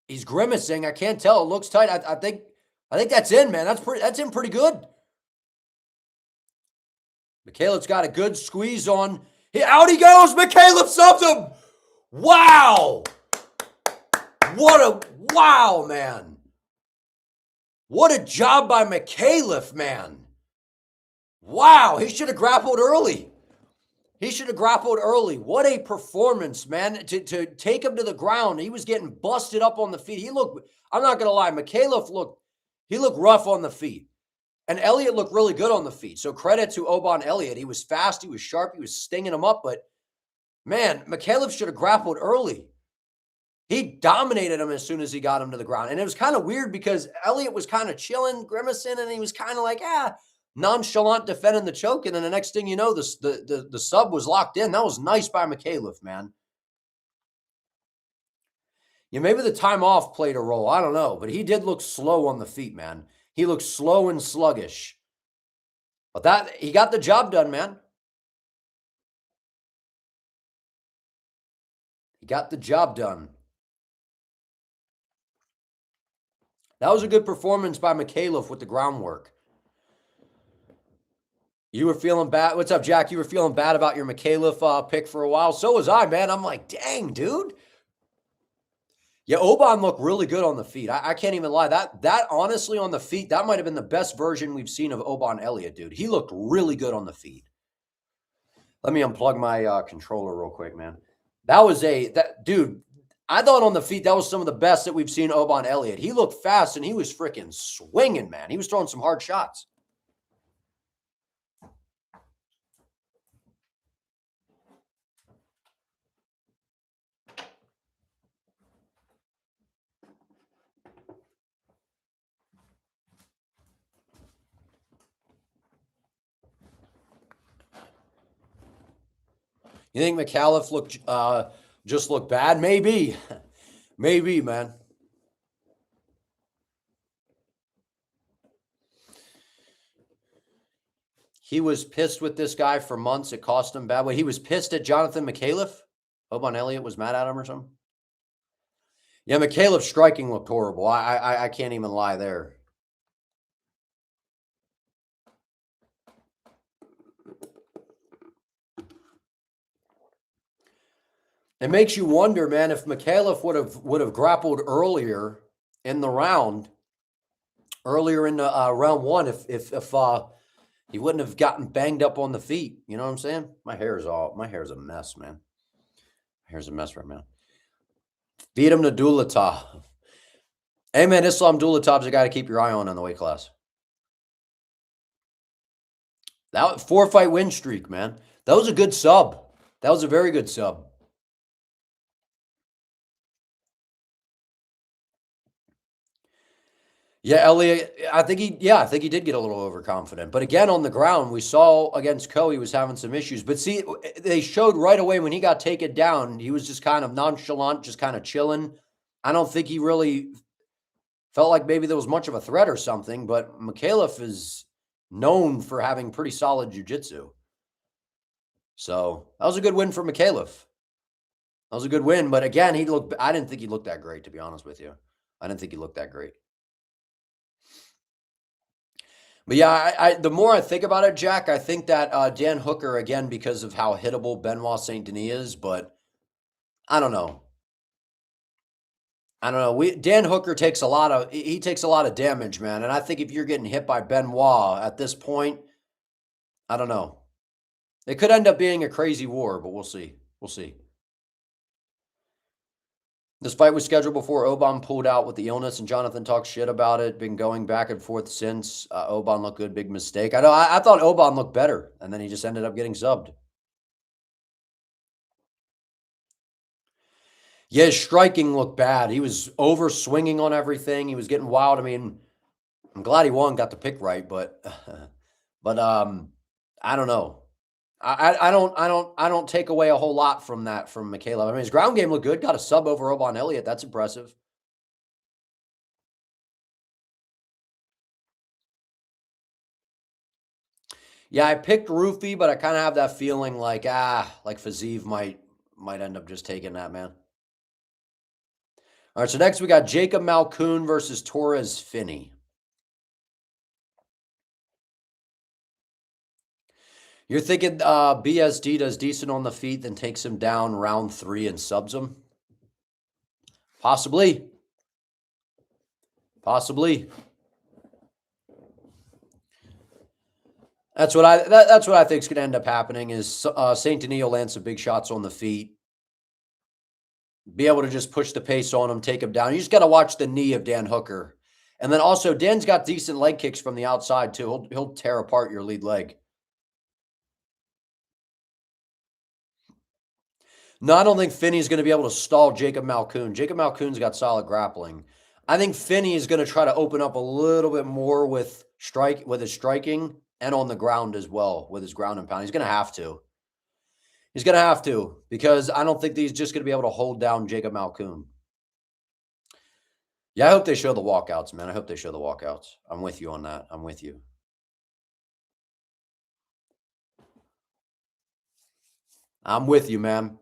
He's grimacing. I can't tell. It looks tight. I think that's in, man. That's in pretty good. Mikhailov's got a good squeeze on. Out he goes. Mikhailov subs him. Wow. Wow, man. What a job by Mikhailov, man. Wow, he should have grappled early. He should have grappled early. What a performance, man. To take him to the ground. He was getting busted up on the feet. I'm not going to lie, Mikhailov looked rough on the feet. And Elliott looked really good on the feet. So credit to Oban Elliott. He was fast, he was sharp, he was stinging him up. But, man, Mikhailov should have grappled early. He dominated him as soon as he got him to the ground. And it was kind of weird because Elliott was kind of chilling, grimacing, and he was kind of like, nonchalant defending the choke. And then the next thing you know, the sub was locked in. That was nice by Mikhailov, man. Yeah, maybe the time off played a role. I don't know. But he did look slow on the feet, man. He looked slow and sluggish. But he got the job done, man. He got the job done. That was a good performance by Mikhailov with the groundwork. You were feeling bad. What's up, Jack? You were feeling bad about your Mikhailov pick for a while. So was I, man. I'm like, dang, dude. Yeah, Oban looked really good on the feet. I can't even lie. That honestly on the feet, that might have been the best version we've seen of Oban Elliott, dude. He looked really good on the feet. Let me unplug my controller real quick, man. Dude, I thought on the feet, that was some of the best that we've seen Oban Elliott. He looked fast and he was freaking swinging, man. He was throwing some hard shots. You think Mikhailov just looked bad? Maybe. Maybe, man. He was pissed with this guy for months. It cost him bad. Wait, he was pissed at Jonathan Mikhailov? Oban Elliott was mad at him or something? Yeah, Mikhailov's striking looked horrible. I can't even lie there. It makes you wonder, man, if Mikhailov would have grappled earlier in the round, earlier in the round one, if he wouldn't have gotten banged up on the feet. You know what I'm saying? My hair's a mess, man. My hair's a mess right now. Beat him to Dulatov. Hey, man, Islam Dulatov's a guy to keep your eye on the weight class. That 4-fight win streak, man. That was a good sub. That was a very good sub. Yeah, Elliott, I think he did get a little overconfident. But again, on the ground, we saw against Coe, he was having some issues. But see, they showed right away when he got taken down, he was just kind of nonchalant, just kind of chilling. I don't think he really felt like maybe there was much of a threat or something, but Mikhailov is known for having pretty solid jiu-jitsu. So that was a good win for Mikhailov. That was a good win. But again, I didn't think he looked that great, to be honest with you. I didn't think he looked that great. But yeah, the more I think about it, Jack, I think that Dan Hooker, again, because of how hittable Benoit Saint Denis is, but I don't know. Dan Hooker takes a lot of damage, man. And I think if you're getting hit by Benoit at this point, I don't know. It could end up being a crazy war, but we'll see. We'll see. This fight was scheduled before Oban pulled out with the illness, and Jonathan talks shit about it. Been going back and forth since. Oban looked good. Big mistake. I know. I thought Oban looked better, and then he just ended up getting subbed. Yeah, his striking looked bad. He was over swinging on everything. He was getting wild. I mean, I'm glad he won, got the pick right, but I don't know. I don't take away a whole lot from that from Mikhailov. I mean, his ground game looked good. Got a sub over Oban Elliott. That's impressive. Yeah, I picked Ruffy, but I kind of have that feeling like Fiziev might end up just taking that, man. All right, so next we got Jacob Malkoun versus Torres Finney. You're thinking BSD does decent on the feet, then takes him down round 3 and subs him? Possibly. Possibly. That's what I think is going to end up happening is Saint Denis will land some big shots on the feet. Be able to just push the pace on him, take him down. You just got to watch the knee of Dan Hooker. And then also, Dan's got decent leg kicks from the outside, too. He'll tear apart your lead leg. No, I don't think Finney's going to be able to stall Jacob Malkoun. Jacob Malkoun's got solid grappling. I think Finney is going to try to open up a little bit more with his striking and on the ground as well with his ground and pound. He's going to have to. He's going to have to because I don't think that he's just going to be able to hold down Jacob Malkoun. Yeah, I hope they show the walkouts, man. I hope they show the walkouts. I'm with you on that. I'm with you. I'm with you, man.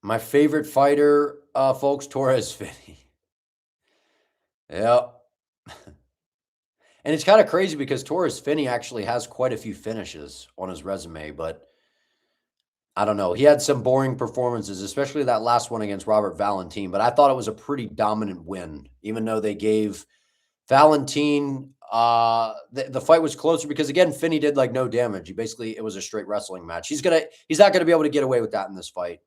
My favorite fighter, folks, Torres Finney. Yep. And it's kind of crazy because Torres Finney actually has quite a few finishes on his resume, but I don't know. He had some boring performances, especially that last one against Robert Valentin, but I thought it was a pretty dominant win, even though they gave Valentin the fight was closer because again, Finney did like no damage. It was a straight wrestling match. He's not gonna be able to get away with that in this fight.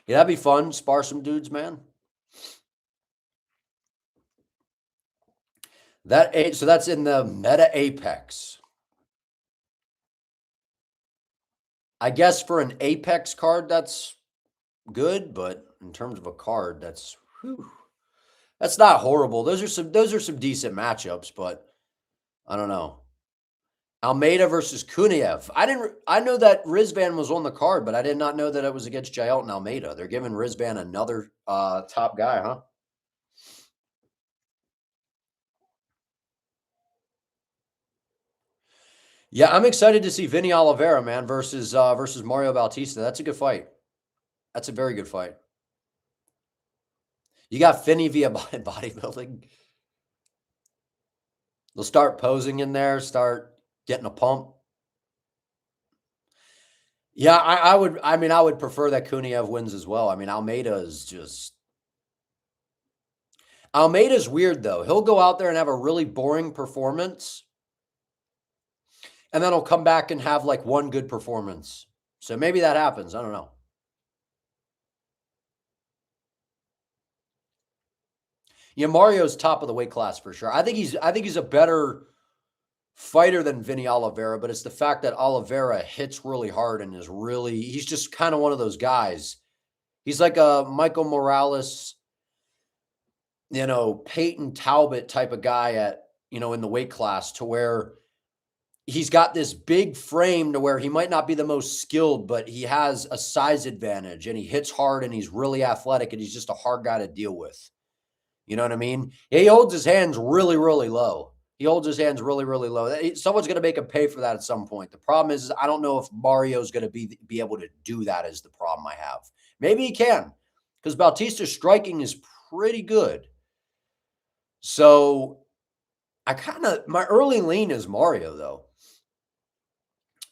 Yeah, that'd be fun. Spar some dudes, man. So that's in the Meta Apex. I guess for an Apex card, that's good, but in terms of a card, that's not horrible. Those are some decent matchups, but I don't know. Almeida versus Kuniev. I know that Rizvan was on the card, but I did not know that it was against Jailton Almeida. They're giving Rizvan another top guy, huh? Yeah, I'm excited to see Vinny Oliveira, man, versus Mario Bautista. That's a good fight. That's a very good fight. You got Finney via bodybuilding. They'll start posing in there, start getting a pump. Yeah, I would. I mean, I would prefer that Kuniev wins as well. I mean, Almeida's weird though. He'll go out there and have a really boring performance, and then he'll come back and have like one good performance. So maybe that happens. I don't know. Yeah, Mario's top of the weight class for sure. I think he's a better fighter than Vinny Oliveira, but it's the fact that Oliveira hits really hard and he's just kind of one of those guys. He's like a Michael Morales, Peyton Talbot type of guy in the weight class to where he's got this big frame to where he might not be the most skilled, but he has a size advantage and he hits hard and he's really athletic and he's just a hard guy to deal with. You know what I mean? He holds his hands really, really low. He holds his hands really, really low. Someone's going to make him pay for that at some point. The problem is I don't know if Mario's going to be able to do that is the problem I have. Maybe he can because Bautista's striking is pretty good. So my early lean is Mario, though.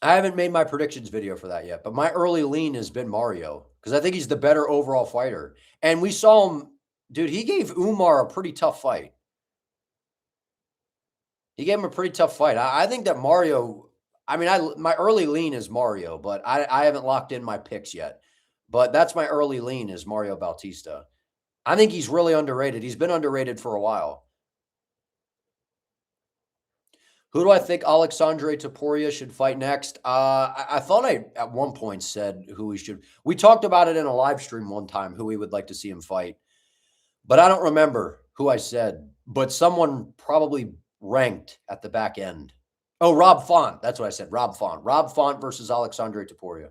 I haven't made my predictions video for that yet, but my early lean has been Mario because I think he's the better overall fighter. And we saw him, dude, he gave Umar a pretty tough fight. He gave him a pretty tough fight. I think that Mario, my early lean is Mario, but I haven't locked in my picks yet. But that's my early lean is Mario Bautista. I think he's really underrated. He's been underrated for a while. Who do I think Alexandre Topuria should fight next? I thought I, at one point, said who he should. We talked about it in a live stream one time, who we would like to see him fight. But I don't remember who I said. But someone probably ranked at the back end. Oh, Rob Font. That's what I said. Rob Font. Rob Font versus Alexandre Topuria.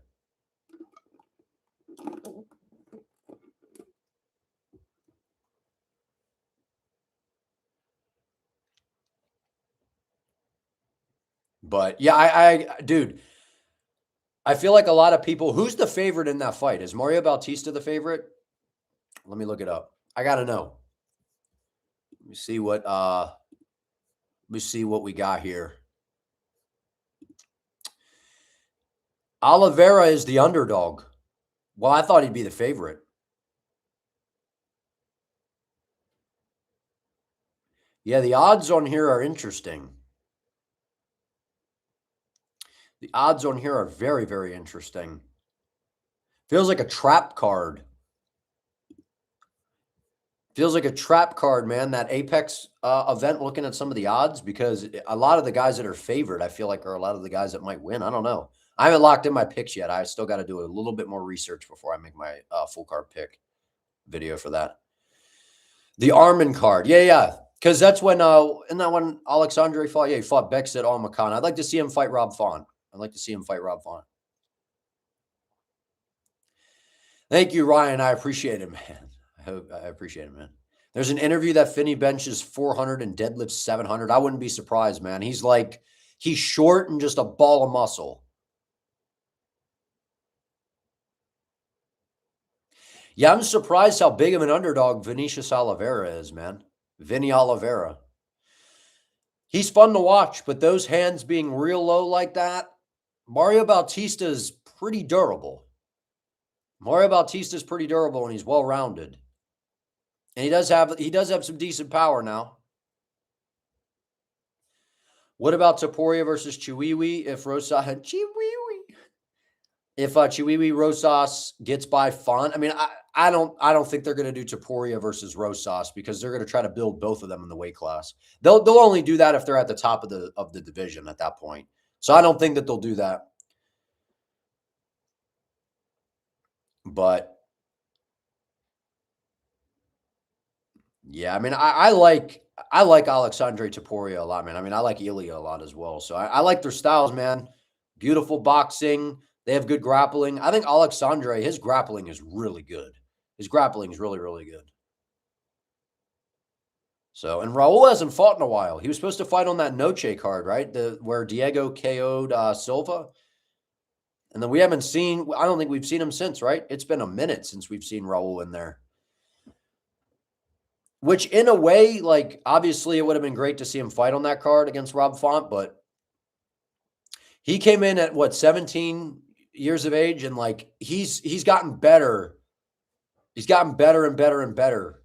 But yeah, dude, I feel like a lot of people. Who's the favorite in that fight? Is Mario Bautista the favorite? Let me look it up. I gotta know. Let me see what we got here. Oliveira is the underdog. Well, I thought he'd be the favorite. Yeah, the odds on here are interesting. The odds on here are very, very interesting. Feels like a trap card. Feels like a trap card, man, that Apex event, looking at some of the odds, because a lot of the guys that are favored, I feel like, are a lot of the guys that might win. I don't know. I haven't locked in my picks yet. I still got to do a little bit more research before I make my full card pick video for that. The Armin card. Yeah. Because that's when, isn't that when Alexandre fought? Yeah, he fought Bexit Al-Makan. I'd like to see him fight Rob Font. Thank you, Ryan. I appreciate it, man. I appreciate it, man. There's an interview that Finney benches 400 and deadlifts 700. I wouldn't be surprised, man. He's He's short and just a ball of muscle. Yeah, I'm surprised how big of an underdog Vinicius Oliveira is, man. Vinny Oliveira. He's fun to watch, but those hands being real low like that, Mario Bautista is pretty durable. Mario Bautista is pretty durable, and he's well-rounded. And he does have some decent power now. What about Topuria versus Chiwiwi if Chiwiwi Rosas gets by Font? I mean, I don't think they're going to do Topuria versus Rosas because they're going to try to build both of them in the weight class. They'll only do that if they're at the top of the division at that point. So I don't think that they'll do that. But yeah, I mean, I like Alexandre Topuria a lot, man. I mean, I like Ilya a lot as well. So I like their styles, man. Beautiful boxing. They have good grappling. I think Alexandre, his grappling is really good. His grappling is really, really good. So, and Raul hasn't fought in a while. He was supposed to fight on that Noche card, right? Where Diego KO'd Silva. And then we haven't seen, I don't think we've seen him since, right? It's been a minute since we've seen Raul in there. Which, in a way, like, obviously it would have been great to see him fight on that card against Rob Font, but he came in at, what, 17 years of age, and, like, he's gotten better. He's gotten better and better and better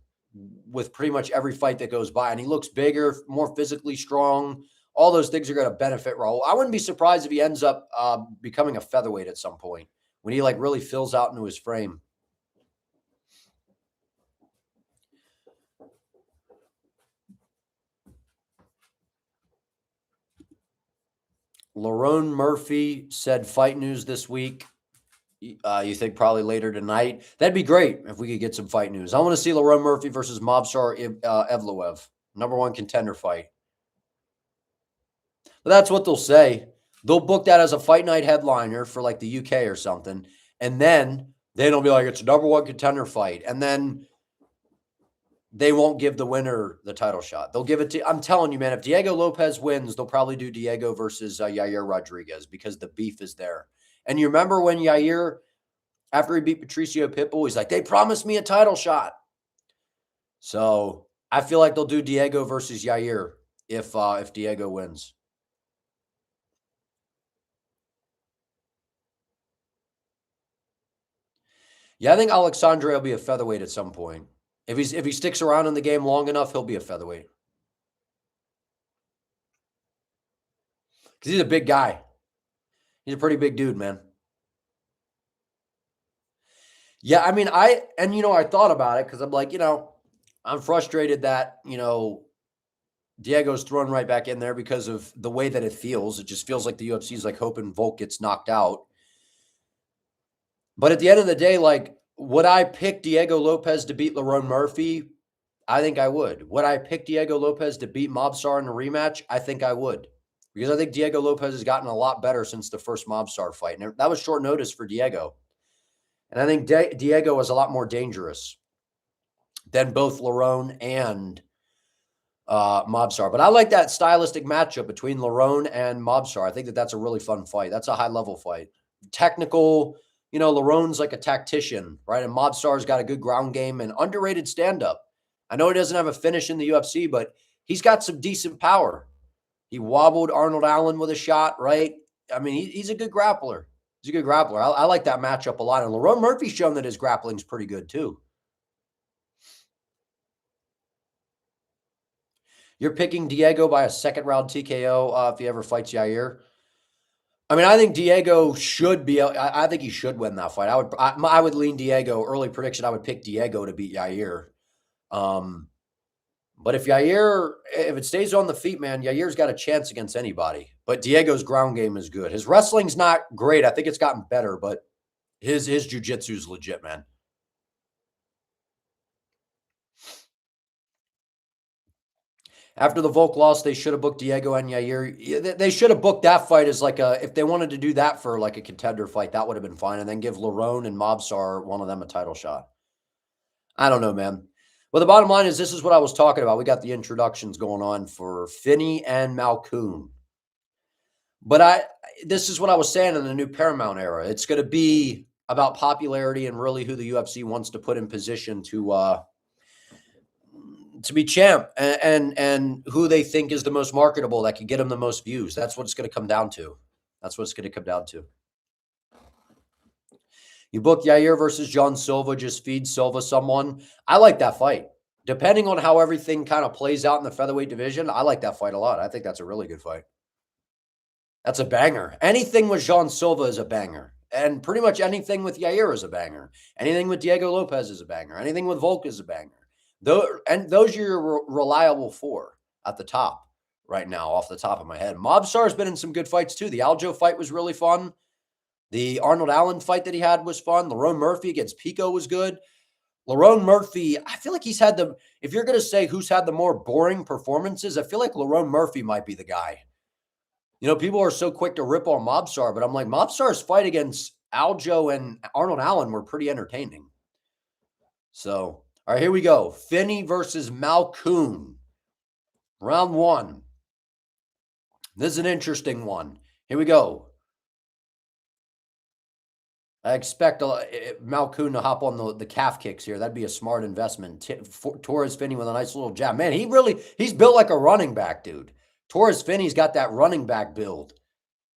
with pretty much every fight that goes by, and he looks bigger, more physically strong. All those things are going to benefit Raul. I wouldn't be surprised if he ends up becoming a featherweight at some point when he, like, really fills out into his frame. Lerone Murphy said fight news this week. You think probably later tonight? That'd be great if we could get some fight news. I want to see Lerone Murphy versus Movsar Evloev, #1 contender fight. But that's what they'll say. They'll book that as a fight night headliner for like the UK or something, and then they'll be like, it's a #1 contender fight, and then they won't give the winner the title shot. They'll give it to, I'm telling you, man, if Diego Lopes wins, they'll probably do Diego versus Yair Rodriguez because the beef is there. And you remember when Yair, after he beat Patricio Pitbull, he's like, they promised me a title shot. So I feel like they'll do Diego versus Yair if Diego wins. Yeah, I think Alexandre will be a featherweight at some point. If he sticks around in the game long enough, he'll be a featherweight. Because he's a big guy. He's a pretty big dude, man. Yeah, I mean, I thought about it because I'm like, I'm frustrated that, Diego's thrown right back in there because of the way that it feels. It just feels like the UFC is like hoping Volk gets knocked out. But at the end of the day, like, would I pick Diego Lopes to beat Lerone Murphy? I think I would. Would I pick Diego Lopes to beat Mobstar in a rematch? I think I would. Because I think Diego Lopes has gotten a lot better since the first Mobstar fight. And that was short notice for Diego. And I think Diego was a lot more dangerous than both Lerone and Mobstar. But I like that stylistic matchup between Lerone and Mobstar. I think that's a really fun fight. That's a high-level fight. Technical, Lerone's like a tactician, right? And Mobstar's got a good ground game and underrated stand-up. I know he doesn't have a finish in the UFC, but he's got some decent power. He wobbled Arnold Allen with a shot, right? I mean, he's a good grappler. He's a good grappler. I like that matchup a lot. And Lerone Murphy's shown that his grappling's pretty good, too. You're picking Diego by a second-round TKO if he ever fights Yair. I mean, I think Diego should be. I think he should win that fight. I would lean Diego. Early prediction, I would pick Diego to beat Yair. But if it stays on the feet, man, Yair's got a chance against anybody. But Diego's ground game is good. His wrestling's not great. I think it's gotten better, but his jiu-jitsu is legit, man. After the Volk loss, they should have booked Diego and Yair. They should have booked that fight as like if they wanted to do that for like a contender fight, that would have been fine. And then give Lerone and Mobsar, one of them, a title shot. I don't know, man. Well, the bottom line is this is what I was talking about. We got the introductions going on for Finney and Malkoon. But this is what I was saying in the new Paramount era. It's going to be about popularity and really who the UFC wants to put in position to be champ, and who they think is the most marketable that can get them the most views. That's what it's going to come down to. That's what it's going to come down to. You book Yair versus John Silva, just feed Silva someone. I like that fight. Depending on how everything kind of plays out in the featherweight division, I like that fight a lot. I think that's a really good fight. That's a banger. Anything with John Silva is a banger. And pretty much anything with Yair is a banger. Anything with Diego Lopes is a banger. Anything with Volk is a banger. Those are your reliable four at the top right now, off the top of my head. Mobstar's been in some good fights too. The Aljo fight was really fun. The Arnold Allen fight that he had was fun. Lerone Murphy against Pico was good. Lerone Murphy, I feel like he's had if you're going to say who's had the more boring performances, I feel like Lerone Murphy might be the guy. You know, people are so quick to rip on Mobstar, but I'm like, Mobstar's fight against Aljo and Arnold Allen were pretty entertaining. So, all right, here we go. Finney versus Malkoun. Round one. This is an interesting one. Here we go. I expect Malkoun to hop on the calf kicks here. That'd be a smart investment. Torres Finney with a nice little jab. Man, he's built like a running back, dude. Torres Finney's got that running back build.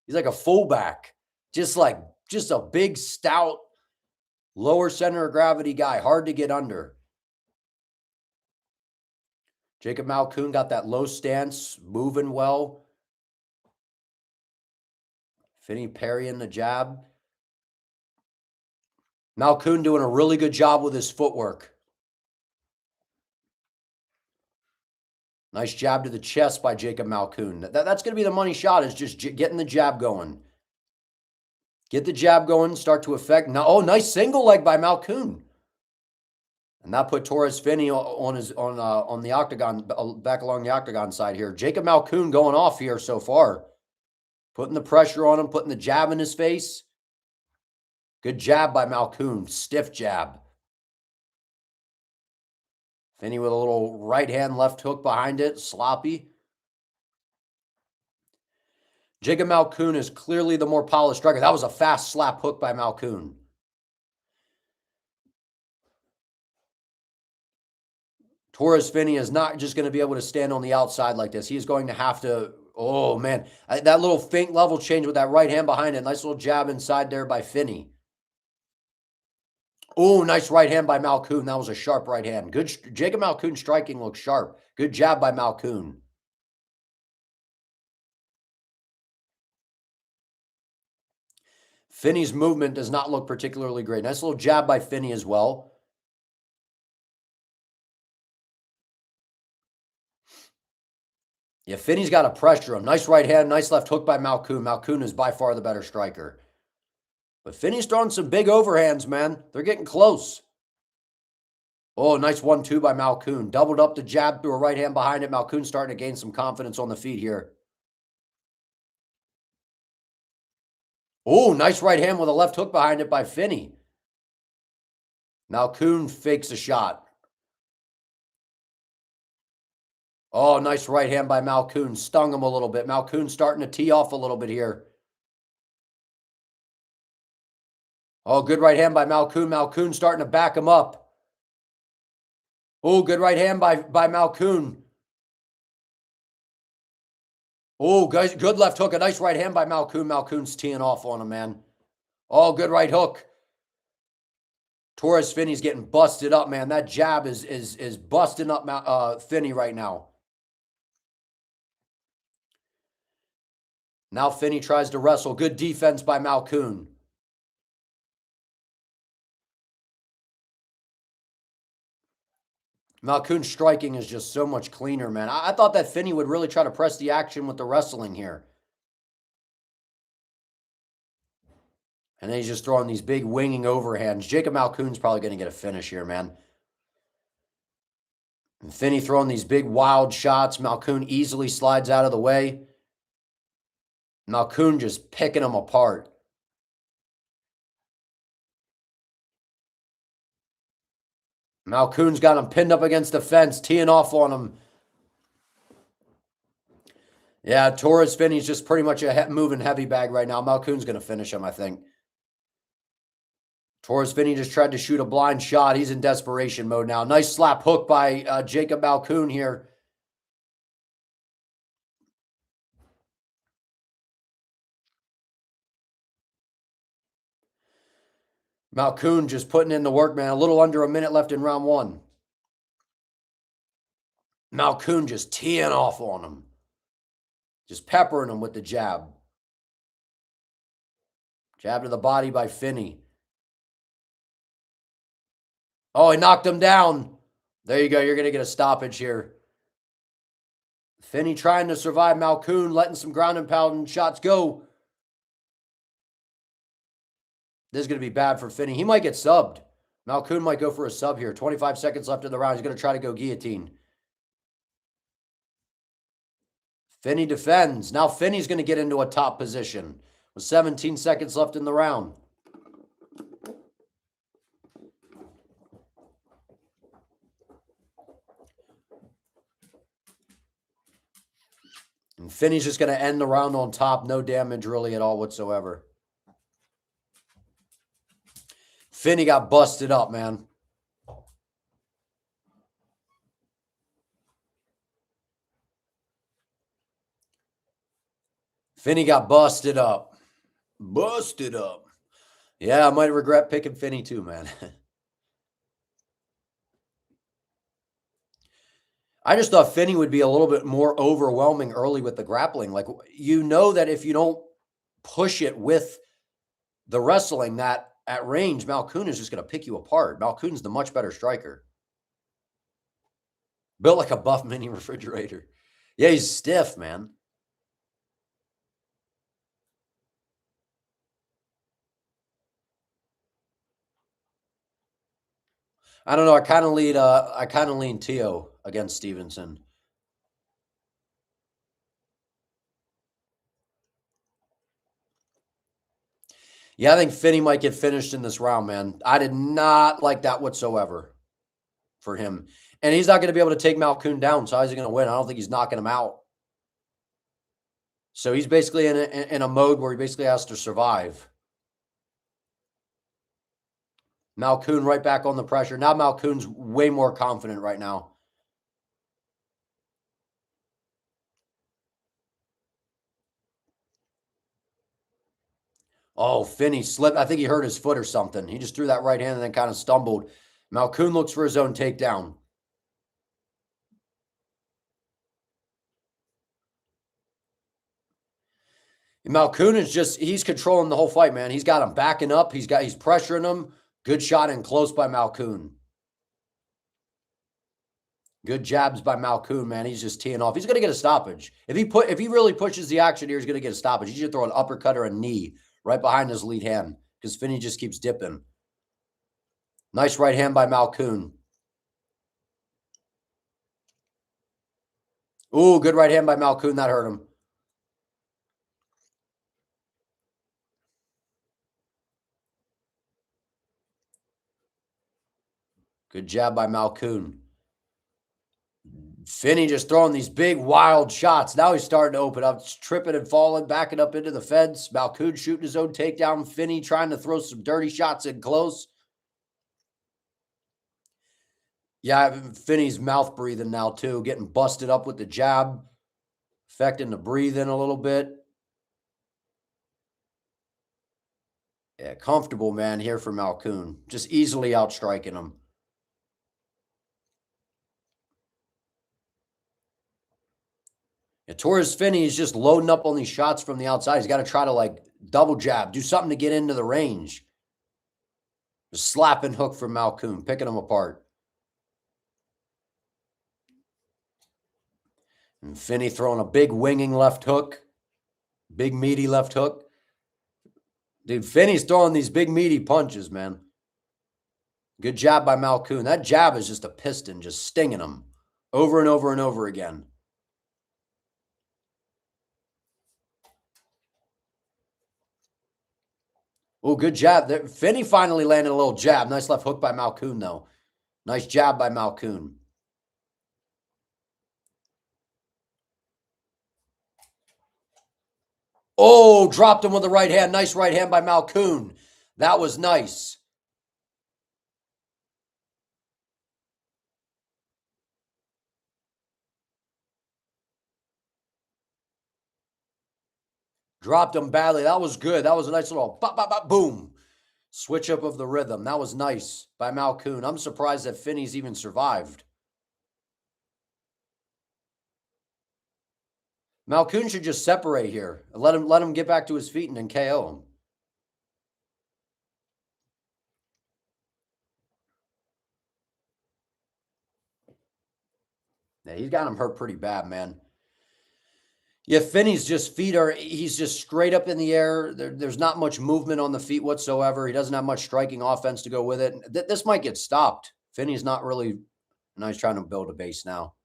He's like a fullback. Just a big, stout, lower center of gravity guy. Hard to get under. Jacob Malkoun got that low stance, moving well. Finney parrying the jab. Malkoun doing a really good job with his footwork. Nice jab to the chest by Jacob Malkoun. That's going to be the money shot, is just getting the jab going. Get the jab going, start to affect. Oh, nice single leg by Malkoun. And that put Torres Finney on the octagon, back along the octagon side here. Jacob Malkoun going off here so far. Putting the pressure on him, putting the jab in his face. Good jab by Malkoun. Stiff jab. Finney with a little right hand, left hook behind it. Sloppy. Jacob Malkoun is clearly the more polished striker. That was a fast slap hook by Malkoun. Torres Finney is not just going to be able to stand on the outside like this. He's going to have to, oh man, that little feint level change with that right hand behind it. Nice little jab inside there by Finney. Oh, nice right hand by Malkoun. That was a sharp right hand. Good. Jacob Malkoun striking looks sharp. Good jab by Malkoun. Finney's movement does not look particularly great. Nice little jab by Finney as well. Yeah, Finney's got to pressure him. Nice right hand, nice left hook by Malkoun. Malkoun is by far the better striker. But Finney's throwing some big overhands, man. They're getting close. Oh, nice 1-2 by Malkoun. Doubled up the jab through a right hand behind it. Malkoun starting to gain some confidence on the feet here. Oh, nice right hand with a left hook behind it by Finney. Malkoun fakes a shot. Oh, nice right hand by Malkoun. Stung him a little bit. Malkoun starting to tee off a little bit here. Oh, good right hand by Malkoun. Malkoun starting to back him up. Oh, good right hand by Malkoun. Oh, guys, good left hook. A nice right hand by Malkoun. Malkoun's teeing off on him, man. Oh, good right hook. Torres Finney's getting busted up, man. That jab is busting up Finney right now. Now Finney tries to wrestle. Good defense by Malkoun. Malkoun's striking is just so much cleaner, man. I thought that Finney would really try to press the action with the wrestling here. And then he's just throwing these big winging overhands. Jacob Malkoun's probably going to get a finish here, man. And Finney throwing these big wild shots. Malkoun easily slides out of the way. Malkoun just picking him apart. Malkoun's got him pinned up against the fence, teeing off on him. Yeah, Torres Finney's just pretty much a moving heavy bag right now. Malkoun's going to finish him, I think. Torres Finney just tried to shoot a blind shot. He's in desperation mode now. Nice slap hook by Jacob Malkoun here. Malkoun just putting in the work, man. A little under a minute left in round one. Malkoun just teeing off on him. Just peppering him with the jab. Jab to the body by Finney. Oh, he knocked him down. There you go. You're going to get a stoppage here. Finney trying to survive Malkoun, letting some ground and pound shots go. This is going to be bad for Finney. He might get subbed. Malkoun might go for a sub here. 25 seconds left in the round. He's going to try to go guillotine. Finney defends. Now Finney's going to get into a top position with 17 seconds left in the round. And Finney's just going to end the round on top. No damage really at all whatsoever. Finney got busted up, man. Finney got busted up. Busted up. Yeah, I might regret picking Finney too, man. I just thought Finney would be a little bit more overwhelming early with the grappling. Like, you know that if you don't push it with the wrestling, that at range, Malkoun is just going to pick you apart. Malkoun's the much better striker. Built like a buff mini refrigerator. Yeah, he's stiff, man. I don't know. I kind of lean Teo against Stevenson. Yeah, I think Finney might get finished in this round, man. I did not like that whatsoever for him. And he's not going to be able to take Malkoun down, so how's he going to win? I don't think he's knocking him out. So he's basically in a mode where he basically has to survive. Malkoun right back on the pressure. Now Malkoun's way more confident right now. Oh, Finney slipped. I think he hurt his foot or something. He just threw that right hand and then kind of stumbled. Malkoun looks for his own takedown. Malkoun is just, he's controlling the whole fight, man. He's got him backing up. He's pressuring him. Good shot in close by Malkoun. Good jabs by Malkoun, man. He's just teeing off. He's going to get a stoppage. If he really pushes the action here, he's going to get a stoppage. He should throw an uppercut or a knee right behind his lead hand because Finney just keeps dipping. Nice right hand by Malkoun. Ooh, good right hand by Malkoun. That hurt him. Good jab by Malkoun. Finney just throwing these big, wild shots. Now he's starting to open up, tripping and falling, backing up into the fence. Malkoun shooting his own takedown. Finney trying to throw some dirty shots in close. Yeah, Finney's mouth breathing now too, getting busted up with the jab, affecting the breathing a little bit. Yeah, comfortable, man, here for Malkoun. Just easily outstriking him. Yeah, Torres Finney is just loading up on these shots from the outside. He's got to try to, like, double jab, do something to get into the range. Just slapping hook from Malkoun, picking him apart. And Finney throwing a big winging left hook. Big meaty left hook. Dude, Finney's throwing these big meaty punches, man. Good jab by Malkoun. That jab is just a piston, just stinging him over and over and over again. Oh, good jab. Finney finally landed a little jab. Nice left hook by Malkoun, though. Nice jab by Malkoun. Oh, dropped him with the right hand. Nice right hand by Malkoun. That was nice. Dropped him badly. That was good. That was a nice little bop, bop, bop, boom. Switch up of the rhythm. That was nice by Malkoun. I'm surprised that Finney's even survived. Malkoun should just separate here. Let him get back to his feet and then KO him. Yeah, he's got him hurt pretty bad, man. Yeah, Finney's just he's just straight up in the air. There's not much movement on the feet whatsoever. He doesn't have much striking offense to go with it. This might get stopped. Finney's not really, now he's trying to build a base now.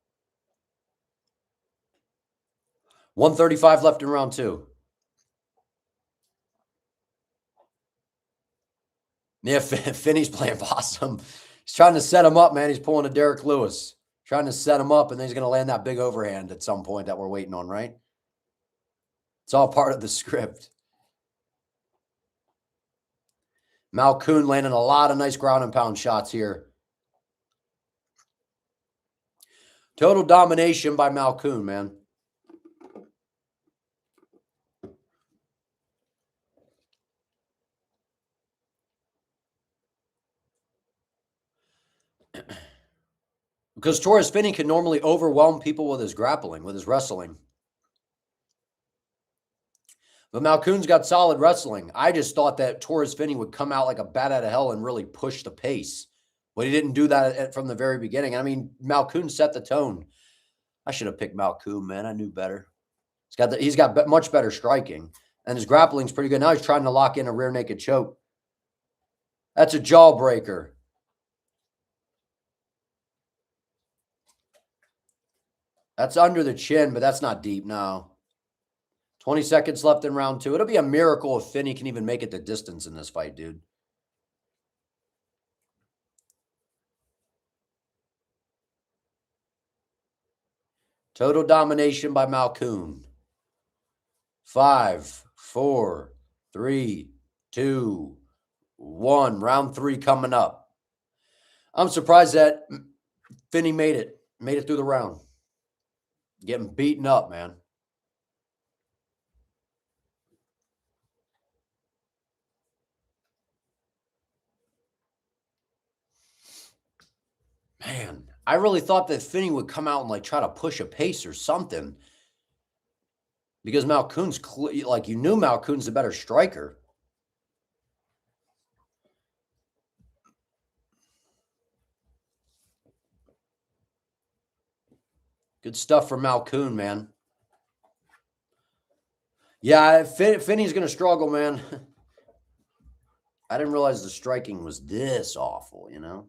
135 left in round 2. Yeah, Finney's playing possum. He's trying to set him up, man. He's pulling a Derek Lewis. Trying to set him up, and then he's going to land that big overhand at some point that we're waiting on, right? It's all part of the script. Malkoun landing a lot of nice ground and pound shots here. Total domination by Malkoun, man. Because Torres Finney can normally overwhelm people with his grappling, with his wrestling. But Malkoun's got solid wrestling. I just thought that Torres Finney would come out like a bat out of hell and really push the pace. But he didn't do that from the very beginning. I mean, Malkoun set the tone. I should have picked Malkoun, man. I knew better. He's got much better striking. And his grappling's pretty good. Now he's trying to lock in a rear naked choke. That's a jawbreaker. That's under the chin, but that's not deep now. 20 seconds left in round 2. It'll be a miracle if Finney can even make it the distance in this fight, dude. Total domination by Malkoun. 5, 4, 3, 2, 1. Round 3 coming up. I'm surprised that Finney made it through the round. Getting beaten up, man. Man, I really thought that Finney would come out and like try to push a pace or something. Because Malkoun's like, you knew Malkoun's the better striker. Good stuff from Malkoun, man. Yeah, Finney's going to struggle, man. I didn't realize the striking was this awful, you know?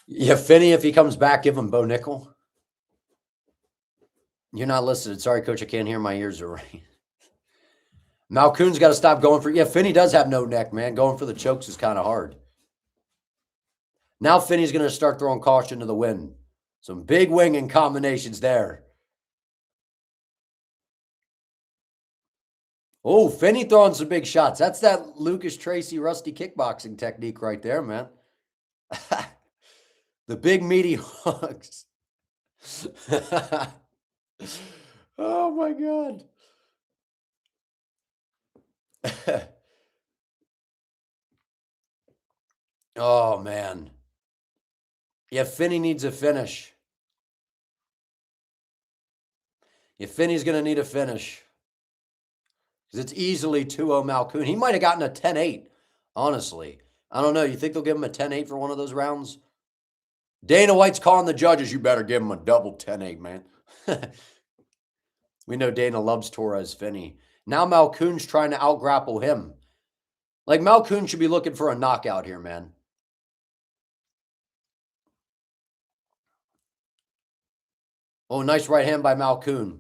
Yeah, Finney, if he comes back, give him Bo Nickel. You're not listening. Sorry, Coach, I can't hear. My ears are ringing. Malkoun's got to stop going for... Yeah, Finney does have no neck, man. Going for the chokes is kind of hard. Now Finney's going to start throwing caution to the wind. Some big winging combinations there. Oh, Finney throwing some big shots. That's that Lucas Tracy rusty kickboxing technique right there, man. The big meaty hooks. Oh, my God. Oh, man. Yeah, Finney needs a finish. Yeah, Finney's going to need a finish. Because it's easily 2-0 Malkoun. He might have gotten a 10-8, honestly. I don't know. You think they'll give him a 10-8 for one of those rounds? Dana White's calling the judges. You better give him a double 10-8, man. We know Dana loves Torres Finney. Now Malkoun's trying to out-grapple him. Like, Malkoun should be looking for a knockout here, man. Oh, nice right hand by Malkoun.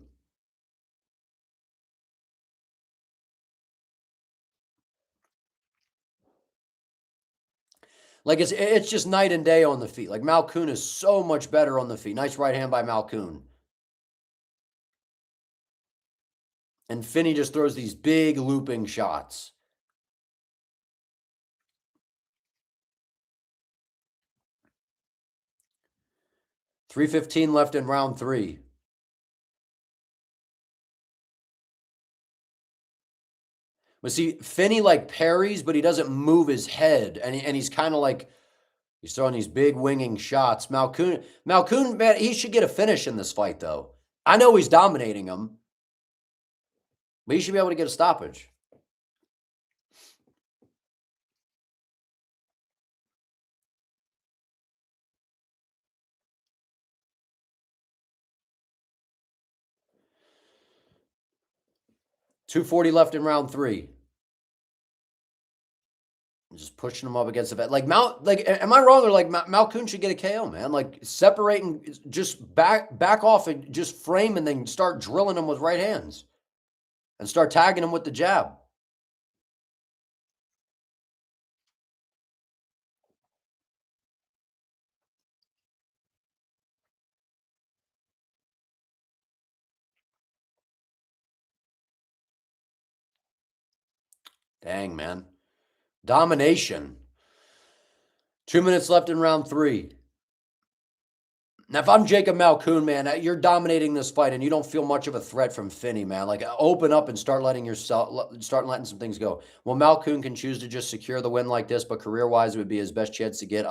Like it's just night and day on the feet. Like Malkoun is so much better on the feet. Nice right hand by Malkoun. And Finney just throws these big looping shots. .315 left in round 3. But see, Finney like parries, but he doesn't move his head. And he's kind of like, he's throwing these big winging shots. Malkoun, man, he should get a finish in this fight, though. I know he's dominating him, but he should be able to get a stoppage. .240 left in round 3. Just pushing him up against the bed. Like am I wrong, or like Malkoun should get a KO, man? Like separating, just back off and just frame and then start drilling him with right hands and start tagging him with the jab. Dang, man. Domination. 2 minutes left in round 3. Now, if I'm Jacob Malkoun, man, you're dominating this fight and you don't feel much of a threat from Finney, man. Like, open up and start letting letting some things go. Well, Malkoun can choose to just secure the win like this, but career-wise, it would be his best chance to get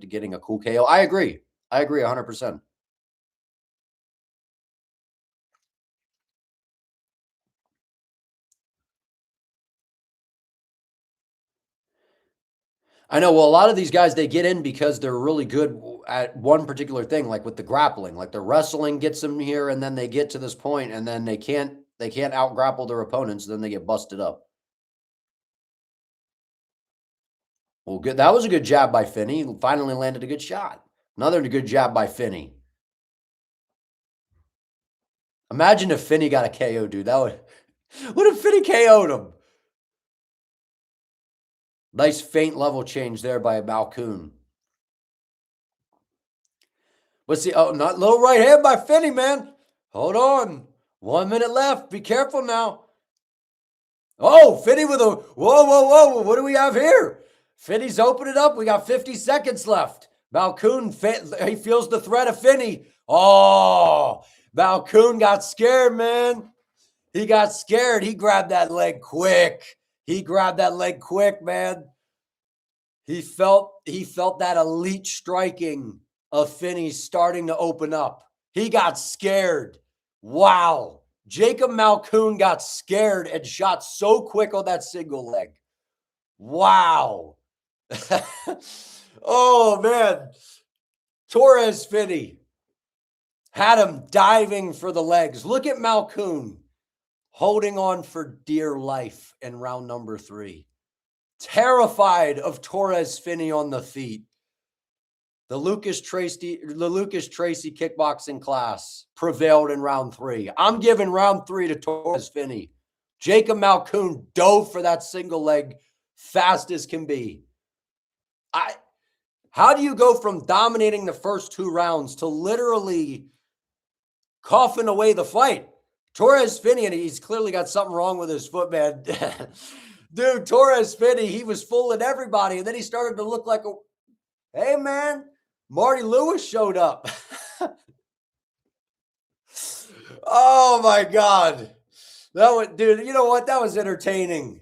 getting a cool KO. I agree 100%. I know. Well, a lot of these guys, they get in because they're really good at one particular thing, like with the grappling. Like the wrestling gets them here, and then they get to this point, and then they can't out grapple their opponents. Then they get busted up. Well, good. That was a good jab by Finney. He finally landed a good shot. Another good jab by Finney. Imagine if Finney got a KO, dude. That would. What if Finney KO'd him? Nice faint level change there by Malkoun. Let's see. Oh, not little right hand by Finney, man. Hold on. 1 minute left. Be careful now. Oh, Finney with a whoa. What do we have here? Finney's opening up. We got 50 seconds left. Malkoun, he feels the threat of Finney. Oh, Malkoun got scared, man. He got scared. He grabbed that leg quick. Man. He felt that elite striking of Finney starting to open up. He got scared. Wow. Jacob Malkoun got scared and shot so quick on that single leg. Wow. Oh, man. Torres Finney had him diving for the legs. Look at Malkoun holding on for dear life in round number 3. Terrified of Torres Finney on the feet. The Lucas Tracy kickboxing class prevailed in round 3. I'm giving round 3 to Torres Finney. Jacob Malkoun dove for that single leg fast as can be. How do you go from dominating the first 2 rounds to literally coughing away the fight? Torres Finney, and he's clearly got something wrong with his foot, man. Dude, Torres Finney, he was fooling everybody, and then he started to look like hey, man, Marty Lewis showed up. Oh, my God. Dude, you know what? That was entertaining.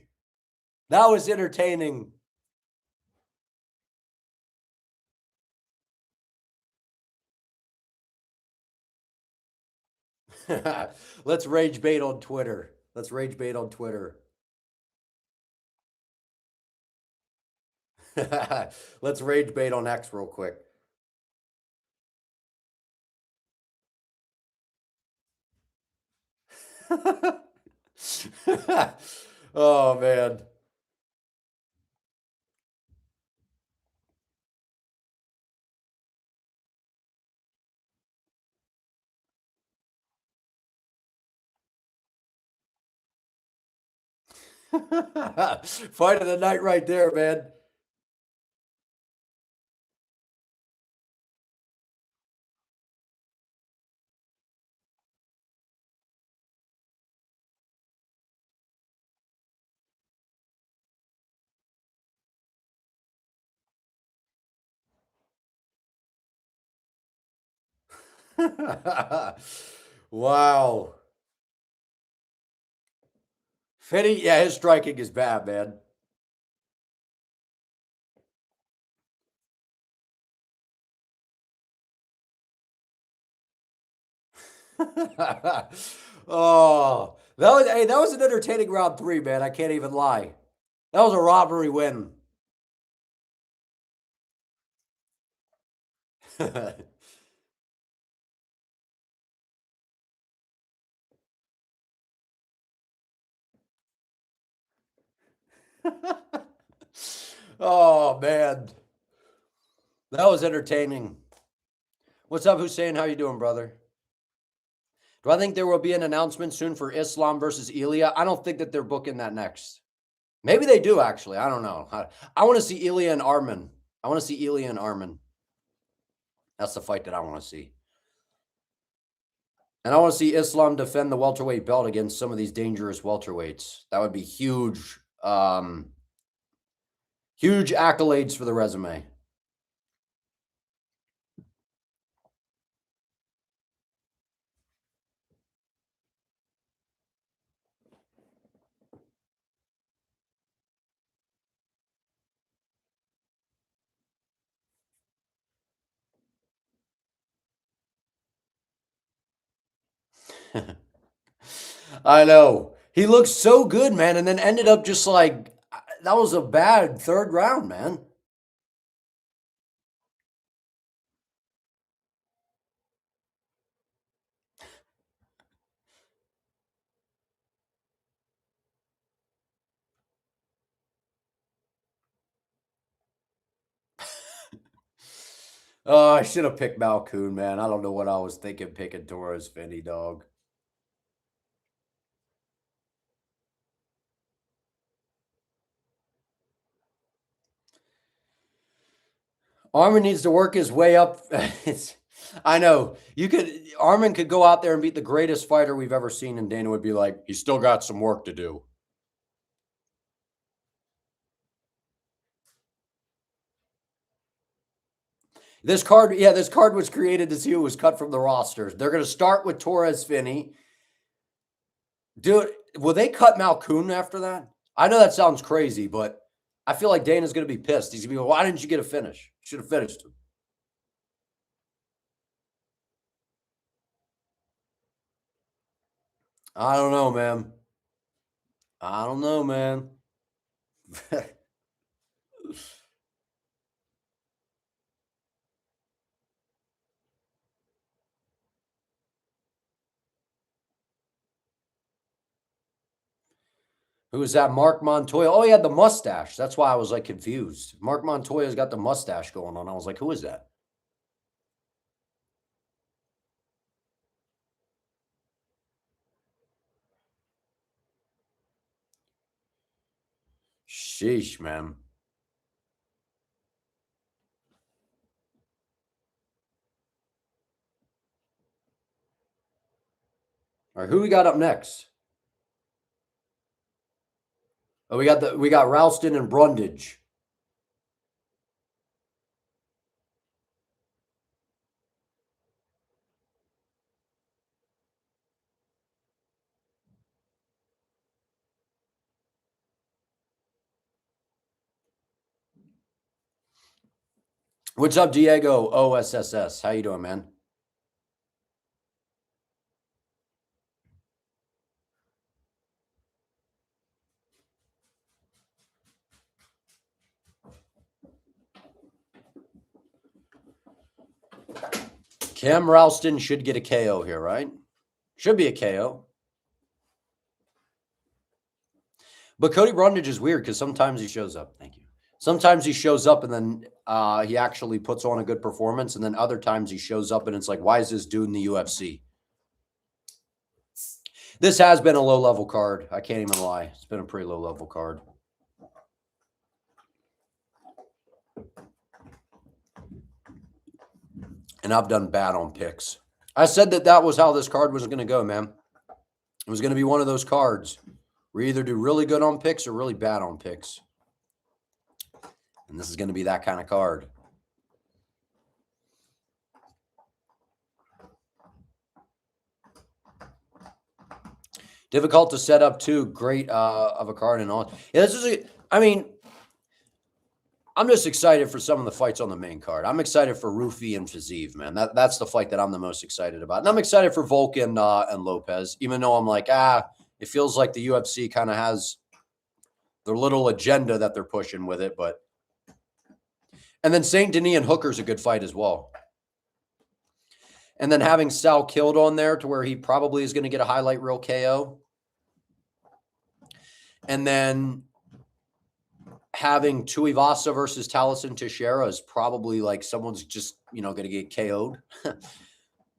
Let's rage bait on Twitter. Let's rage bait on X real quick. Oh, man. Fight of the night right there, man. Wow. Fetty, yeah, his striking is bad, man. Oh, that was an entertaining round 3, man. I can't even lie. That was a robbery win. Oh man, that was entertaining. What's up, Hussein? How you doing, brother? Do I think there will be an announcement soon for Islam versus Ilya? I don't think that they're booking that next. Maybe they do, actually. I don't know. I want to see Ilya and Arman. I want to see Ilya and Arman. That's the fight that I want to see. And I want to see Islam defend the welterweight belt against some of these dangerous welterweights. That would be huge. Huge accolades for the resume. I know. He looked so good, man, and then ended up just like that was a bad third round, man. Oh, I should have picked Malkoon, man. I don't know what I was thinking picking Torres Finney, dog. Arman needs to work his way up. I know. Arman could go out there and beat the greatest fighter we've ever seen, and Dana would be like, he's still got some work to do. This card was created to see who was cut from the rosters. They're going to start with Torres Finney. Dude, will they cut Malkoon after that? I know that sounds crazy, but I feel like Dana's going to be pissed. He's going to be, why didn't you get a finish? Should have finished him. I don't know, man. I don't know, man. Who is that? Mark Montoya. Oh, he had the mustache. That's why I was like confused. Mark Montoya's got the mustache going on. I was like, who is that? Sheesh, man. All right, who we got up next? Oh, we got Ralston and Brundage. What's up, Diego OSSS? How you doing, man? Cam Ralston should get a KO here, right? Should be a KO. But Cody Brundage is weird because sometimes he shows up. Thank you. Sometimes he shows up and then he actually puts on a good performance. And then other times he shows up and it's like, why is this dude in the UFC? This has been a low-level card. I can't even lie. It's been a pretty low-level card. And I've done bad on picks. I said that was how this card was going to go, man. It was going to be one of those cards. We either do really good on picks or really bad on picks. And this is going to be that kind of card. Difficult to set up too. Great of a card and all. Yeah, this is I'm just excited for some of the fights on the main card. I'm excited for Ruffy and Fiziev, man. That's the fight that I'm the most excited about. And I'm excited for Volk and Lopes, even though I'm like, it feels like the UFC kind of has their little agenda that they're pushing with it. And then Saint Denis and Hooker's a good fight as well. And then having Salkilld on there to where he probably is going to get a highlight reel KO. And then having Tuivasa versus Tallison Teixeira is probably like someone's just, going to get KO'd.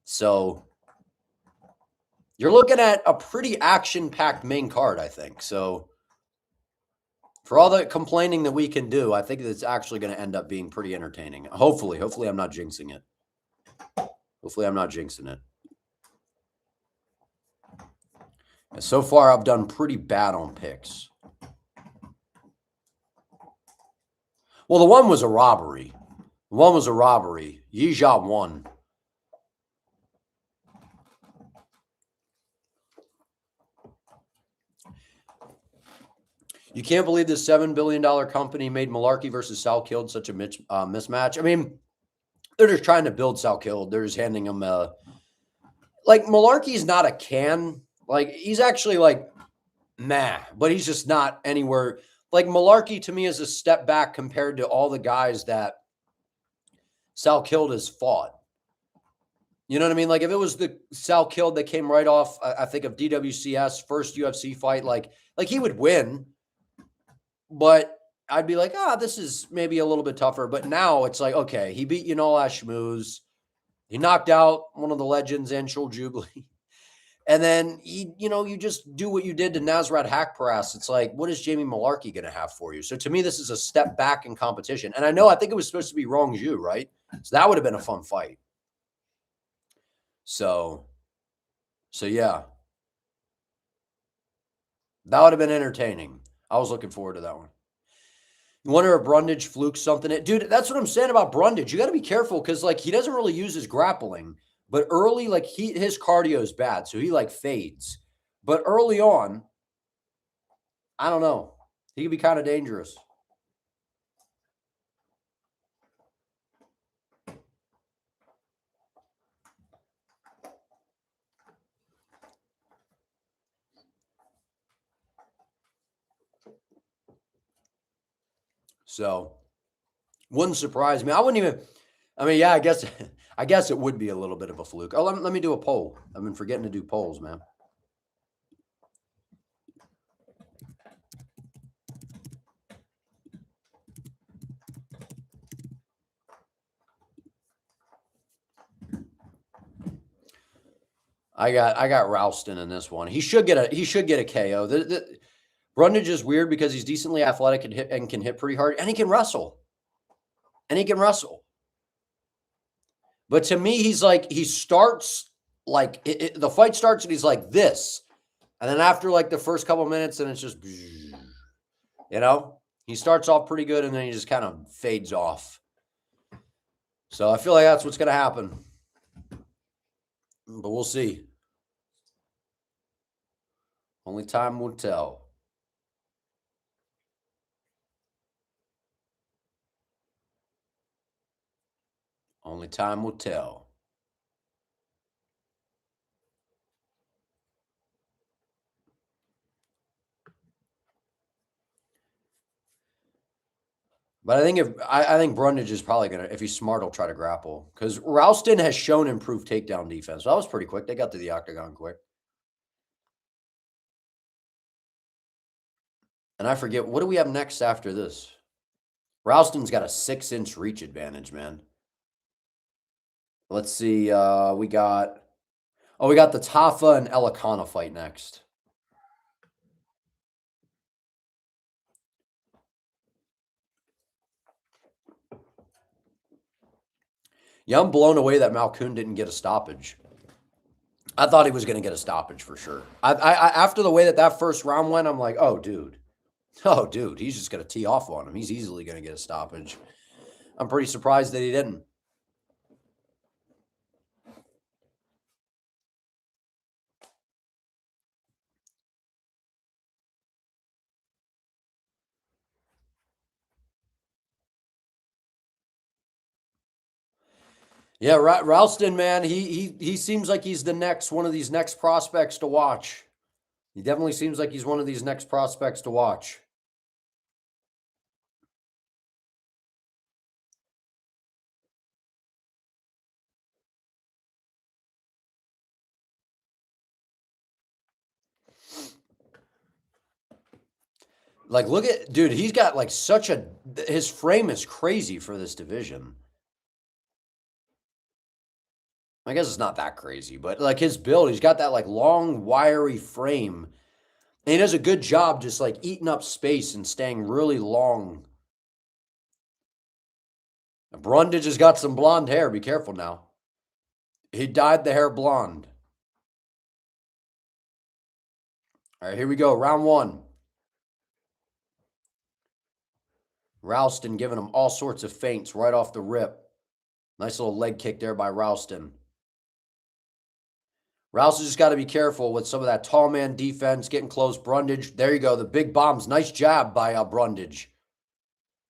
So you're looking at a pretty action-packed main card, I think. So for all the complaining that we can do, I think it's actually going to end up being pretty entertaining. Hopefully I'm not jinxing it. Hopefully I'm not jinxing it. And so far, I've done pretty bad on picks. Well, the one was a robbery. Yijia won. You can't believe this $7 billion company made Mullarkey versus Salkilld such a mismatch. I mean, they're just trying to build Salkilld. They're just handing him like Mullarkey's not a can. Like he's actually like but he's just not anywhere. Like Mullarkey to me is a step back compared to all the guys that Salkilld has fought. You know what I mean? Like if it was the Salkilld that came right off, I think of DWCS first UFC fight, like he would win, but I'd be like, this is maybe a little bit tougher. But now it's like, okay, he beat Yanal Ashmouz. He knocked out one of the legends, Anshul Jubilee. And then, you just do what you did to Nasrat Haqparast. It's like, what is Jamie Mullarkey going to have for you? So to me, this is a step back in competition. And I think it was supposed to be Rong Zhu, right? So that would have been a fun fight. So yeah. That would have been entertaining. I was looking forward to that one. You wonder if Brundage fluked something. Dude, that's what I'm saying about Brundage. You got to be careful because, like, he doesn't really use his grappling. But early, like, his cardio is bad. So he, like, fades. But early on, I don't know. He could be kind of dangerous. So, wouldn't surprise me. I wouldn't even. I mean, yeah, I guess it would be a little bit of a fluke. Oh, let me do a poll. I've been forgetting to do polls, man. I got Ralston in this one. He should get a KO. Brundage is weird because he's decently athletic and can hit pretty hard, and he can wrestle. But to me, he's like, he starts like the fight starts and he's like this. And then after like the first couple minutes, and it's just, he starts off pretty good and then he just kind of fades off. So I feel like that's what's going to happen. But we'll see. Only time will tell. Only time will tell. But I think Brundage is probably gonna, if he's smart, he'll try to grapple because Ralston has shown improved takedown defense. So that was pretty quick. They got to the octagon quick. And I forget, what do we have next after this? Ralston's got a 6-inch reach advantage, man. Let's see. We got, Oh, we got the Tafa and Elikana fight next. Yeah, I'm blown away that Malkoun didn't get a stoppage. I thought he was going to get a stoppage for sure. I after the way that first round went, I'm like, oh, dude, he's just going to tee off on him. He's easily going to get a stoppage. I'm pretty surprised that he didn't. Yeah, Ralston, man, he seems like he's the next one of these next prospects to watch. He definitely seems like he's one of these next prospects to watch. Like, look at, dude, he's got like his frame is crazy for this division. I guess it's not that crazy, but like his build, he's got that like long, wiry frame. And he does a good job just like eating up space and staying really long. Brundage has got some blonde hair. Be careful now. He dyed the hair blonde. All right, here we go. Round one. Ralston giving him all sorts of feints right off the rip. Nice little leg kick there by Ralston. Ralston just got to be careful with some of that tall man defense, getting close. Brundage, there you go. The big bombs. Nice jab by Brundage.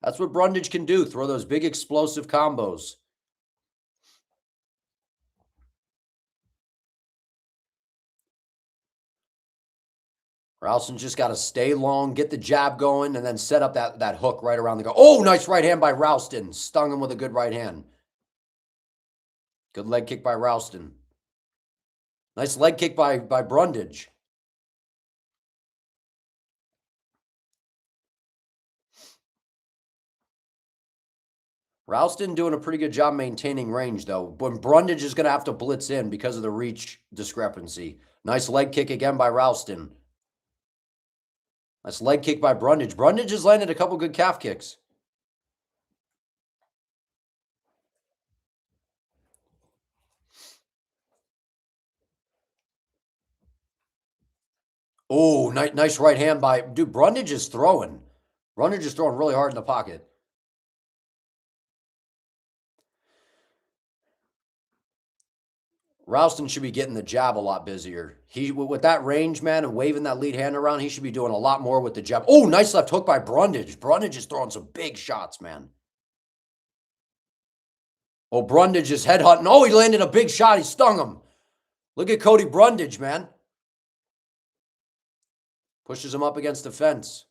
That's what Brundage can do. Throw those big explosive combos. Ralston just got to stay long, get the jab going, and then set up that hook right around the goal. Oh, nice right hand by Ralston. Stung him with a good right hand. Good leg kick by Ralston. Nice leg kick by Brundage. Ralston doing a pretty good job maintaining range, though. But Brundage is going to have to blitz in because of the reach discrepancy. Nice leg kick again by Ralston. Nice leg kick by Brundage. Brundage has landed a couple good calf kicks. Oh, nice right hand by... Dude, Brundage is throwing. Brundage is throwing really hard in the pocket. Ralston should be getting the jab a lot busier. He, with that range, man, and waving that lead hand around, he should be doing a lot more with the jab. Oh, nice left hook by Brundage. Brundage is throwing some big shots, man. Oh, Brundage is headhunting. Oh, he landed a big shot. He stung him. Look at Cody Brundage, man. Pushes him up against the fence.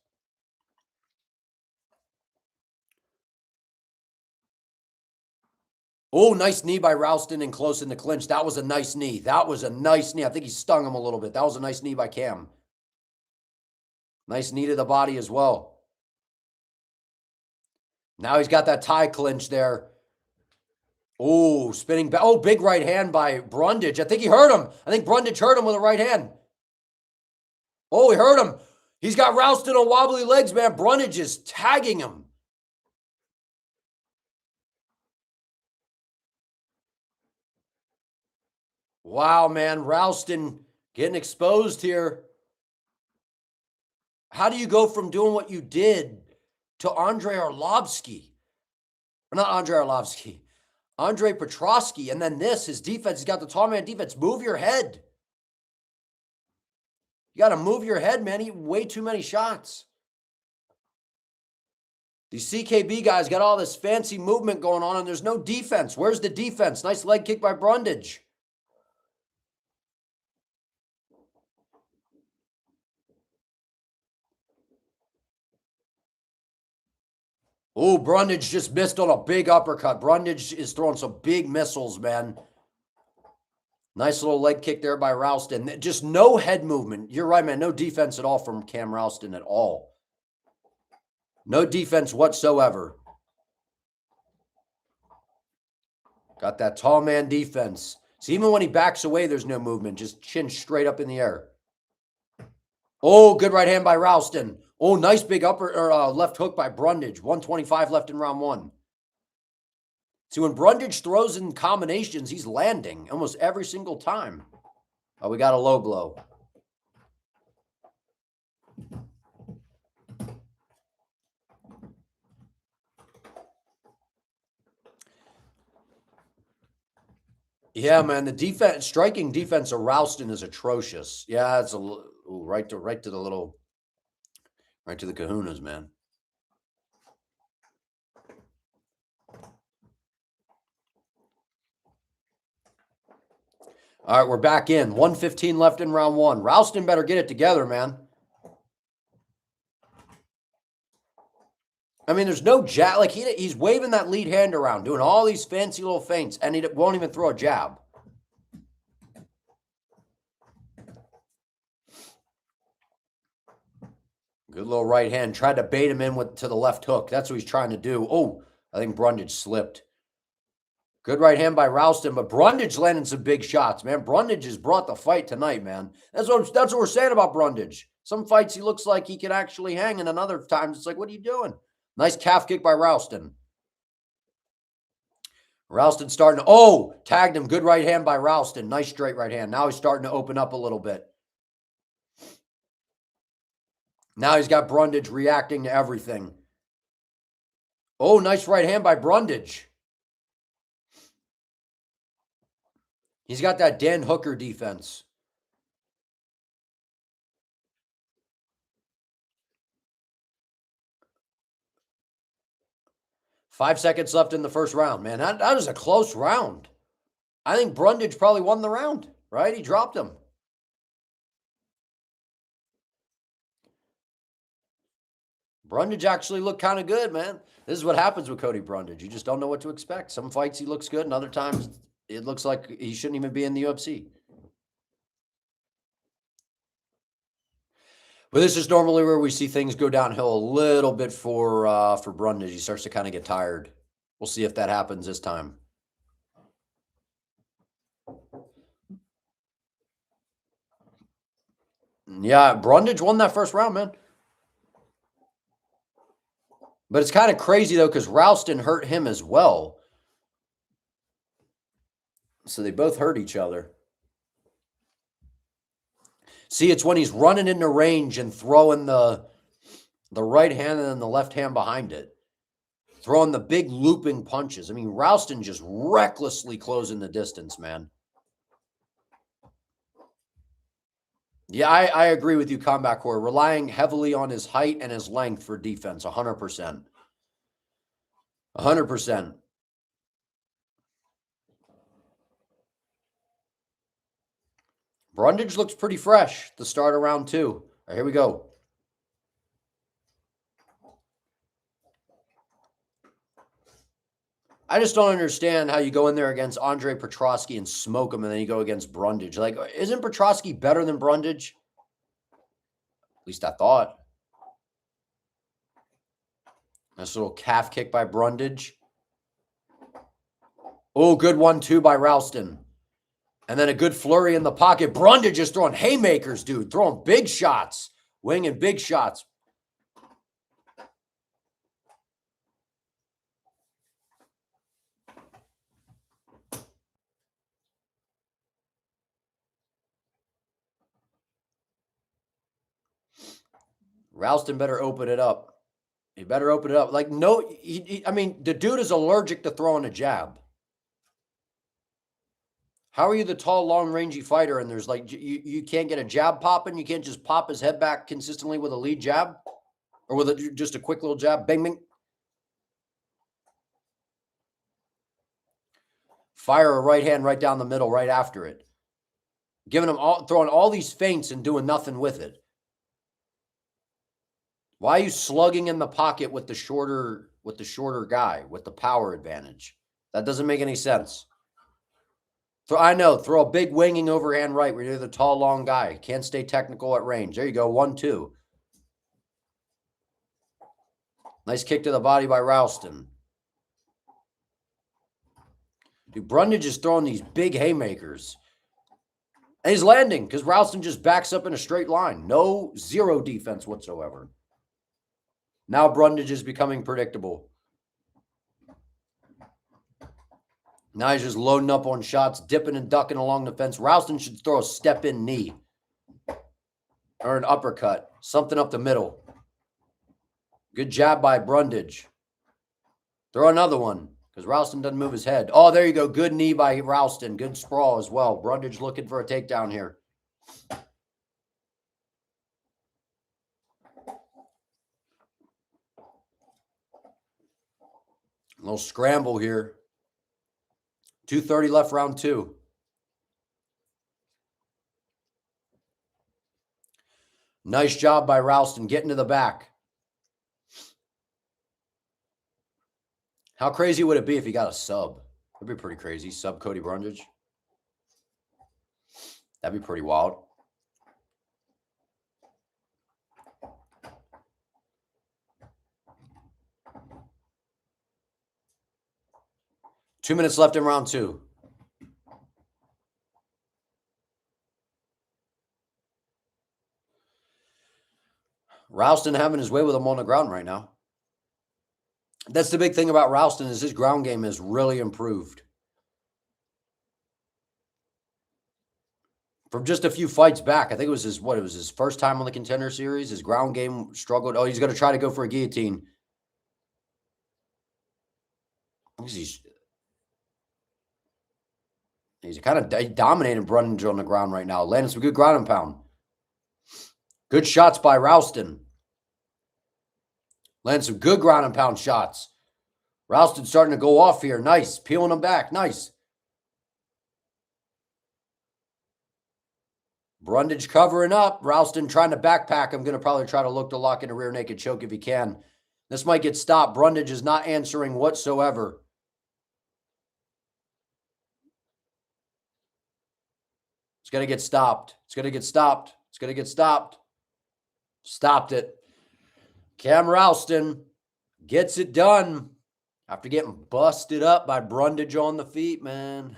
Oh, nice knee by Ralston and close in the clinch. That was a nice knee. That was a nice knee. I think he stung him a little bit. That was a nice knee by Cam. Nice knee to the body as well. Now he's got that tie clinch there. Oh, spinning back. Oh, big right hand by Brundage. I think he hurt him. I think Brundage hurt him with a right hand. Oh, he hurt him. He's got Ralston on wobbly legs, man. Brundage is tagging him. Wow, man. Ralston getting exposed here. How do you go from doing what you did to Andrei Arlovsky? Or not Andrei Arlovsky. Andre Petrosky. And then this, his defense, he's got the tall man defense. Move your head. You got to move your head, man. He way too many shots. These CKB guys got all this fancy movement going on, and there's no defense. Where's the defense? Nice leg kick by Brundage. Oh, Brundage just missed on a big uppercut. Brundage is throwing some big missiles, man. Nice little leg kick there by Ralston. Just no head movement. You're right, man. No defense at all from Cam Ralston at all. No defense whatsoever. Got that tall man defense. See, even when he backs away, there's no movement. Just chin straight up in the air. Oh, good right hand by Ralston. Oh, nice big upper or left hook by Brundage. 125 left in round 1. See, when Brundage throws in combinations, he's landing almost every single time. Oh, we got a low blow. Yeah, man, the defense, striking defense of Ralston is atrocious. Yeah, it's right to the little, right to the kahunas, man. All right, we're back in. 1:15 left in round 1. Ralston better get it together, man. I mean, there's no jab. Like, he's waving that lead hand around, doing all these fancy little feints, and he won't even throw a jab. Good little right hand. Tried to bait him in to the left hook. That's what he's trying to do. Oh, I think Brundage slipped. Good right hand by Ralston, but Brundage landing some big shots, man. Brundage has brought the fight tonight, man. That's what we're saying about Brundage. Some fights he looks like he can actually hang, and other times it's like, what are you doing? Nice calf kick by Ralston. Ralston starting to, tagged him. Good right hand by Ralston. Nice straight right hand. Now he's starting to open up a little bit. Now he's got Brundage reacting to everything. Oh, nice right hand by Brundage. He's got that Dan Hooker defense. Five seconds left in the first round, man. That is a close round. I think Brundage probably won the round, right? He dropped him. Brundage actually looked kind of good, man. This is what happens with Cody Brundage. You just don't know what to expect. Some fights he looks good, and other times it looks like he shouldn't even be in the UFC. But this is normally where we see things go downhill a little bit for Brundage. He starts to kind of get tired. We'll see if that happens this time. Yeah, Brundage won that first round, man. But it's kind of crazy, though, because Ralston hurt him as well. So they both hurt each other. See, it's when he's running into range and throwing the right hand and then the left hand behind it. Throwing the big looping punches. I mean, Ralston just recklessly closing the distance, man. Yeah, I agree with you, Combat Core. Relying heavily on his height and his length for defense, 100%. 100%. Brundage looks pretty fresh to start of round 2. All right, here we go. I just don't understand how you go in there against Andre Petroski and smoke him, and then you go against Brundage. Like, isn't Petroski better than Brundage? At least I thought. Nice little calf kick by Brundage. Oh, good 1-2 by Ralston. And then a good flurry in the pocket. Brundage is throwing haymakers, dude. Throwing big shots. Winging big shots. Ralston better open it up. He better open it up. Like, no, I mean, the dude is allergic to throwing a jab. How are you the tall, long, rangy fighter and there's like, you can't get a jab popping? You can't just pop his head back consistently with a lead jab? Or with just a quick little jab? Bing, bing. Fire a right hand right down the middle right after it. Throwing all these feints and doing nothing with it. Why are you slugging in the pocket with the shorter guy with the power advantage? That doesn't make any sense. I know, throw a big winging overhand right where you're the tall, long guy. Can't stay technical at range. There you go, 1-2. Nice kick to the body by Ralston. Dude, Brundage is throwing these big haymakers. And he's landing because Ralston just backs up in a straight line. Zero defense whatsoever. Now Brundage is becoming predictable. Now he's just loading up on shots, dipping and ducking along the fence. Ralston should throw a step-in knee or an uppercut, something up the middle. Good jab by Brundage. Throw another one because Ralston doesn't move his head. Oh, there you go. Good knee by Ralston. Good sprawl as well. Brundage looking for a takedown here. A little scramble here. 2:30 left, round 2. Nice job by Ralston getting to the back. How crazy would it be if he got a sub? That'd be pretty crazy. Sub Cody Brundage. That'd be pretty wild. Two minutes left in round 2. Ralston having his way with him on the ground right now. That's the big thing about Ralston is his ground game has really improved. From just a few fights back, I think it was his first time on the Contender Series. His ground game struggled. Oh, he's going to try to go for a guillotine. He's kind of dominating Brundage on the ground right now. Landing some good ground and pound. Good shots by Ralston. Landing some good ground and pound shots. Ralston starting to go off here. Nice. Peeling him back. Nice. Brundage covering up. Ralston trying to backpack. I'm going to probably try to look to lock in a rear naked choke if he can. This might get stopped. Brundage is not answering whatsoever. It's going to get stopped. It's going to get stopped. It's going to get stopped. Stopped it. Cam Ralston gets it done after getting busted up by Brundage on the feet, man.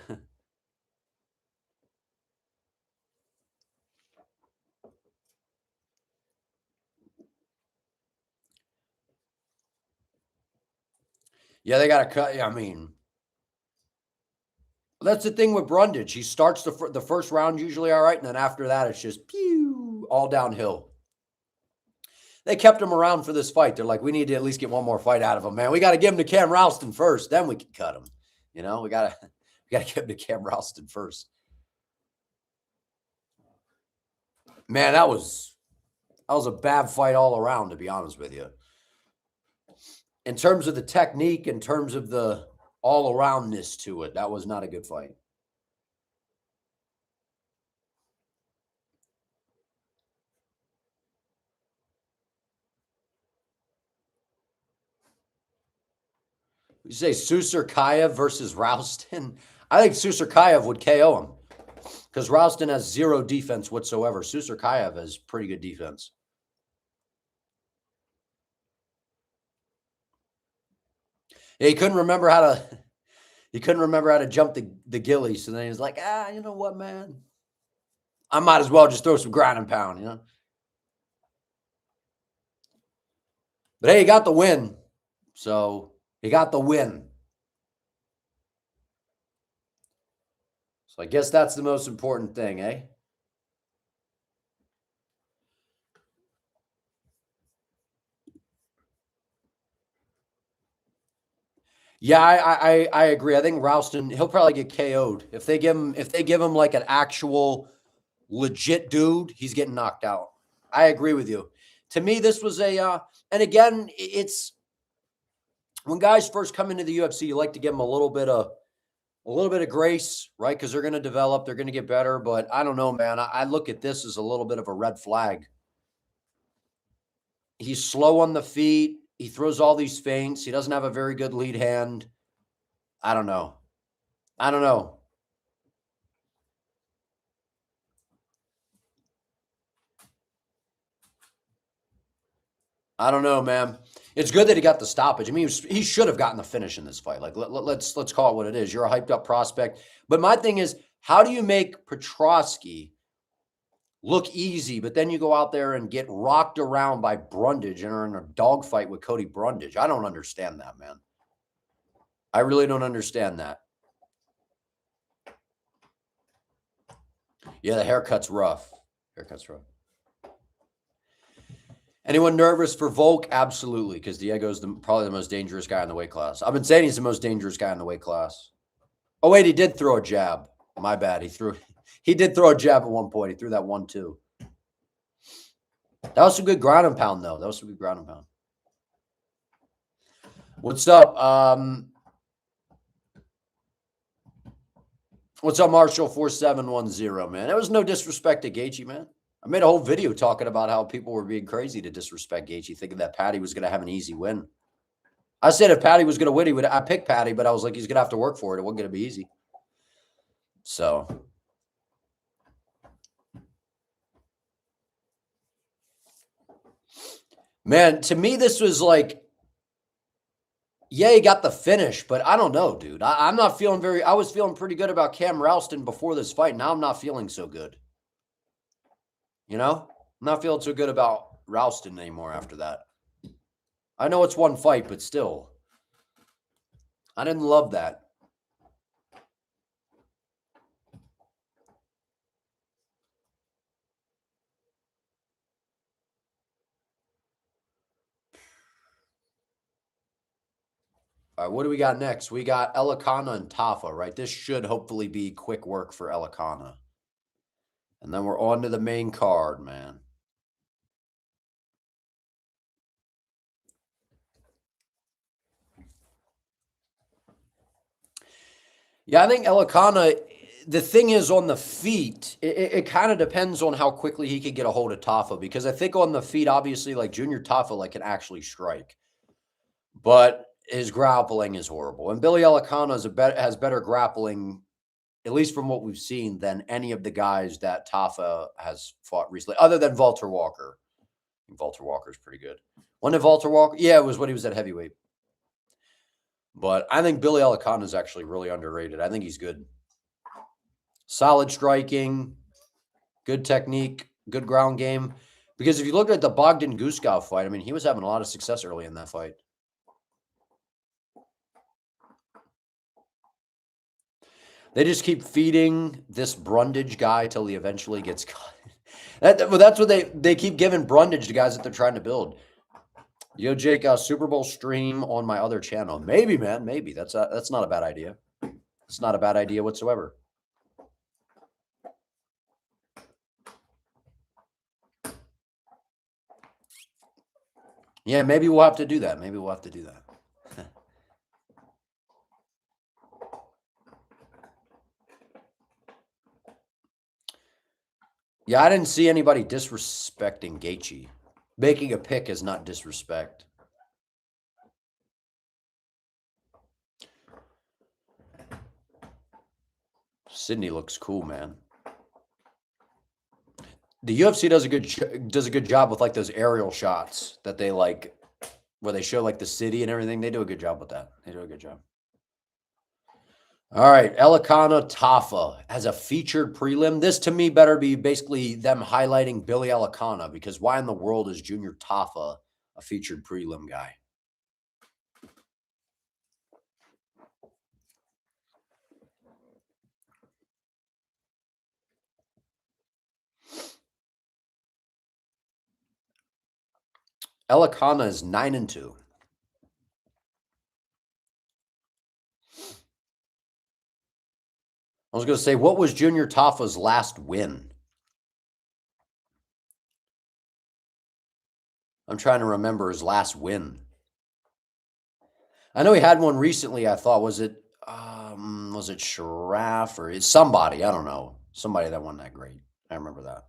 Yeah, they got to cut. I mean, that's the thing with Brundage. He starts the first round usually all right, and then after that, it's just pew, all downhill. They kept him around for this fight. They're like, we need to at least get one more fight out of him, man. We got to give him to Cam Ralston first, then we can cut him. You know, we got to give him to Cam Ralston first. Man, that was a bad fight all around, to be honest with you. In terms of the technique, in terms of the all-aroundness to it, that was not a good fight. You say Susurkayev versus Ralston? I think Susurkayev would KO him because Ralston has zero defense whatsoever. Susurkayev has pretty good defense. Yeah, he couldn't remember how to jump the ghillie. So then he was like, you know what, man? I might as well just throw some ground and pound, you know? But hey, he got the win. So he got the win. So I guess that's the most important thing, eh? Yeah, I agree. I think Ralston, he'll probably get KO'd. If they give him like an actual legit dude, he's getting knocked out. I agree with you. To me, this was and again, it's when guys first come into the UFC, you like to give them a little bit of grace, right? Because they're going to develop, they're going to get better. But I don't know, man. I look at this as a little bit of a red flag. He's slow on the feet. He throws all these feints. He doesn't have a very good lead hand. I don't know. I don't know, man. It's good that he got the stoppage. I mean, he should have gotten the finish in this fight. Like, let's call it what it is. You're a hyped up prospect. But my thing is, how do you make Petroski look easy, but then you go out there and get rocked around by Brundage and are in a dogfight with Cody Brundage? I don't understand that, man. I really don't understand that. Yeah, the haircut's rough. Haircut's rough. Anyone nervous for Volk? Absolutely, because Diego's probably the most dangerous guy in the weight class. I've been saying he's the most dangerous guy in the weight class. Oh, wait, he did throw a jab. My bad. He did throw a jab at one point. He threw that 1-2. That was some good ground and pound, though. That was some good ground and pound. What's up? What's up, Marshall4710, man? There was no disrespect to Gaethje, man. I made a whole video talking about how people were being crazy to disrespect Gaethje, thinking that Patty was going to have an easy win. I said if Patty was going to win, I picked Patty, but I was like, he's going to have to work for it. It wasn't going to be easy. So, man, to me, this was like, yeah, he got the finish, but I don't know, dude. I'm not feeling I was feeling pretty good about Cam Ralston before this fight. Now I'm not feeling so good. You know, I'm not feeling so good about Ralston anymore after that. I know it's one fight, but still, I didn't love that. All right, what do we got next? We got Elikana and Tafa, right? This should hopefully be quick work for Elikana. And then we're on to the main card, man. Yeah, I think Elikana, the thing is on the feet, it kind of depends on how quickly he can get a hold of Tafa, because I think on the feet, obviously, like Junior Tafa like can actually strike. But his grappling is horrible. And Billy Elikana has better grappling, at least from what we've seen, than any of the guys that Tafa has fought recently, other than Walter Walker. I think Walter Walker's pretty good. When did Walter Walker? Yeah, it was when he was at heavyweight. But I think Billy Elikana is actually really underrated. I think he's good. Solid striking, good technique, good ground game. Because if you look at the Bogdan Guskov fight, I mean, he was having a lot of success early in that fight. They just keep feeding this Brundage guy till he eventually gets cut. That's what they keep giving Brundage to guys that they're trying to build. Yo, Jake, Super Bowl stream on my other channel. Maybe, man, maybe. That's not a bad idea. It's not a bad idea whatsoever. Yeah, maybe we'll have to do that. Maybe we'll have to do that. Yeah, I didn't see anybody disrespecting Gaethje. Making a pick is not disrespect. Sydney looks cool, man. The UFC does a good job with like those aerial shots that they like, where they show like the city and everything. They do a good job with that. They do a good job. All right, Elikana Tafa as a featured prelim. This to me better be basically them highlighting Billy Elikana, because why in the world is Junior Tafa a featured prelim guy? Elikana is 9-2. I was going to say, what was Junior Tafa's last win? I'm trying to remember his last win. I know he had one recently. I thought, was it Sharaf or is somebody? I don't know. Somebody that won that great. I remember that.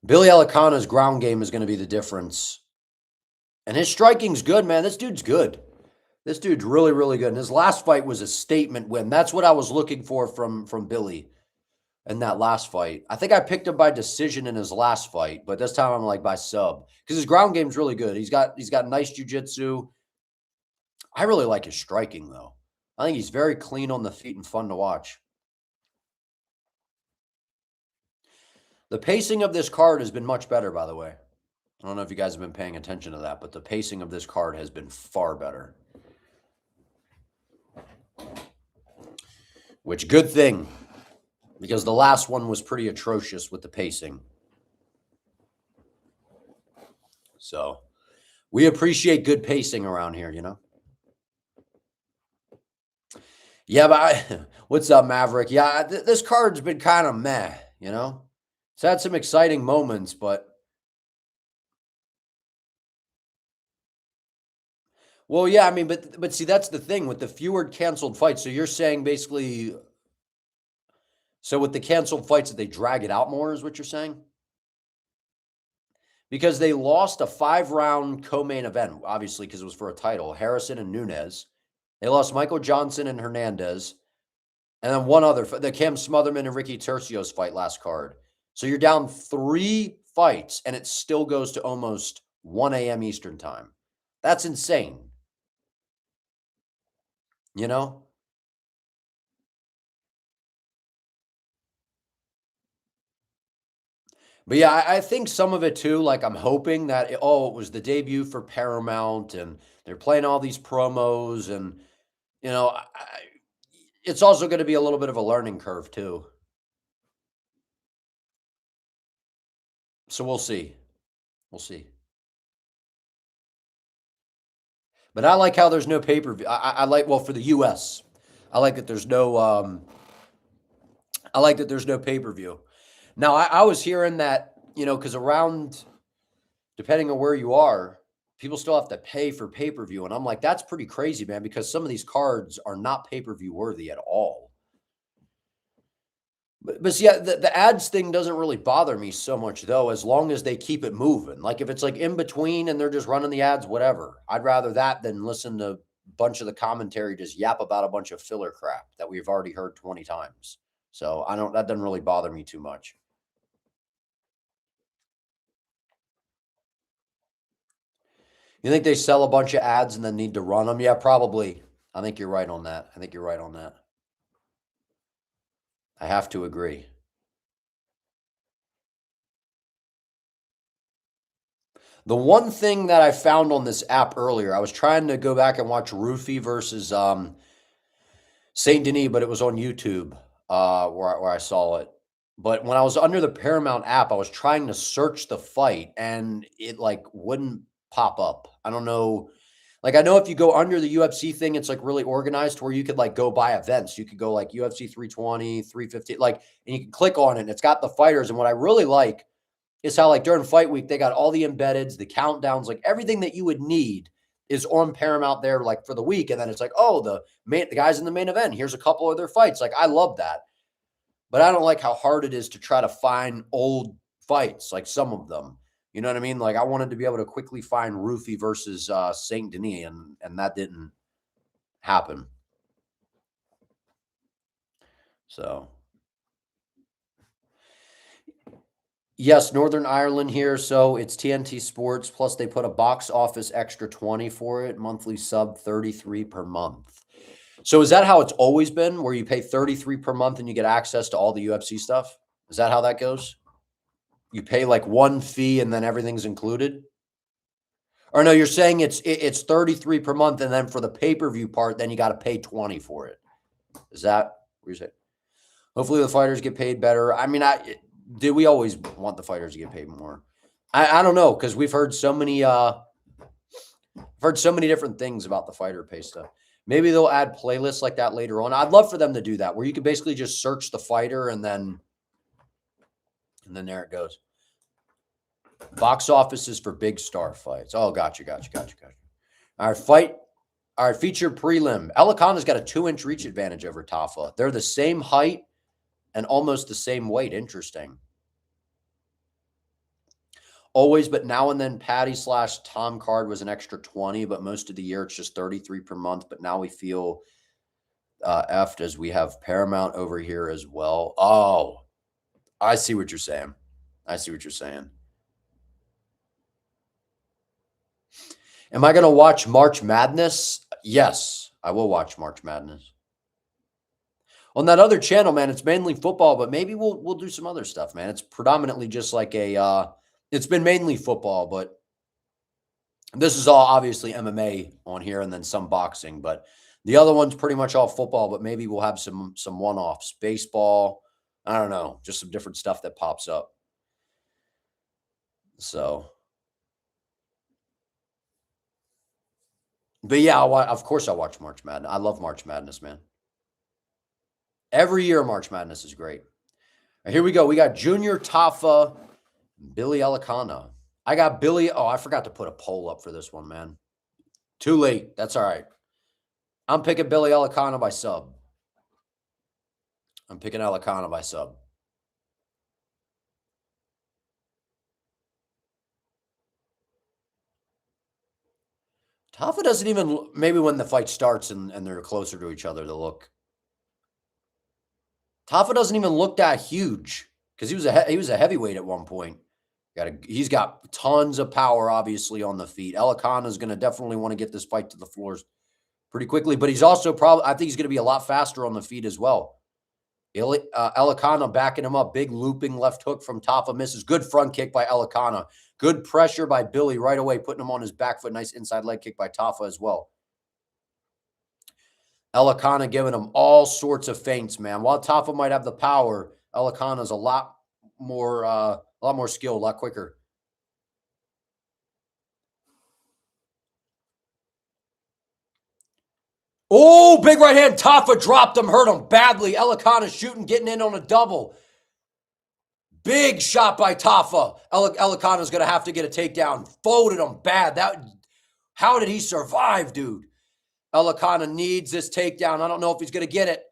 Billy Elikana's ground game is going to be the difference. And his striking's good, man. This dude's good. This dude's really, really good. And his last fight was a statement win. That's what I was looking for from Billy. in that last fight. I think I picked him by decision in his last fight, but this time I'm like by sub because his ground game's really good. He's got nice jiu-jitsu. I really like his striking though. I think he's very clean on the feet and fun to watch. The pacing of this card has been much better, by the way. I don't know if you guys have been paying attention to that, but the pacing of this card has been far better. Which, good thing, because the last one was pretty atrocious with the pacing. So, we appreciate good pacing around here, you know? Yeah, but what's up, Maverick? Yeah, this card's been kind of meh, you know? It's had some exciting moments, but... Well, yeah, I mean, but see, that's the thing with the fewer canceled fights. So you're saying basically... So with the canceled fights, that they drag it out more is what you're saying? Because they lost a 5-round co-main event, obviously, because it was for a title. Harrison and Nunes. They lost Michael Johnson and Hernandez. And then one other, the Cam Smotherman and Ricky Tercios fight last card. So you're down 3 fights, and it still goes to almost 1 a.m. Eastern time. That's insane. You know? But yeah, I think some of it too, like I'm hoping that, it was the debut for Paramount and they're playing all these promos and, you know, it's also going to be a little bit of a learning curve too. So we'll see. We'll see. But I like how there's no pay-per-view. I like, well, for the US, I like that there's no, pay-per-view. Now, I was hearing that, you know, because around, depending on where you are, people still have to pay for pay-per-view. And I'm like, that's pretty crazy, man, because some of these cards are not pay-per-view worthy at all. But see, the ads thing doesn't really bother me so much, though, as long as they keep it moving. Like, if it's, like, in between and they're just running the ads, whatever. I'd rather that than listen to a bunch of the commentary just yap about a bunch of filler crap that we've already heard 20 times. So, that doesn't really bother me too much. You think they sell a bunch of ads and then need to run them? Yeah, probably. I think you're right on that. I have to agree. The one thing that I found on this app earlier, I was trying to go back and watch Ruffy versus Saint Denis, but it was on YouTube where I saw it. But when I was under the Paramount app, I was trying to search the fight and it like wouldn't pop up. I don't know. Like, I know if you go under the UFC thing, it's like really organized where you could like go buy events. You could go like UFC 320, 350, like, and you can click on it and it's got the fighters. And what I really like is how like during fight week, they got all the embeds, the countdowns, like everything that you would need is on Paramount there, like for the week. And then it's like, oh, the guys in the main event, here's a couple of their fights. Like, I love that. But I don't like how hard it is to try to find old fights, like some of them. You know what I mean? Like, I wanted to be able to quickly find Ruffy versus Saint Denis, and that didn't happen. So, yes, Northern Ireland here. So it's TNT Sports. Plus, they put a box office extra 20 for it. Monthly sub 33 per month. So is that how it's always been, where you pay 33 per month and you get access to all the UFC stuff? Is that how that goes? You pay like one fee and then everything's included? Or no, you're saying it's 33 per month, and then for the pay-per-view part, then you got to pay 20 for it. Is that what you're saying? Hopefully the fighters get paid better. I mean, do we always want the fighters to get paid more? I don't know, because we've heard so many different things about the fighter pay stuff. Maybe they'll add playlists like that later on. I'd love for them to do that, where you could basically just search the fighter and then there it goes. Box offices for big star fights. Oh, gotcha. All right, featured prelim. Elakana's got a 2-inch reach advantage over Tafa. They're the same height and almost the same weight. Interesting. Always, but now and then, Patty/Tom card was an extra 20, but most of the year it's just 33 per month. But now we feel effed as we have Paramount over here as well. Oh, I see what you're saying. I see what you're saying. Am I going to watch March Madness? Yes, I will watch March Madness. On that other channel, man, it's mainly football, but maybe we'll do some other stuff, man. It's predominantly just like a it's been mainly football, but this is all obviously MMA on here and then some boxing, but the other one's pretty much all football, but maybe we'll have some one-offs, baseball, I don't know, just some different stuff that pops up. So, but yeah, of course I'll watch March Madness. I love March Madness, man. Every year March Madness is great. Right, here we go. We got Junior Tafa, Billy Elikana. I got Billy. Oh, I forgot to put a poll up for this one, man. Too late. That's all right. I'm picking Billy Elikana by sub. I'm picking Elikana by sub. Tafa doesn't even, maybe when the fight starts and they're closer to each other, they'll look. Tafa doesn't even look that huge because he was a heavyweight at one point. He's got tons of power, obviously, on the feet. Elikana is going to definitely want to get this fight to the floors pretty quickly, but he's also probably, I think he's going to be a lot faster on the feet as well. Elikana backing him up. Big looping left hook from Tafa, misses. Good front kick by Elikana. Good pressure by Billy right away, putting him on his back foot. Nice inside leg kick by Tafa as well. Elikana giving him all sorts of feints, man. While Tafa might have the power, Elikana's a lot more skilled, a lot quicker. Oh, big right hand. Tafa dropped him, hurt him badly. Elikana shooting, getting in on a double. Big shot by Tafa. Elikana's going to have to get a takedown. Folded him bad. How did he survive, dude? Elikana needs this takedown. I don't know if he's going to get it.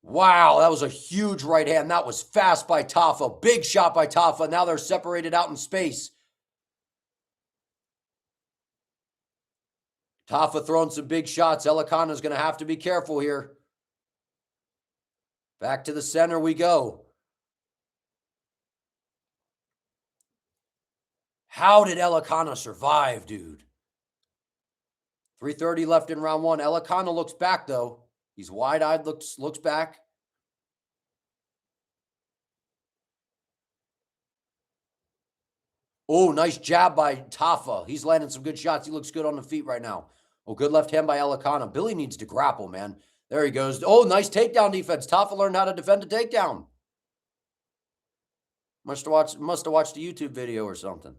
Wow, that was a huge right hand. That was fast by Tafa. Big shot by Tafa. Now they're separated out in space. Tafa throwing some big shots. Elikana's going to have to be careful here. Back to the center we go. How did Elikana survive, dude? 3:30 left in round one. Elikana looks back, though. He's wide-eyed, looks back. Oh, nice jab by Tafa. He's landing some good shots. He looks good on the feet right now. Oh, good left hand by Elikana. Billy needs to grapple, man. There he goes. Oh, nice takedown defense. Tafa learned how to defend a takedown. Must have watched a YouTube video or something.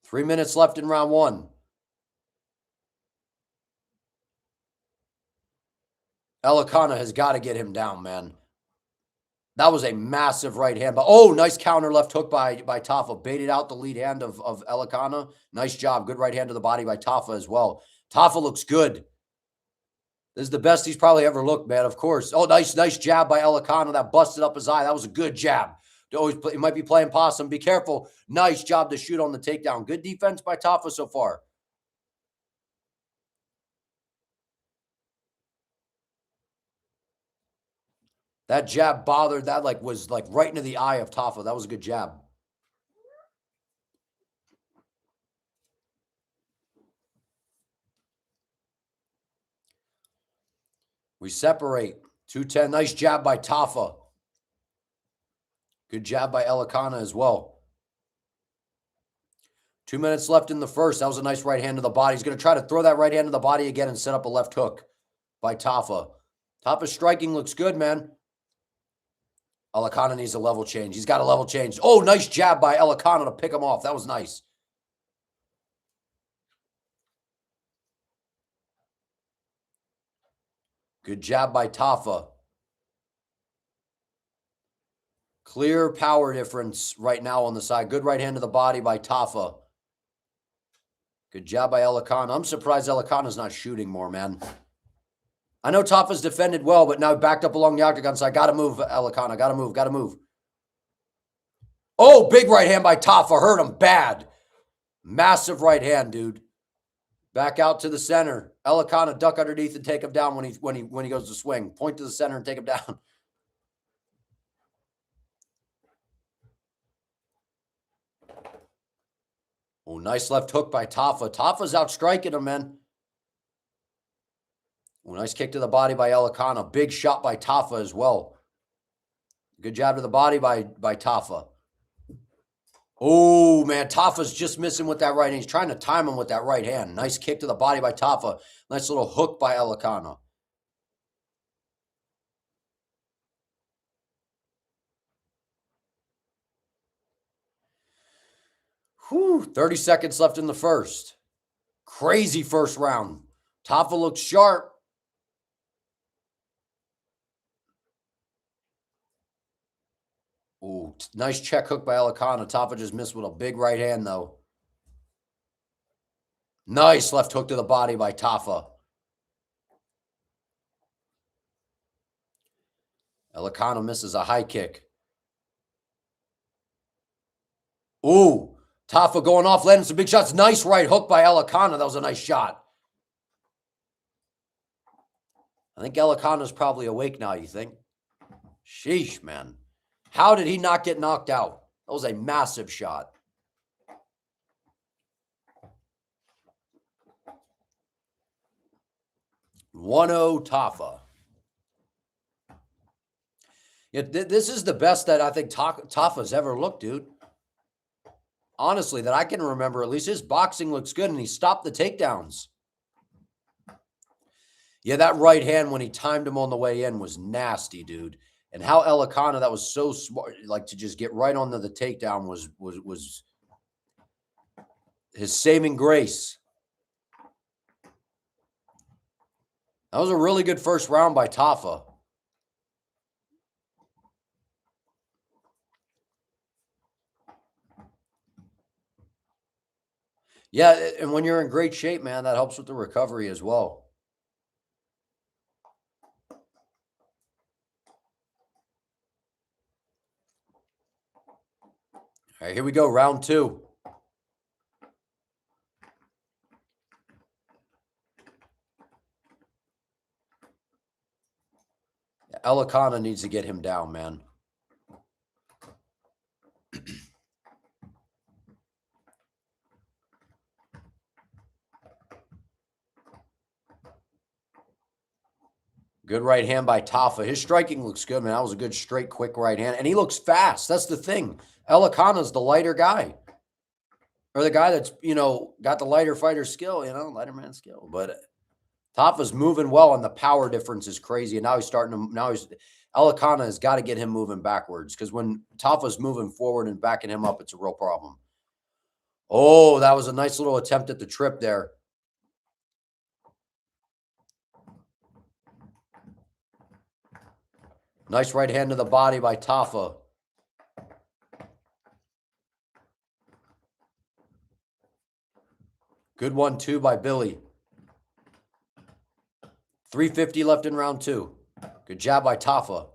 3 minutes left in round one. Elikana has got to get him down, man. That was a massive right hand. But oh, nice counter left hook by Tafa. Baited out the lead hand of Elikana. Nice job. Good right hand to the body by Tafa as well. Tafa looks good. This is the best he's probably ever looked, man, of course. Oh, nice jab by Elikana. That busted up his eye. That was a good jab. He might be playing possum. Be careful. Nice job to shoot on the takedown. Good defense by Tafa so far. That jab bothered. That was right into the eye of Tafa. That was a good jab. We separate. 2:10. Nice jab by Tafa. Good jab by Elikana as well. 2 minutes left in the first. That was a nice right hand to the body. He's going to try to throw that right hand to the body again and set up a left hook by Tafa. Tafa's striking looks good, man. Elikana needs a level change. He's got a level change. Oh, nice jab by Elikana to pick him off. That was nice. Good jab by Tafa. Clear power difference right now on the side. Good right hand to the body by Tafa. Good job by Elikana. I'm surprised Elikana's not shooting more, man. I know Tafa's defended well, but now backed up along the octagon side. Got to move, Elikana. Got to move. Oh, big right hand by Tafa. Hurt him bad. Massive right hand, dude. Back out to the center. Elikana duck underneath and take him down when he goes to swing. Point to the center and take him down. Oh, nice left hook by Tafa. Tafa's out striking him, man. Oh, nice kick to the body by Elikana. Big shot by Tafa as well. Good jab to the body by Tafa. Oh, man, Tafa's just missing with that right hand. He's trying to time him with that right hand. Nice kick to the body by Tafa. Nice little hook by Elikana. Whew, 30 seconds left in the first. Crazy first round. Tafa looks sharp. Ooh, nice check hook by Elikana. Tafa just missed with a big right hand, though. Nice left hook to the body by Tafa. Elikana misses a high kick. Ooh, Tafa going off, landing some big shots. Nice right hook by Elikana. That was a nice shot. I think Elikana's probably awake now, you think? Sheesh, man. How did he not get knocked out? That was a massive shot. One-0 Tafa. Yeah, this is the best that I think Tafa's ever looked, dude. Honestly, that I can remember. At least his boxing looks good, and he stopped the takedowns. Yeah, that right hand when he timed him on the way in was nasty, dude. And how Elikana, that was so smart, like to just get right onto the takedown was his saving grace. That was a really good first round by Tafa. Yeah, and when you're in great shape, man, that helps with the recovery as well. All right, here we go, round two. Elikana needs to get him down, man. Good right hand by Tafa. His striking looks good, man. That was a good, straight, quick right hand. And he looks fast. That's the thing. Elikana's the lighter guy. Or the guy that's, got the lighter fighter skill, lighter man skill. But Tafa's moving well, and the power difference is crazy. And now Elikana has got to get him moving backwards, because when Tafa's moving forward and backing him up, it's a real problem. Oh, that was a nice little attempt at the trip there. Nice right hand to the body by Tafa. Good 1-2 by Billy. 3:50 left in round two. Good jab by Tafa.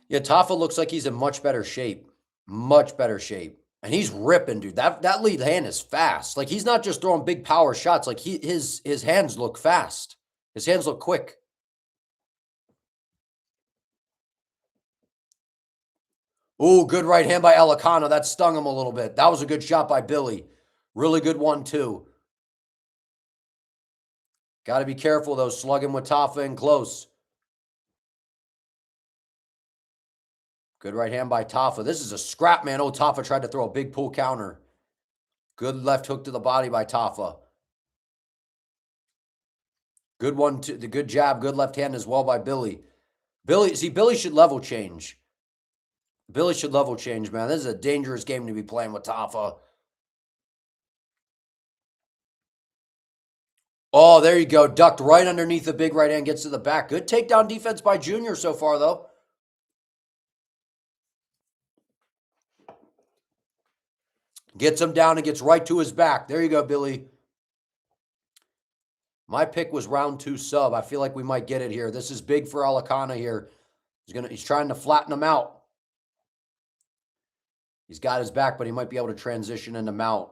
Yeah, Tafa looks like he's in much better shape. Much better shape. And he's ripping, dude. That lead hand is fast. Like, he's not just throwing big power shots. Like, his hands look fast. His hands look quick. Ooh, good right hand by Elikana. That stung him a little bit. That was a good shot by Billy. Really good 1-2. Got to be careful, though. Slugging with Tafa in close. Good right hand by Tafa. This is a scrap, man. Oh, Tafa tried to throw a big pull counter. Good left hook to the body by Tafa. Good one, the good jab, good left hand as well by Billy. Billy should level change. Billy should level change, man. This is a dangerous game to be playing with Tafa. Oh, there you go. Ducked right underneath the big right hand, gets to the back. Good takedown defense by Junior so far, though. Gets him down and gets right to his back. There you go, Billy. My pick was round two sub. I feel like we might get it here. This is big for Elikana here. He's trying to flatten him out. He's got his back, but he might be able to transition into mount.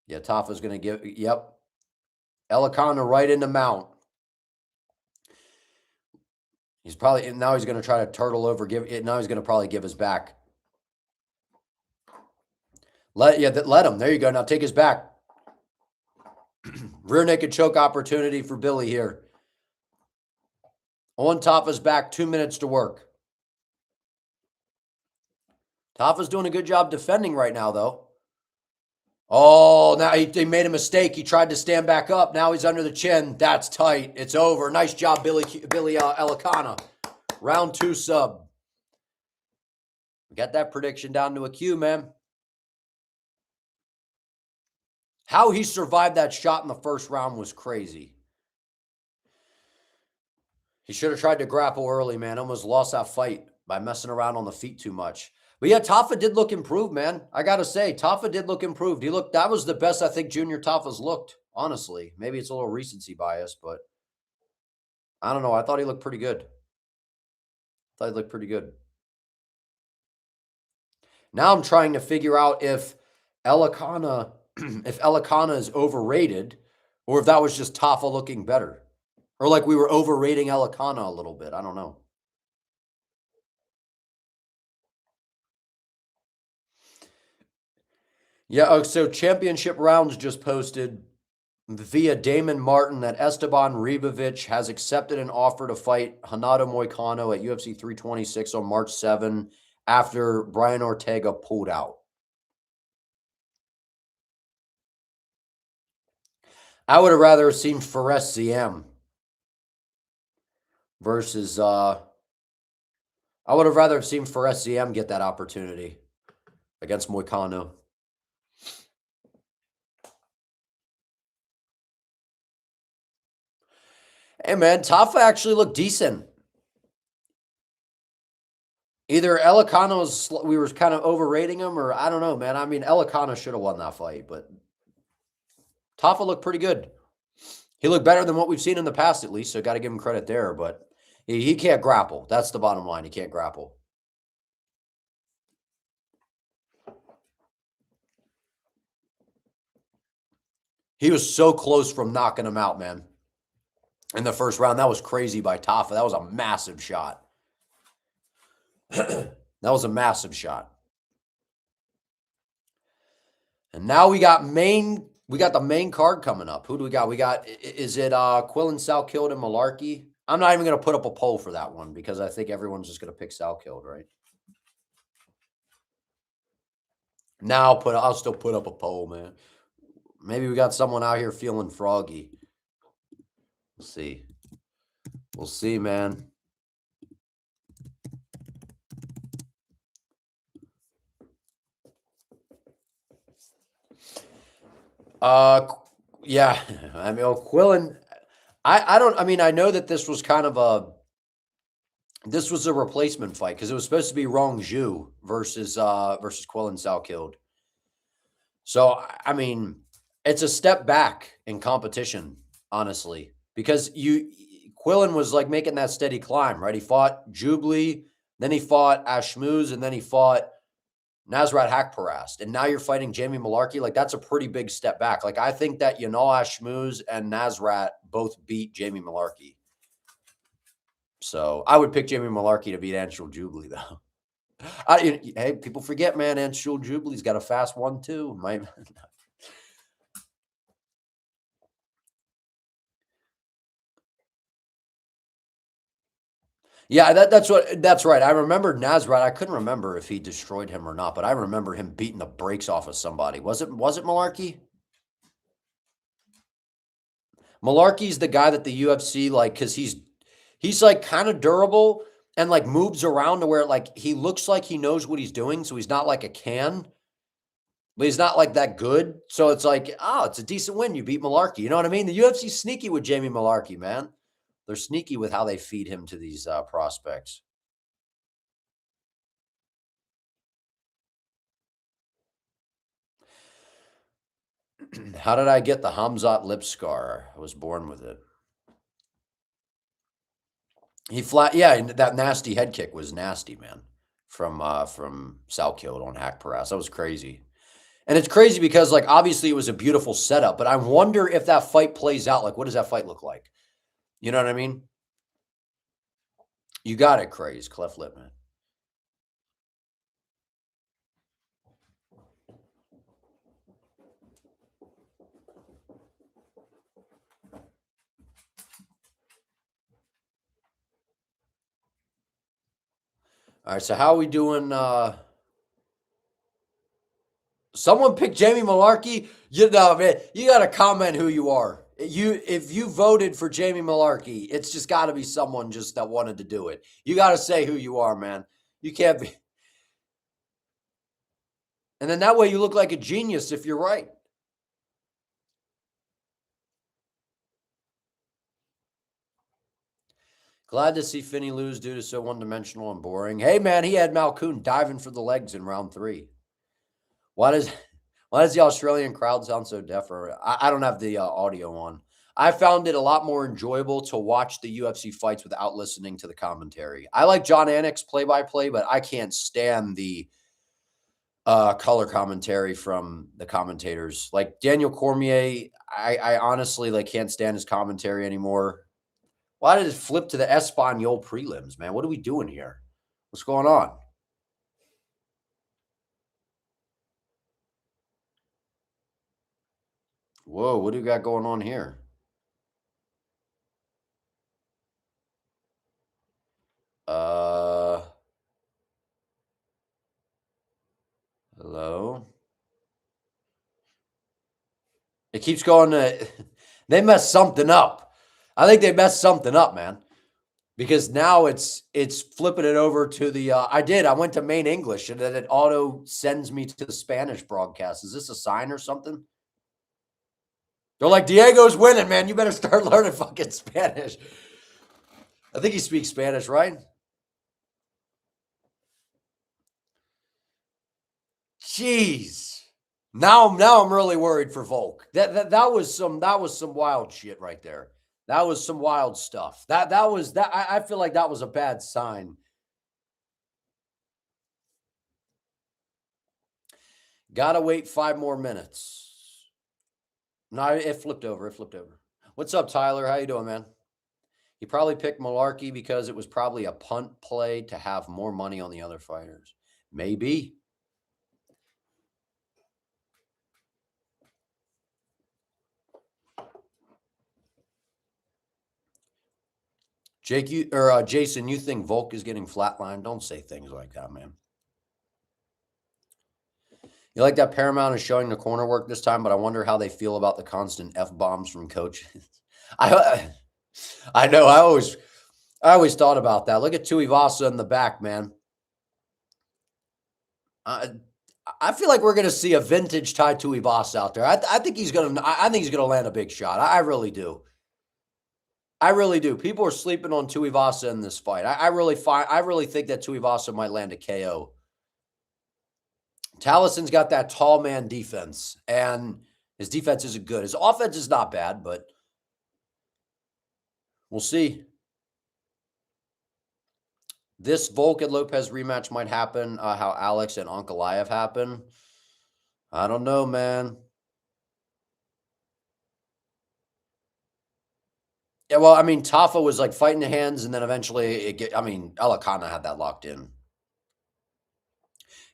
Yeah, Tafa's going to give, yep. Elikana right into mount. He's probably, now he's going to try to turtle over, now he's going to probably give his back. Let him. There you go. Now take his back. Rear naked choke opportunity for Billy here. On Tafa's back, 2 minutes to work. Tafa's doing a good job defending right now, though. Oh, now he made a mistake. He tried to stand back up. Now he's under the chin. That's tight. It's over. Nice job, Billy Elikana. Round 2 sub. We got that prediction down to a Q, man. How he survived that shot in the first round was crazy. He should have tried to grapple early, man. Almost lost that fight by messing around on the feet too much. But yeah, Tafa did look improved, man. I got to say, Tafa did look improved. That was the best I think Junior Tafa's looked, honestly. Maybe it's a little recency bias, but I don't know. I thought he looked pretty good. Now I'm trying to figure out if Elikana is overrated or if that was just Tafa looking better. Or like we were overrating Elikana a little bit. I don't know. Yeah, so championship rounds just posted via Damon Martin that Esteban Ribovic has accepted an offer to fight Renato Moicano at UFC 326 on March 7 after Brian Ortega pulled out. I would have rather seen Fares Ziam versus I would have rather seen Fares Ziam get that opportunity against Moicano. Hey, man, Tafa actually looked decent. Either Elikana we were kind of overrating him, or I don't know, man. I mean, Elikana should have won that fight, but Tafa looked pretty good. He looked better than what we've seen in the past, at least, so got to give him credit there, but he can't grapple. That's the bottom line. He can't grapple. He was so close from knocking him out, man. In the first round, that was crazy by Tafa. That was a massive shot. That was a massive shot. And now we got the main card coming up. Who do we got? Is it Quillan Salkilld and Mullarkey? I'm not even going to put up a poll for that one because I think everyone's just going to pick Salkilld, right? Now I'll still put up a poll, man. Maybe we got someone out here feeling froggy. We'll see. We'll see, man. Yeah. I mean, Quillan, I know that this was kind of a replacement fight because it was supposed to be Rong Zhu versus Quillan Salkilld. So, I mean, it's a step back in competition, honestly, because Quillan was like making that steady climb, right? He fought Jubilee, then he fought Ashmouz, and then he fought Nasrat Haqparast. And now you're fighting Jamie Mullarkey. Like, that's a pretty big step back. Like, I think that Yanal Ashmouz and Nasrat both beat Jamie Mullarkey. So I would pick Jamie Mullarkey to beat Anshul Jubilee, though. Hey, people forget, man, Anshul Jubilee's got a fast 1-2. Yeah, that's right. I remember Nasrat. I couldn't remember if he destroyed him or not, but I remember him beating the brakes off of somebody. Was it Mullarkey? Mullarkey's the guy that the UFC, like, because he's like kind of durable and like moves around to where like he looks like he knows what he's doing. So he's not like a can, but he's not like that good. So it's like, oh, it's a decent win. You beat Mullarkey. You know what I mean? The UFC's sneaky with Jamie Mullarkey, man. They're sneaky with how they feed him to these prospects. How did I get the Hamzat lip scar? I was born with it. He flat, yeah, and that nasty head kick was nasty, man, from Salkilld on Hack Paras. That was crazy. And it's crazy because, like, obviously it was a beautiful setup, but I wonder if that fight plays out. Like, what does that fight look like? You know what I mean? You got it, Craze, cleft lip, man. All right, so how are we doing? Someone picked Jamie Mullarkey. You know, man, you got to comment who you are. If you voted for Jamie Mullarkey, it's just got to be someone just that wanted to do it. You got to say who you are, man. You can't be. And then that way you look like a genius if you're right. Glad to see Finney lose due to so one-dimensional and boring. Hey, man, he had Malkoun diving for the legs in round 3. Why does the Australian crowd sound so deaf? I don't have the audio on. I found it a lot more enjoyable to watch the UFC fights without listening to the commentary. I like John Anik's play-by-play, but I can't stand the color commentary from the commentators. Like Daniel Cormier, I honestly like can't stand his commentary anymore. Why did it flip to the Espanol prelims, man? What are we doing here? What's going on? Whoa, what do we got going on here? Hello? It keeps going to, they messed something up. I think they messed something up, man. Because now it's flipping it over to the, I went to main English and then it auto sends me to the Spanish broadcast. Is this a sign or something? They're like, Diego's winning, man. You better start learning fucking Spanish. I think he speaks Spanish, right? Jeez. Now I'm really worried for Volk. That was some wild shit right there. That was some wild stuff. I feel like that was a bad sign. Gotta wait 5 more minutes. No, it flipped over. What's up, Tyler? How you doing, man? He probably picked Mullarkey because it was probably a punt play to have more money on the other fighters. Maybe. Jason, you think Volk is getting flatlined? Don't say things like that, man. You like that Paramount is showing the corner work this time, but I wonder how they feel about the constant F-bombs from coaches. I know. I always thought about that. Look at Tuivasa in the back, man. I feel like we're going to see a vintage Tai Tuivasa out there. I think he's going to land a big shot. I really do. I really do. People are sleeping on Tuivasa in this fight. I really think that Tuivasa might land a KO. Tallison's got that tall man defense, and his defense isn't good. His offense is not bad, but we'll see. This Volk and Lopez rematch might happen, how Alex and Ankalaev happen. I don't know, man. Yeah, well, I mean, Tafa was like fighting the hands, and then eventually Alakana had that locked in.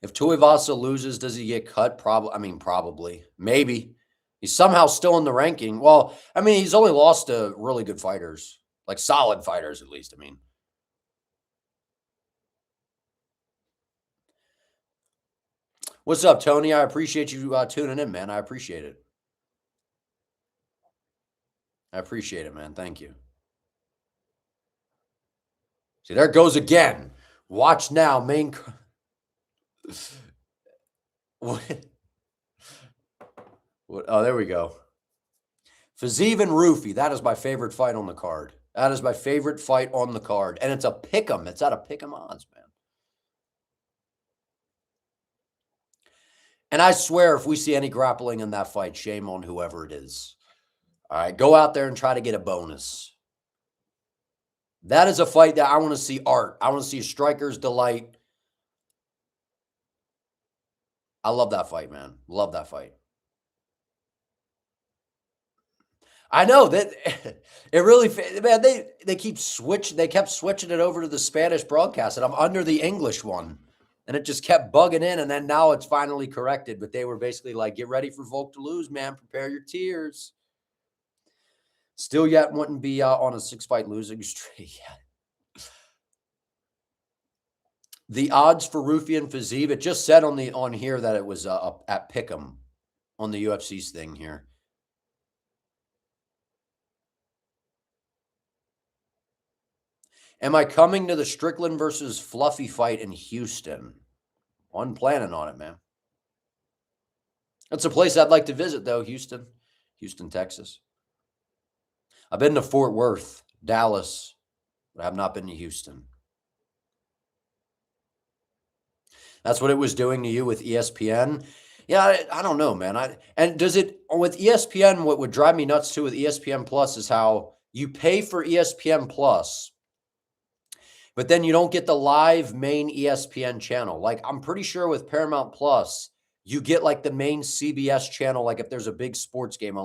If Tuivasa loses, does he get cut? Probably. Maybe. He's somehow still in the ranking. Well, I mean, he's only lost to really good fighters, like solid fighters at least. I mean. What's up, Tony? I appreciate you tuning in, man. I appreciate it. Man. Thank you. See, there it goes again. Watch now, main. What? Oh, there we go. Fiziev and Ruffy. That is my favorite fight on the card. And it's a pick'em. It's at a pick'em odds, man. And I swear, if we see any grappling in that fight, shame on whoever it is. All right, go out there and try to get a bonus. That is a fight that I want to see art. I want to see a striker's delight. I love that fight, man. Love that fight. I know that it really, man. They keep switching. They kept switching it over to the Spanish broadcast, and I'm under the English one, and it just kept bugging in. And then now it's finally corrected. But they were basically like, "Get ready for Volk to lose, man. Prepare your tears." Still, yet wouldn't be on a 6-fight losing streak yet. The odds for Ruffy and Fiziev, it just said on here that it was at Pick'em on the UFC's thing here. Am I coming to the Strickland versus Fluffy fight in Houston? I'm planning on it, man. That's a place I'd like to visit, though, Houston, Texas. I've been to Fort Worth, Dallas, but I have not been to Houston. That's what it was doing to you with ESPN. Yeah, I don't know, man. And does it with ESPN? What would drive me nuts too with ESPN Plus is how you pay for ESPN Plus, but then you don't get the live main ESPN channel. Like I'm pretty sure with Paramount Plus, you get like the main CBS channel. Like if there's a big sports game on,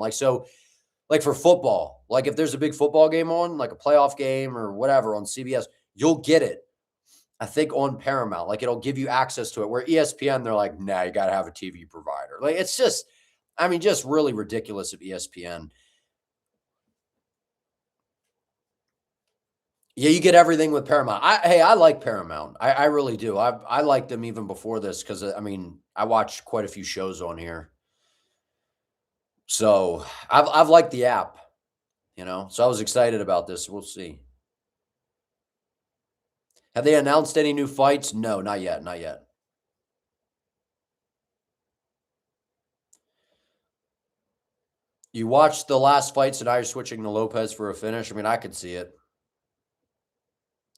like for football, like if there's a big football game on, like a playoff game or whatever on CBS, you'll get it. I think on Paramount, like it'll give you access to it. Where ESPN, they're like, nah, you got to have a TV provider. Like it's just, I mean, just really ridiculous of ESPN. Yeah, you get everything with Paramount. I like Paramount. I really do. I liked them even before this because I mean, I watched quite a few shows on here. So I've liked the app, you know. So I was excited about this. We'll see. Have they announced any new fights? No, not yet. Not yet. You watched the last fights and now you're switching to Lopez for a finish. I mean, I could see it.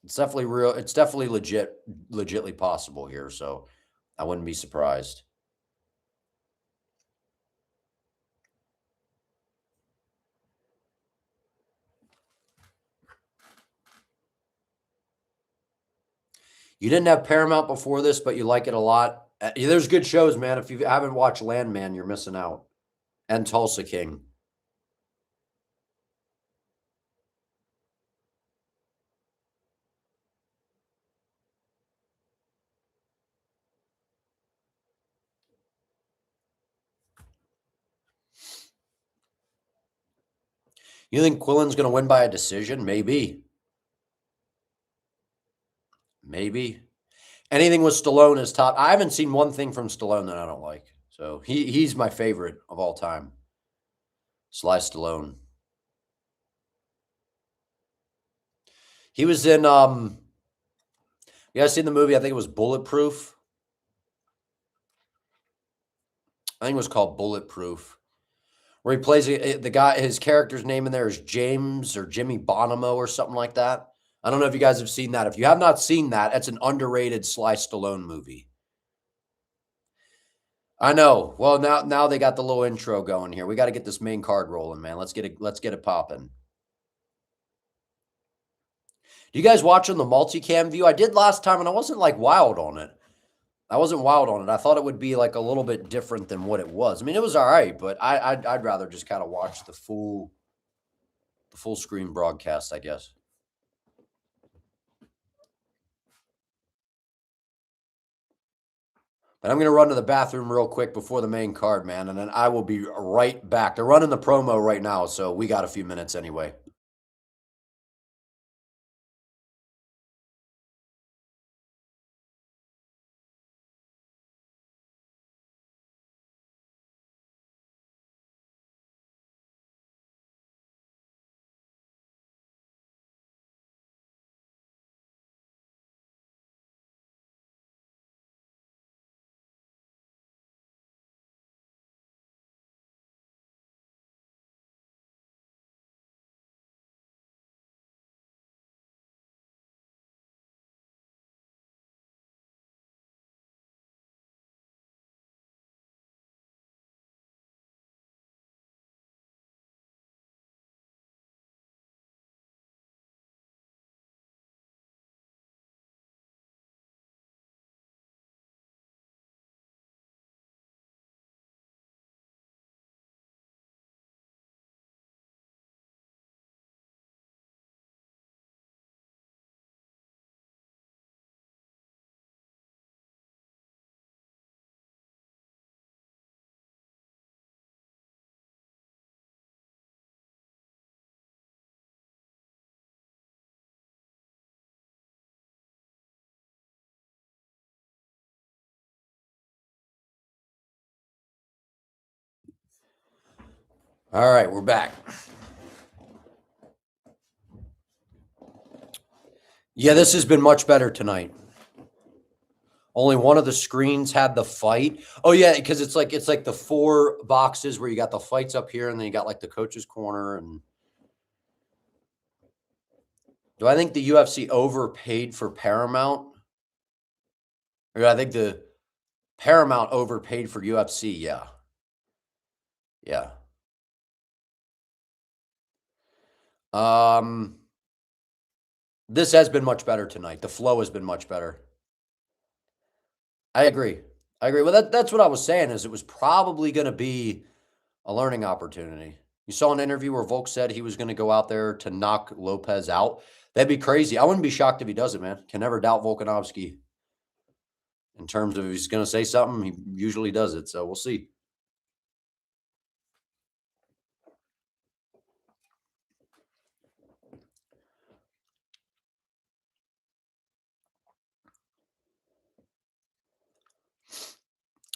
It's definitely real. It's definitely legitly possible here. So I wouldn't be surprised. You didn't have Paramount before this, but you like it a lot. There's good shows, man. If you haven't watched Landman, you're missing out. And Tulsa King. You think Quillan's going to win by a decision? Maybe. Maybe. Anything with Stallone is top. I haven't seen one thing from Stallone that I don't like. So he's my favorite of all time. Sly Stallone. He was in you guys seen the movie? I think it was Bulletproof. I think it was called Bulletproof. Where he plays the guy, his character's name in there is James or Jimmy Bonomo or something like that. I don't know if you guys have seen that. If you have not seen that, that's an underrated Sly Stallone movie. I know. Well, now they got the little intro going here. We got to get this main card rolling, man. Let's get it popping. Do you guys watch on the multicam view? I did last time, and I wasn't like wild on it. I wasn't wild on it. I thought it would be like a little bit different than what it was. I mean, it was all right, but I'd rather just kind of watch the full screen broadcast, I guess. But I'm going to run to the bathroom real quick before the main card, man, and then I will be right back. They're running the promo right now, so we got a few minutes anyway. All right, we're back. Yeah, this has been much better tonight. Only one of the screens had the fight. Oh yeah, because it's like the 4 boxes where you got the fights up here, and then you got like the coach's corner. And do I think the UFC overpaid for Paramount? Or I think the Paramount overpaid for UFC. Yeah, yeah. This has been much better tonight. The flow has been much better. I agree. I agree. Well, that's what I was saying. Is it was probably going to be a learning opportunity. You saw an interview where Volk said he was going to go out there to knock Lopez out. That'd be crazy. I wouldn't be shocked if he does it, man. Can never doubt Volkanovski in terms of if he's going to say something, he usually does it. So we'll see.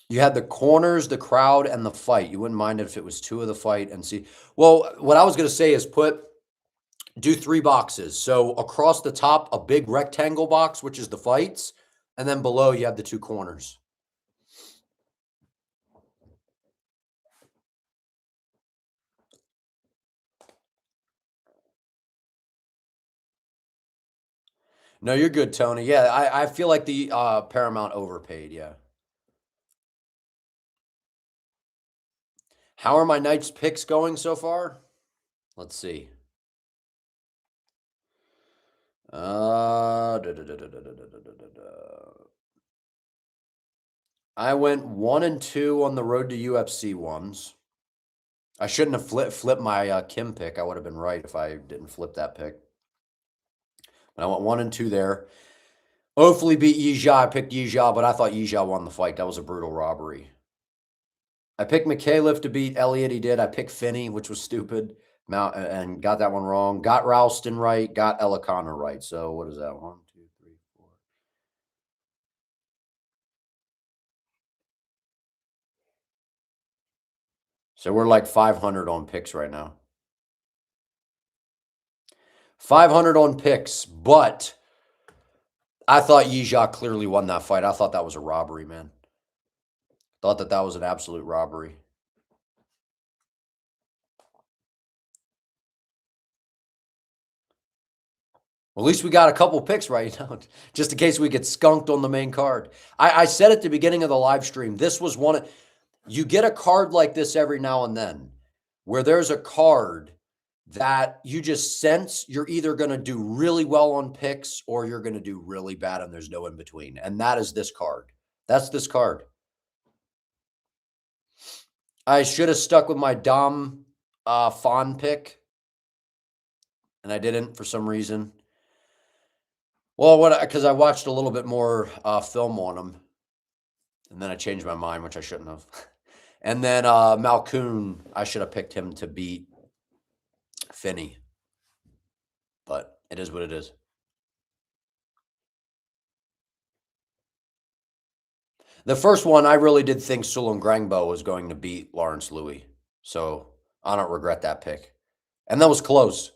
You had the corners, the crowd, and the fight. You wouldn't mind if it was 2 of the fight and see. Well, what I was going to say is do 3 boxes. So across the top, a big rectangle box, which is the fights. And then below, you have the 2 corners. No, you're good, Tony. Yeah, I feel like the Paramount overpaid. Yeah. How are my Knights picks going so far? Let's see. I went 1-2 on the road to UFC ones. I shouldn't have flipped my Kim pick. I would have been right if I didn't flip that pick. But I went 1-2 there. Hopefully beat Yijia. I picked Yijia, but I thought Yijia won the fight. That was a brutal robbery. I picked Mikhailov to beat Elliott. He did. I picked Finney, which was stupid. And got that one wrong. Got Ralston right. Got Elikana right. So what is that? 1, 2, 3, 4. So we're like 500 on picks right now. 500 on picks, but I thought Yijia clearly won that fight. I thought that was a robbery, man. Thought that was an absolute robbery. Well, at least we got a couple picks right now, just in case we get skunked on the main card. I said at the beginning of the live stream, this was one. You get a card like this every now and then, where there's a card that you just sense you're either going to do really well on picks or you're going to do really bad, and there's no in between. And that is this card. That's this card. I should have stuck with my Dom Fawn pick, and I didn't for some reason. Well, because I watched a little bit more film on him, and then I changed my mind, which I shouldn't have. And then Malkoon, I should have picked him to beat Finney, but it is what it is. The first one, I really did think Sulun Grangbo was going to beat Lawrence Louis, so I don't regret that pick. And that was close.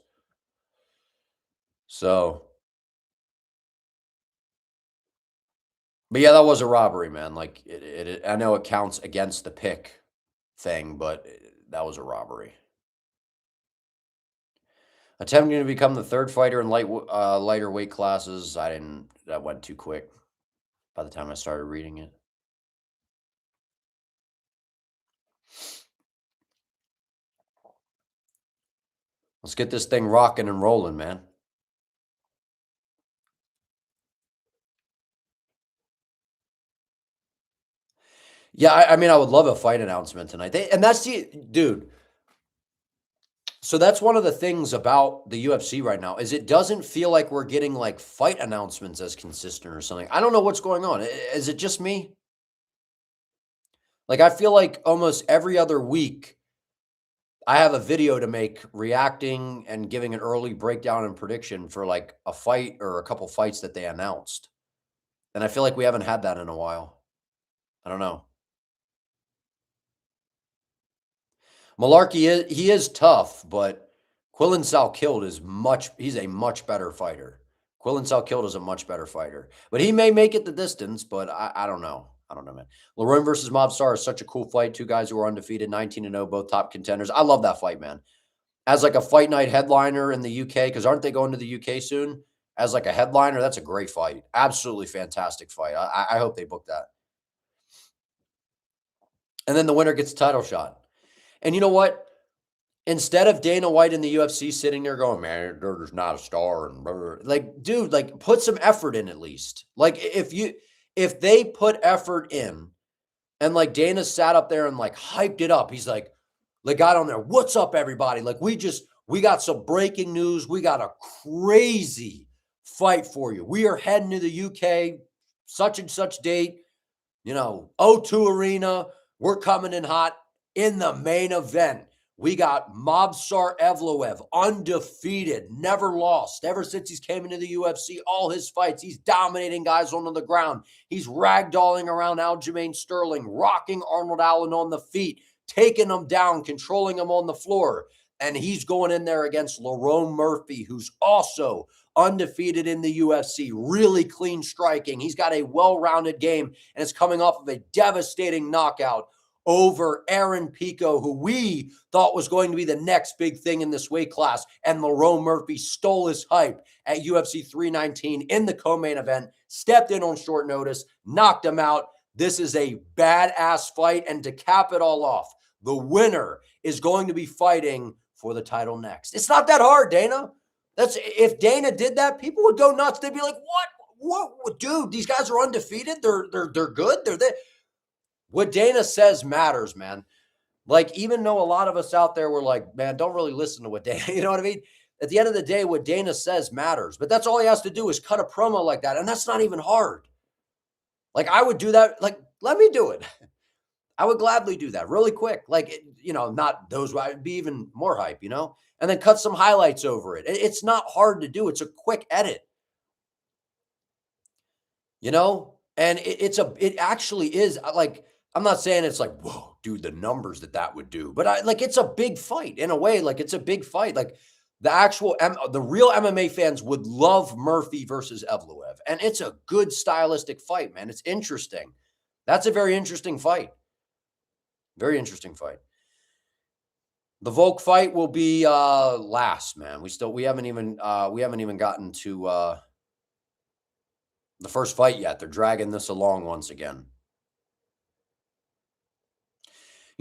So, but yeah, that was a robbery, man. Like, I know it counts against the pick thing, but that was a robbery. Attempting to become the 3rd fighter in lighter weight classes. That went too quick by the time I started reading it. Let's get this thing rocking and rolling, man. Yeah, I mean, I would love a fight announcement tonight. And that's dude. So that's one of the things about the UFC right now is it doesn't feel like we're getting like fight announcements as consistent or something. I don't know what's going on. Is it just me? Like I feel like almost every other week I have a video to make reacting and giving an early breakdown and prediction for like a fight or a couple fights that they announced. And I feel like we haven't had that in a while. I don't know. Mullarkey he is tough, but Quillan Salkilld is he's a much better fighter. Quillan Salkilld is a much better fighter. But he may make it the distance, but I don't know. I don't know, man. Lerone versus Mobstar is such a cool fight. Two guys who are undefeated, 19-0, both top contenders. I love that fight, man. As like a fight night headliner in the UK, because aren't they going to the UK soon? As like a headliner, that's a great fight. Absolutely fantastic fight. I hope they book that. And then the winner gets a title shot. And you know what? Instead of Dana White in the UFC sitting there going, man, there's not a star, and blah, blah, like, dude, like, put some effort in at least. Like, if they put effort in, and like Dana sat up there and like hyped it up, he's like got on there, what's up, everybody? Like, we got some breaking news. We got a crazy fight for you. We are heading to the UK, such and such date, O2 Arena. We're coming in hot in the main event. We got Movsar Evloev, undefeated, never lost. Ever since he's came into the UFC, all his fights, he's dominating guys on the ground. He's ragdolling around Aljamain Sterling, rocking Arnold Allen on the feet, taking him down, controlling him on the floor. And he's going in there against Lerone Murphy, who's also undefeated in the UFC, really clean striking. He's got a well-rounded game, and is coming off of a devastating knockout over Aaron Pico, who we thought was going to be the next big thing in this weight class. And Lerone Murphy stole his hype at UFC 319 in the co-main event, stepped in on short notice, knocked him out. This is a badass fight. And to cap it all off, the winner is going to be fighting for the title next. It's not that hard, Dana. If Dana did that, people would go nuts. They'd be like, what, dude, these guys are undefeated. They're good. They're there. What Dana says matters, man. Like, even though a lot of us out there were like, man, don't really listen to what Dana, you know what I mean? At the end of the day, what Dana says matters. But that's all he has to do is cut a promo like that. And that's not even hard. Like, I would do that. Like, let me do it. I would gladly do that really quick. Like, not those, I'd be even more hype, and then cut some highlights over it. It's not hard to do. It's a quick edit, and it actually is like, I'm not saying it's like, whoa, dude, the numbers that would do, but it's a big fight in a way. Like, it's a big fight. Like, the real MMA fans would love Murphy versus Evloev. And it's a good stylistic fight, man. It's interesting. That's a very interesting fight. Very interesting fight. The Volk fight will be last, man. We haven't even gotten to the first fight yet. They're dragging this along once again.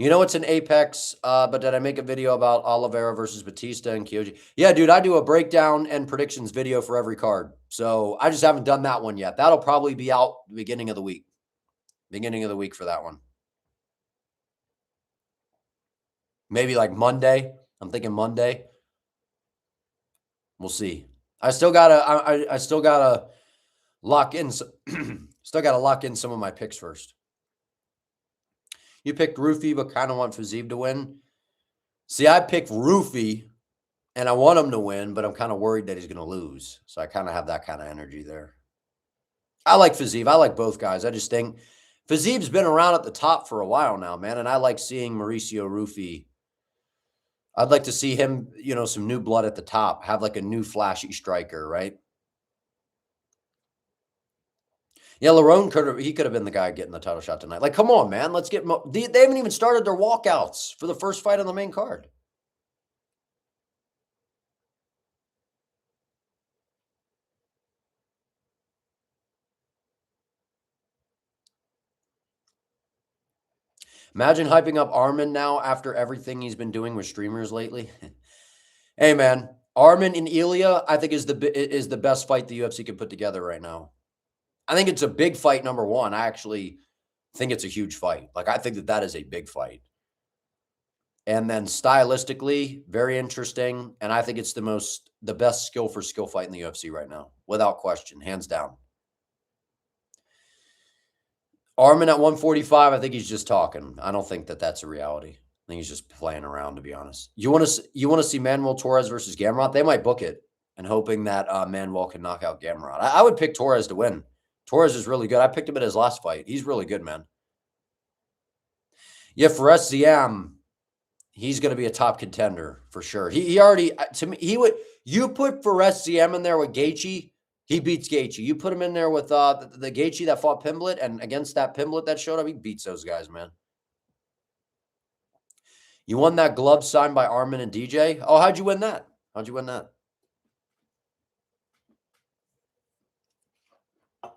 It's an Apex, but did I make a video about Oliveira versus Batista and Kyoji? Yeah, dude, I do a breakdown and predictions video for every card. So I just haven't done that one yet. That'll probably be out the beginning of the week. Beginning of the week for that one. Maybe like Monday. I'm thinking Monday. We'll see. I still gotta lock in. Still gotta lock in some of my picks first. You picked Ruffy, but kind of want Fiziev to win. See, I picked Ruffy, and I want him to win, but I'm kind of worried that he's going to lose. So I kind of have that kind of energy there. I like Fiziev. I like both guys. I just think Fiziev's been around at the top for a while now, man, and I like seeing Mauricio Ruffy. I'd like to see him, some new blood at the top, have like a new flashy striker, right? Yeah, Lerone could have been the guy getting the title shot tonight. Like, come on, man. Let's get they haven't even started their walkouts for the first fight on the main card. Imagine hyping up Arman now after everything he's been doing with streamers lately. Hey, man, Arman and Ilya, I think is the best fight the UFC can put together right now. I think it's a big fight, number one. I actually think it's a huge fight. Like, I think that is a big fight. And then stylistically, very interesting. And I think it's the best skill for skill fight in the UFC right now, without question, hands down. Arman at 145, I think he's just talking. I don't think that's a reality. I think he's just playing around, to be honest. You want to see Manuel Torres versus Gamrot? They might book it, and hoping that Manuel can knock out Gamrot. I would pick Torres to win. Torres is really good. I picked him at his last fight. He's really good, man. Yeah, for SCM, He's going to be a top contender for sure. He already, to me, he would, you put Fiziev in there with Gaethje, he beats Gaethje. You put him in there with the Gaethje that fought Pimblett, and against that Pimblett that showed up, he beats those guys, man. You won that glove signed by Armin and DJ? Oh, how'd you win that? How'd you win that? But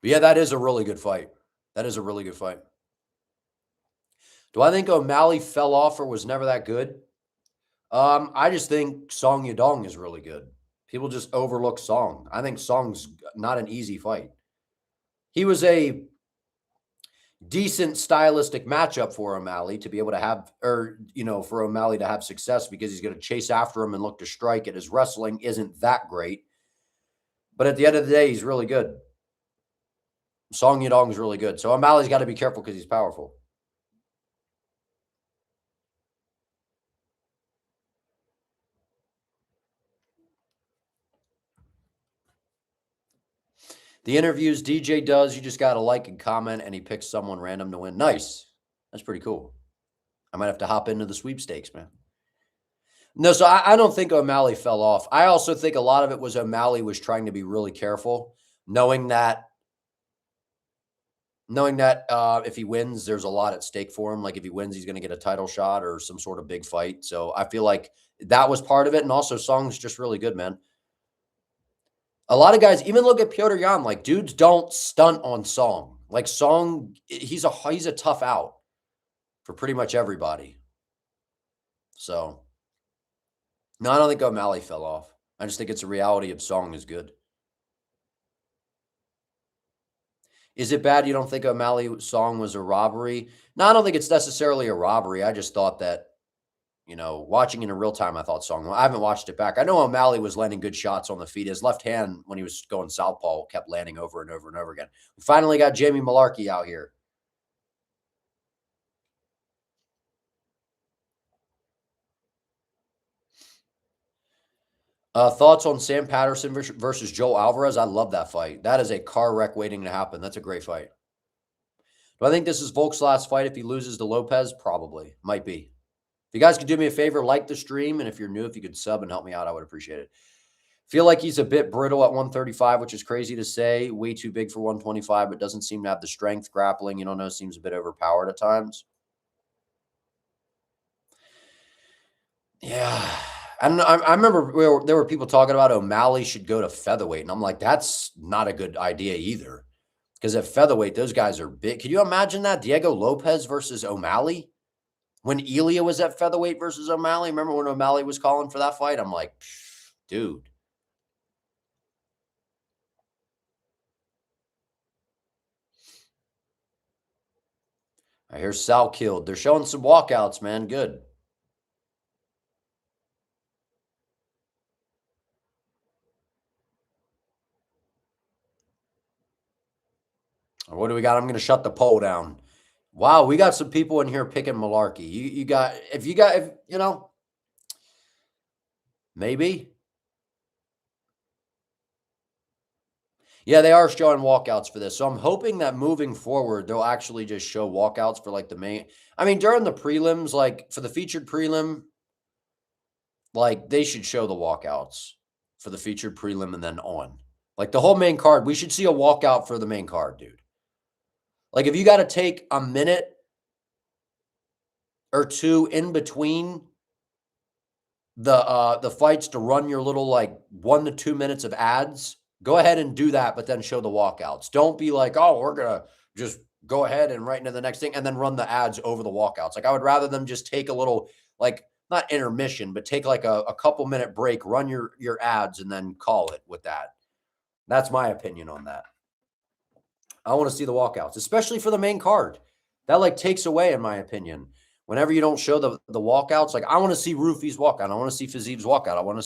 yeah, that is a really good fight. That is a really good fight. Do I think O'Malley fell off or was never that good? I just think Song Yadong is really good. People just overlook Song. I think Song's not an easy fight. He was a decent stylistic matchup for O'Malley to be able to have, or, for O'Malley to have success because he's going to chase after him and look to strike it. His wrestling isn't that great. But at the end of the day, he's really good. Song Yadong is really good. So O'Malley's got to be careful because he's powerful. The interviews DJ does, you just got to like and comment, and he picks someone random to win. Nice. That's pretty cool. I might have to hop into the sweepstakes, man. No, so I don't think O'Malley fell off. I also think a lot of it was O'Malley was trying to be really careful, knowing that if he wins, there's a lot at stake for him. Like if he wins, he's going to get a title shot or some sort of big fight. So I feel like that was part of it. And also Song's just really good, man. A lot of guys, even look at Petr Yan, like dudes don't stunt on Song. Like Song, he's a tough out for pretty much everybody. So no, I don't think O'Malley fell off. I just think it's a reality of Song is good. Is it bad you don't think O'Malley Song was a robbery? No, I don't think it's necessarily a robbery. I just thought that, watching in real time, I thought Song, I haven't watched it back. I know O'Malley was landing good shots on the feet. His left hand, when he was going southpaw, kept landing over and over and over again. We finally got Jamie Mullarkey out here. Thoughts on Sam Patterson versus Joe Alvarez? I love that fight. That is a car wreck waiting to happen. That's a great fight. Do I think this is Volk's last fight if he loses to Lopez? Probably. Might be. If you guys could do me a favor, like the stream, and if you're new, if you could sub and help me out, I would appreciate it. Feel like he's a bit brittle at 135, which is crazy to say. Way too big for 125, but doesn't seem to have the strength. Grappling, seems a bit overpowered at times. Yeah. I don't know. I remember there were people talking about O'Malley should go to featherweight, and I'm like, that's not a good idea either. Because at featherweight, those guys are big. Can you imagine that? Diego Lopes versus O'Malley? When Elia was at featherweight versus O'Malley, remember when O'Malley was calling for that fight? I'm like, dude. I hear Salkilld. They're showing some walkouts, man. Good. What do we got? I'm going to shut the poll down. Wow, we got some people in here picking Mullarkey. Maybe. Yeah, they are showing walkouts for this. So I'm hoping that moving forward, they'll actually just show walkouts for like the main. I mean, during the prelims, like for the featured prelim, like they should show the walkouts for the featured prelim and then on. Like the whole main card, we should see a walkout for the main card, dude. Like if you got to take a minute or two in between the fights to run your little like 1 to 2 minutes of ads, go ahead and do that, but then show the walkouts. Don't be like, oh, we're going to just go ahead and right into the next thing and then run the ads over the walkouts. Like I would rather them just take a little, like not intermission, but take like a couple minute break, run your ads and then call it with that. That's my opinion on that. I want to see the walkouts, especially for the main card. That like takes away, in my opinion, whenever you don't show the walkouts. Like I want to see Ruffy's walkout. I want to see Fiziev's walkout. I want to